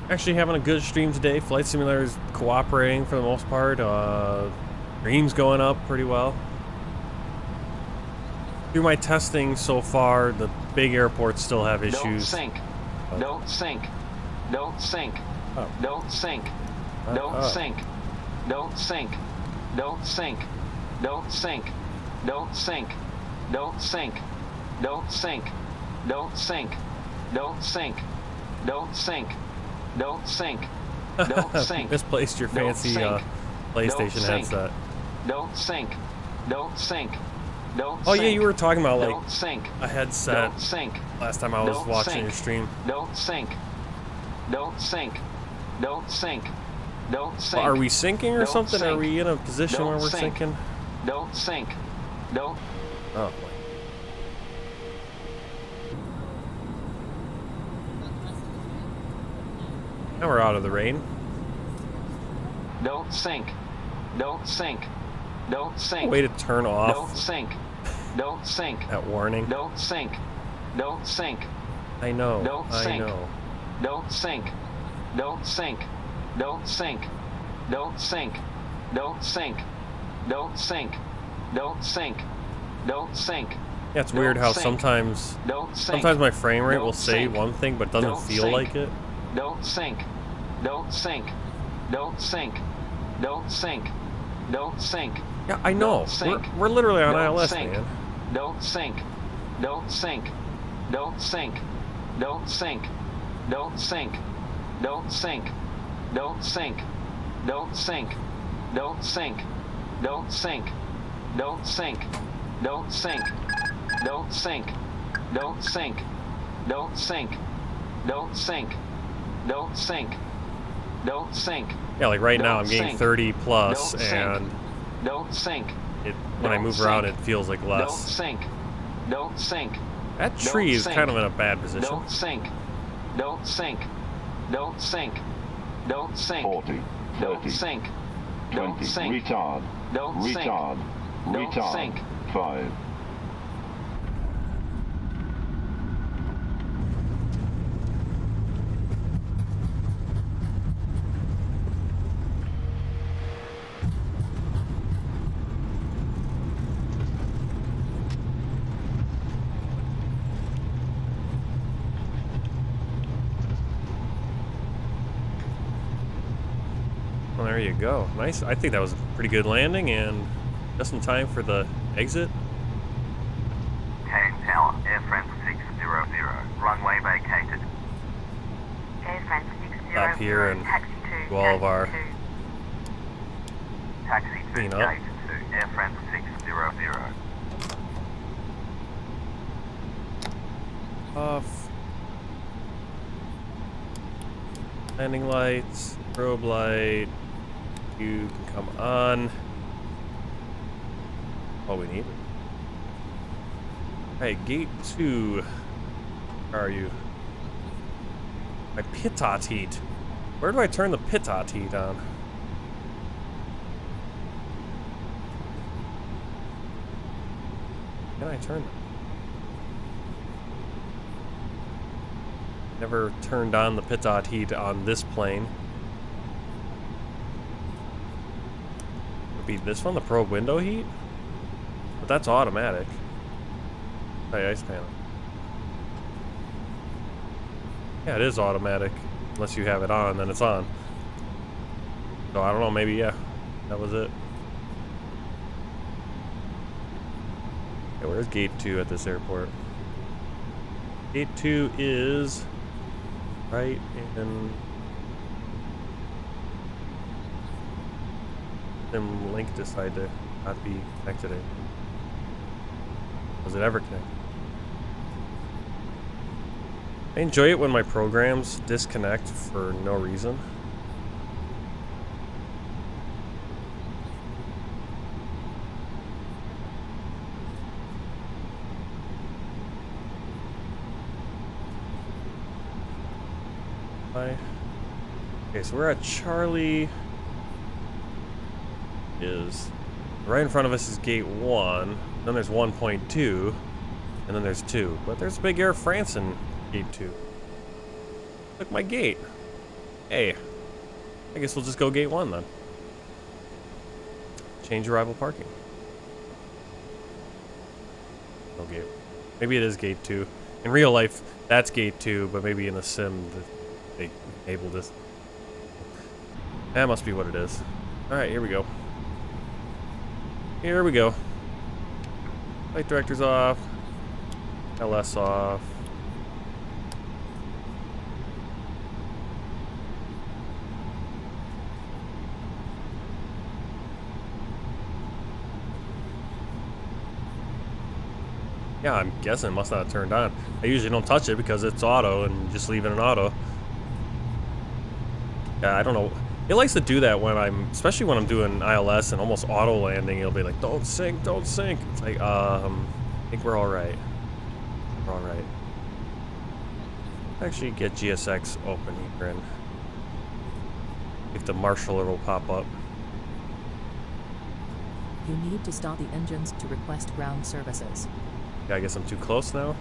Actually having a good stream today. Flight Simulator is cooperating for the most part. Stream's going up pretty well. Through my testing so far, the big airports still have issues. Don't sink. Don't sink. Don't sink. Oh. Don't sink. Don't sink. Don't sink. Don't sink. Don't sink. Don't sink. Don't sink. Don't sink. Don't sink. Don't sink. Don't sink. Don't sink. Don't sink. Misplaced your fancy PlayStation headset. Don't sink. Don't sink. Don't oh sink. yeah, you were talking about like don't sink. a headset. Don't sink. Last time I was don't watching sink. your stream. Don't sink. Don't sink. Don't sink. Don't sink. Well, are we sinking or don't something? Sink. Are we in a position don't where we're sink. sinking? Don't sink. Don't. Oh. Now we're out of the rain. Don't sink. Don't sink. Don't sink. Way to turn off. Don't sink. Don't sink. That warning. Don't sink. Don't sink. I know. Don't I sink. know. Don't sink. Don't sink. Don't sink. Don't sink. Don't sink. Don't sink. Don't sink. Don't sink. Yeah, it's weird how sink. sometimes Don't sink. my frame rate Don't will say sink. one thing but doesn't Don't feel sink. like it. Don't sink. Don't sink. Don't sink. Don't sink. Don't sink. Yeah, I know. Don't sink. We're literally on Don't ILS, sink. man. Don't sink. Don't sink. Don't sink. Don't sink. Don't sink. Don't sink. Don't sink. Don't sink. Don't sink. Don't sink. Don't sink. Don't sink. Don't sink. Don't sink. Don't sink. Don't sink. Don't sink. Don't sink. Yeah, like right now I'm Don't getting sink. 30 plus, Don't sink. and Don't sink. when I Don't move around, it sink. feels like Don't less. sink. Don't sink. That Don't tree is sink. kind of in a bad position. Don't sink. Don't sink. Don't sink. Don't sink. 40, Don't 30, sink. Don't 20, sink. retard, Don't sink. retard, Don't retard, sink. 5. Well, there you go. Nice. I think that was a pretty good landing, and just in time for the exit. Cayenne Tower, AirFrans 600, runway vacated. AirFrans 600, Stop here and taxi to do all of our taxi Taxi to Clean up. gate to AirFrans 600. Off. Landing lights, strobe light. You can come on. All we need. Hey, gate 2. Where are you? My pitot heat. Where do I turn the pitot heat on? Can I turn it? Never turned on the pitot heat on this plane. Would be this one, the probe window heat? But that's automatic. Hey, ice panel. Yeah, it is automatic. Unless you have it on, then it's on. So I don't know, maybe yeah. That was it. Okay, where's gate 2 at this airport? Gate 2 is right in Sim Link decided to not be connected in. Was it ever connected? I enjoy it when my programs disconnect for no reason. Okay, so we're at Charlie. Is right in front of us is gate 1, then there's 1.2, and then there's 2. But there's a big Air France in gate 2. Look, my gate. Hey, I guess we'll just go gate 1 then. Change arrival parking. No gate. Maybe it is gate 2. In real life, that's gate 2, but maybe in the sim, they enabled this. That must be what it is. Alright, here we go. Here we go. Flight director's off. LS off. Yeah, I'm guessing it must not have turned on. I usually don't touch it because it's auto and just leave it in auto. Yeah, I don't know. It likes to do that when especially when I'm doing ILS and almost auto landing. It'll be like, don't sink, don't sink. It's like, I think we're all right. We're all right. Actually, get GSX open here and if the marshaller will pop up. You need to stop the engines to request ground services. Yeah, I guess I'm too close now.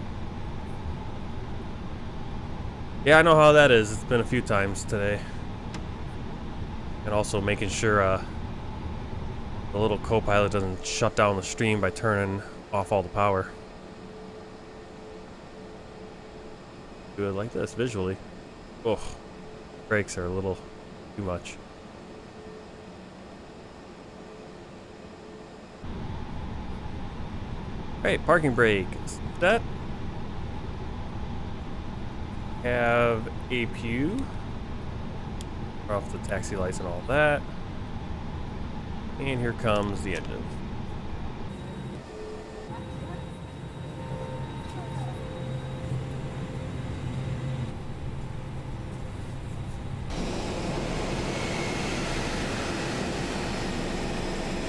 Yeah, I know how that is. It's been a few times today. And also making sure the little co-pilot doesn't shut down the stream by turning off all the power. Do it like this visually. Oh, brakes are a little too much. Hey, parking brake. That have APU. Off the taxi lights and all that. And here comes the engine.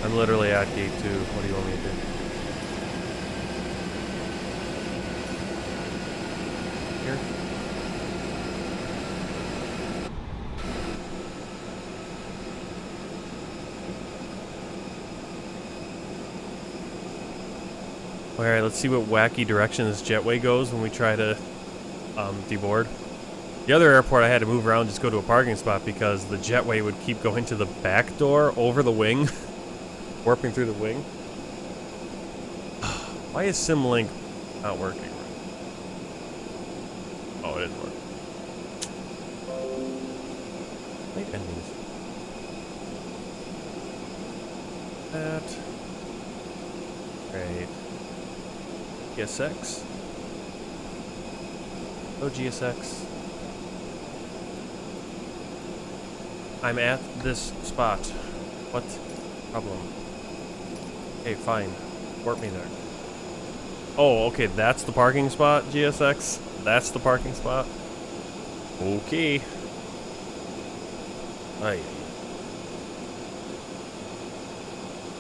I'm literally at gate 2. What do you want me to do? Here? Alright, let's see what wacky direction this jetway goes when we try to deboard. The other airport I had to move around, just go to a parking spot because the jetway would keep going to the back door over the wing. Warping through the wing. Why is SimLink not working? Oh, it is working. Wait, engines. That. Great. GSX. Oh, GSX. I'm at this spot. What problem? Okay, fine. Warp me there. Oh, okay, that's the parking spot, GSX? That's the parking spot? Okay. Aye.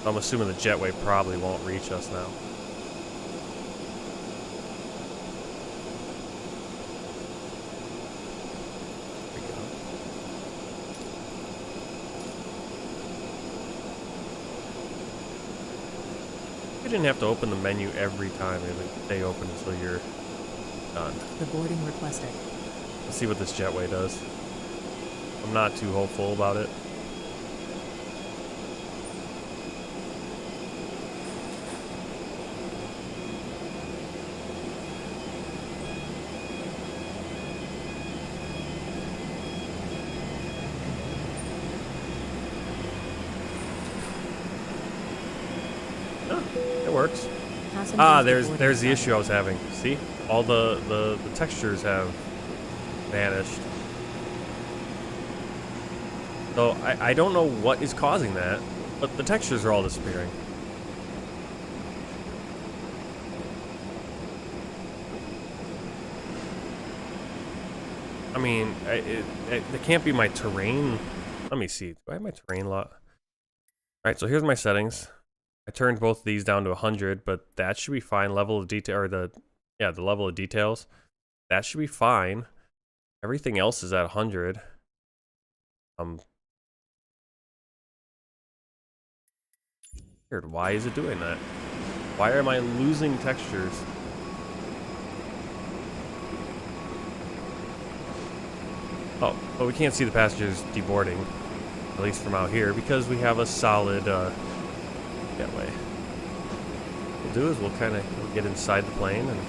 I'm assuming the jetway probably won't reach us now. You didn't have to open the menu every time. It would stay open until you're done. The boarding requested. Let's see what this jetway does. I'm not too hopeful about it. It works. There's the issue I was having. See? All the textures have vanished. So I don't know what is causing that, but the textures are all disappearing. I mean, it can't be my terrain. Let me see. Do I have my terrain lot? Alright, so here's my settings. I turned both of these down to 100, but that should be fine. Level of detail, or the level of details. That should be fine. Everything else is at 100. Weird. Why is it doing that? Why am I losing textures? Oh, but we can't see the passengers deboarding, at least from out here, because we have a solid that way. What we'll do is we'll kind of get inside the plane and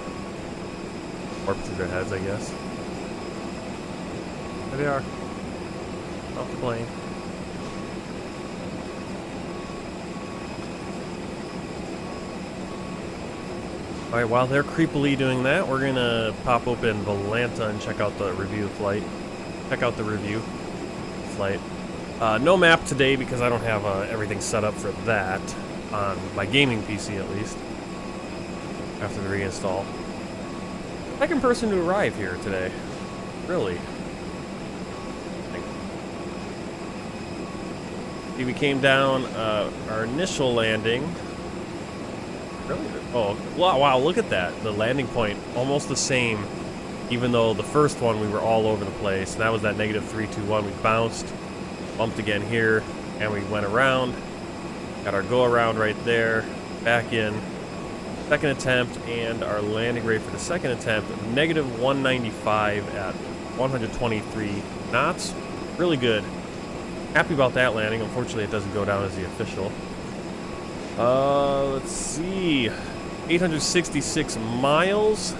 warp through their heads, I guess. There they are. Off the plane. Alright, while they're creepily doing that, we're gonna pop open Lamentin and check out the review flight. Check out the review flight. No map today because I don't have everything set up for that. On my gaming PC at least, after the reinstall. Second person to arrive here today. Really. See, we came down our initial landing. Really? Oh, wow, look at that. The landing point, almost the same, even though the first one we were all over the place. That was that -321. We bounced, bumped again here, and we went around. Got our go around right there, back in, second attempt, and our landing rate for the second attempt, -195 at 123 knots. Really good. Happy about that landing. Unfortunately, it doesn't go down as the official. Let's see, 866 miles,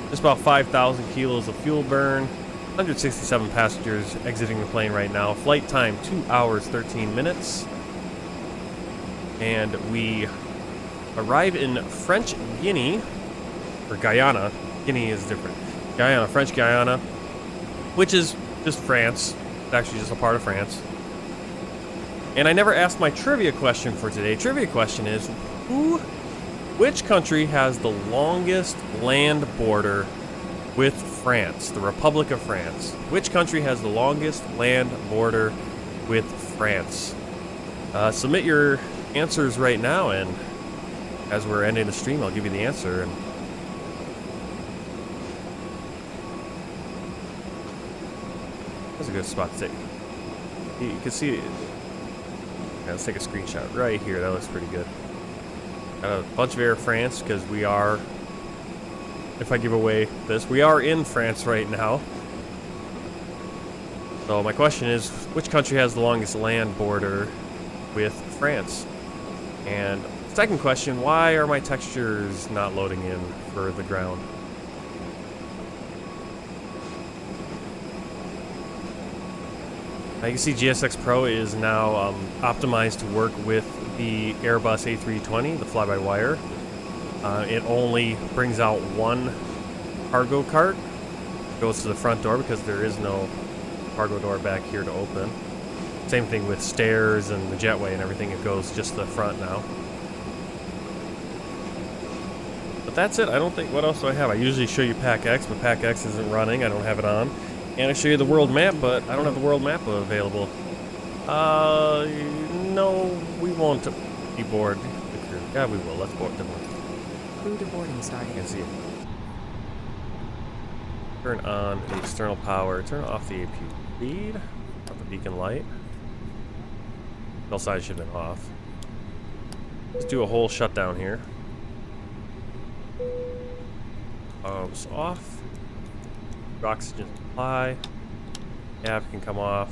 just about 5,000 kilos of fuel burn, 167 passengers exiting the plane right now. Flight time, 2 hours, 13 minutes. And we arrive in French Guinea, or Guyana. Guinea is different. Guyana, French Guyana, which is just France. It's actually just a part of France. And I never asked my trivia question for today. Trivia question is, which country has the longest land border with France? The Republic of France. Which country has the longest land border with France? Submit your answers right now, and as we're ending the stream, I'll give you the answer. And that's a good spot to take. You can see. Yeah, let's take a screenshot right here. That looks pretty good. Got a bunch of Air France because we are. If I give away this, we are in France right now. So my question is, which country has the longest land border with France? And second question, why are my textures not loading in for the ground? Now you can see GSX Pro is now optimized to work with the Airbus A320, the Flybywire. It only brings out one cargo cart. It goes to the front door because there is no cargo door back here to open. Same thing with stairs and the jetway and everything. It goes just to the front now. But that's it. I don't think... What else do I have? I usually show you Pack X, but Pack X isn't running. I don't have it on. And I show you the world map, but I don't have the world map available. No, we won't deboard. Yeah, we will. Let's board them. Crew deboarding starting. You can see it. Turn on the external power. Turn off the AP feed. Off the beacon light. No sign should have been off. Let's do a whole shutdown here. Off. Oxygen supply. Cap can come off.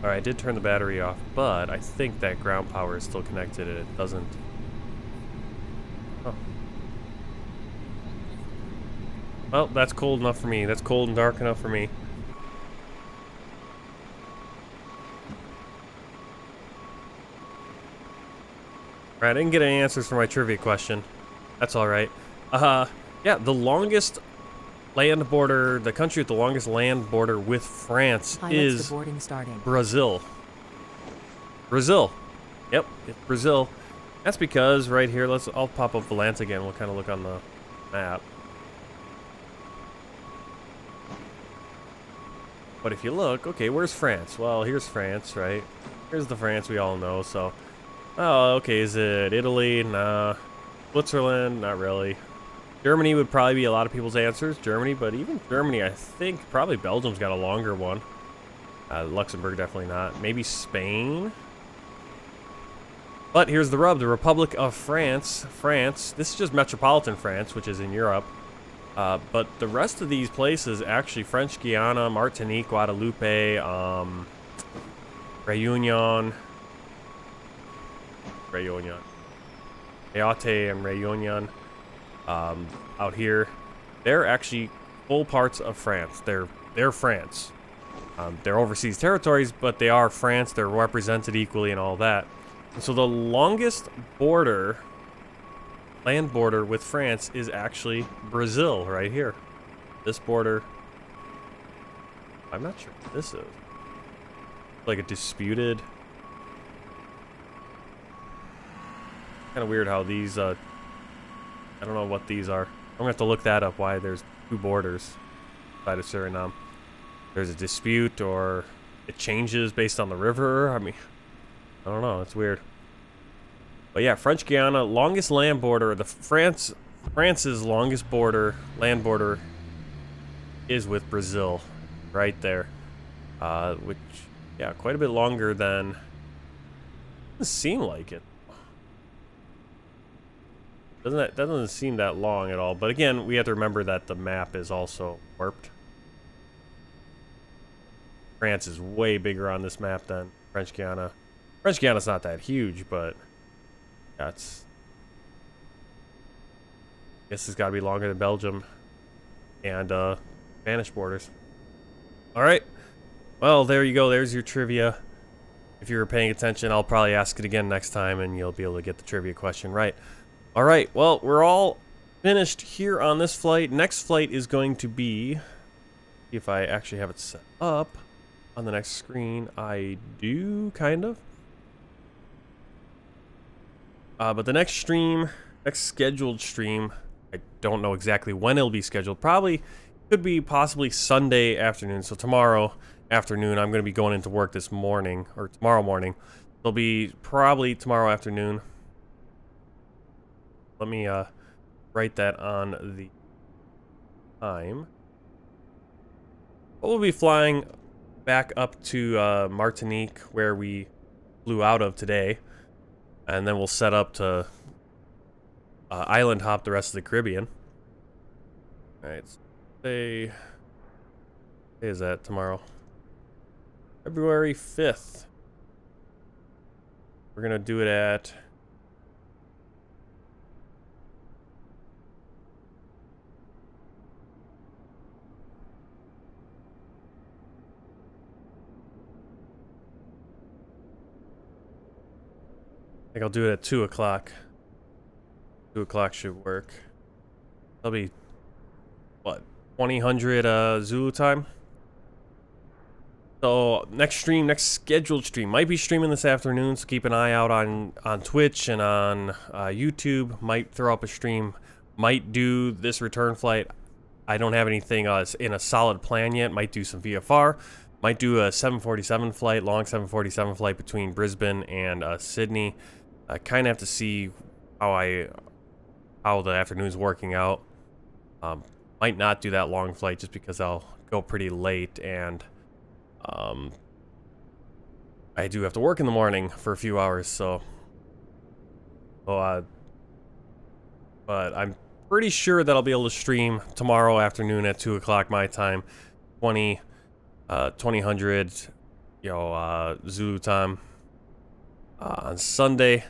Alright, I did turn the battery off, but I think that ground power is still connected and it doesn't... Oh. Well, that's cold enough for me. That's cold and dark enough for me. Alright, I didn't get any answers for my trivia question. That's alright. Yeah, the longest land border, the country with the longest land border with France is Brazil. Brazil. Yep, it's Brazil. That's because right here, I'll pop up Valence again. We'll kind of look on the map. But if you look, okay, where's France? Well, here's France, right? Here's the France we all know, so. Oh, okay, is it Italy? Nah. Switzerland? Not really. Germany would probably be a lot of people's answers. Germany, but even Germany, I think probably Belgium's got a longer one. Luxembourg, definitely not. Maybe Spain? But here's the rub. The Republic of France. This is just metropolitan France, which is in Europe. But the rest of these places, actually, French Guiana, Martinique, Guadeloupe, Réunion, Mayotte and Réunion, out here, they're actually full parts of France. They're France. They're overseas territories, but they are France. They're represented equally and all that. And so the longest border, land border with France is actually Brazil right here. This border, I'm not sure what this is. Like a disputed. Kind of weird how these, I don't know what these are. I'm gonna have to look that up, why there's two borders inside of Suriname. There's a dispute, or it changes based on the river. I mean, I don't know, it's weird. But yeah, French Guiana, longest land border, France's longest border, land border is with Brazil, right there. Which, yeah, quite a bit longer than, doesn't seem like it. That doesn't seem that long at all, but again, we have to remember that the map is also warped. France is way bigger on this map than French Guiana. French Guiana's not that huge, but that's... I guess it's got to be longer than Belgium and Spanish borders. Alright, well, there you go. There's your trivia. If you were paying attention, I'll probably ask it again next time, and you'll be able to get the trivia question right. Alright, well, we're all finished here on this flight. Next flight is going to be, see if I actually have it set up on the next screen. I do, kind of. But the next stream, next scheduled stream, I don't know exactly when it'll be scheduled. Probably, could be possibly Sunday afternoon. So tomorrow afternoon, I'm going to be going into work this morning, or tomorrow morning. It'll be probably tomorrow afternoon. Let me write that on the time. We'll be flying back up to Martinique, where we flew out of today, and then we'll set up to island hop the rest of the Caribbean. Alright, say, what is that tomorrow? February 5th. We're gonna do it at... I think I'll do it at 2 o'clock. 2 o'clock should work. That'll be, what, 2000 Zulu time? So, next stream, next scheduled stream, might be streaming this afternoon, so keep an eye out on Twitch and on YouTube. Might throw up a stream, might do this return flight. I don't have anything in a solid plan yet. Might do some VFR. Might do a 747 flight, long 747 flight between Brisbane and Sydney. I kind of have to see how the afternoon's working out. Might not do that long flight just because I'll go pretty late, and I do have to work in the morning for a few hours, so but I'm pretty sure that I'll be able to stream tomorrow afternoon at 2 o'clock my time, 2000 Zulu time, on Sunday.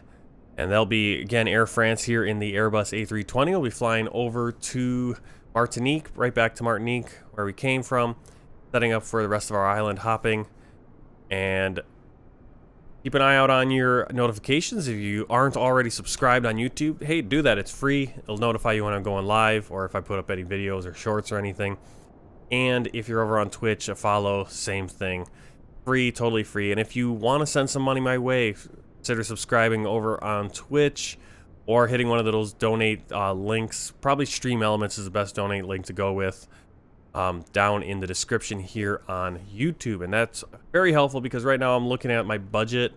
And they'll be, again, Air France here in the Airbus A320. We'll be flying over to Martinique, right back to Martinique, where we came from, setting up for the rest of our island hopping. And keep an eye out on your notifications. If you aren't already subscribed on YouTube, hey, do that. It's free. It'll notify you when I'm going live or if I put up any videos or shorts or anything. And if you're over on Twitch, a follow, same thing. Free, totally free. And if you want to send some money my way, consider subscribing over on Twitch or hitting one of those donate links. Probably Stream Elements is the best donate link to go with, down in the description here on YouTube. And that's very helpful because right now I'm looking at my budget.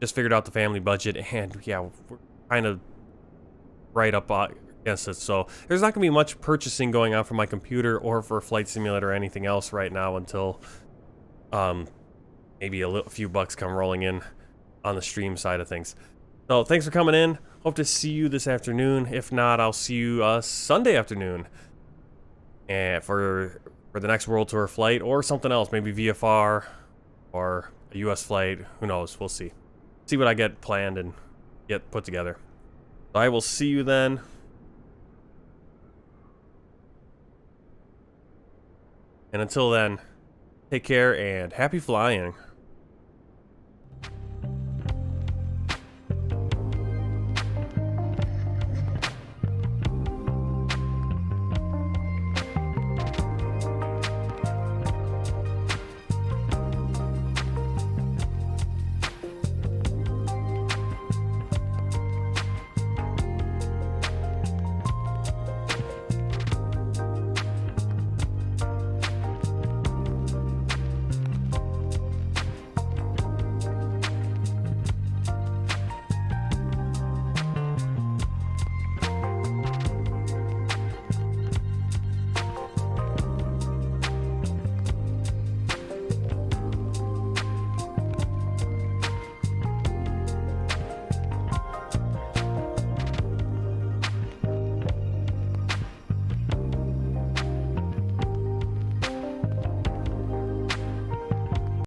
Just figured out the family budget, and yeah, we're kind of right up against it. So there's not going to be much purchasing going on for my computer or for Flight Simulator or anything else right now until maybe a few bucks come rolling in on the stream side of things. So thanks for coming in. Hope to see you this afternoon. If not, I'll see you Sunday afternoon, and for the next World Tour flight or something else, maybe VFR or a US flight. Who knows? We'll see. See what I get planned and get put together. So I will see you then. And until then, take care and happy flying.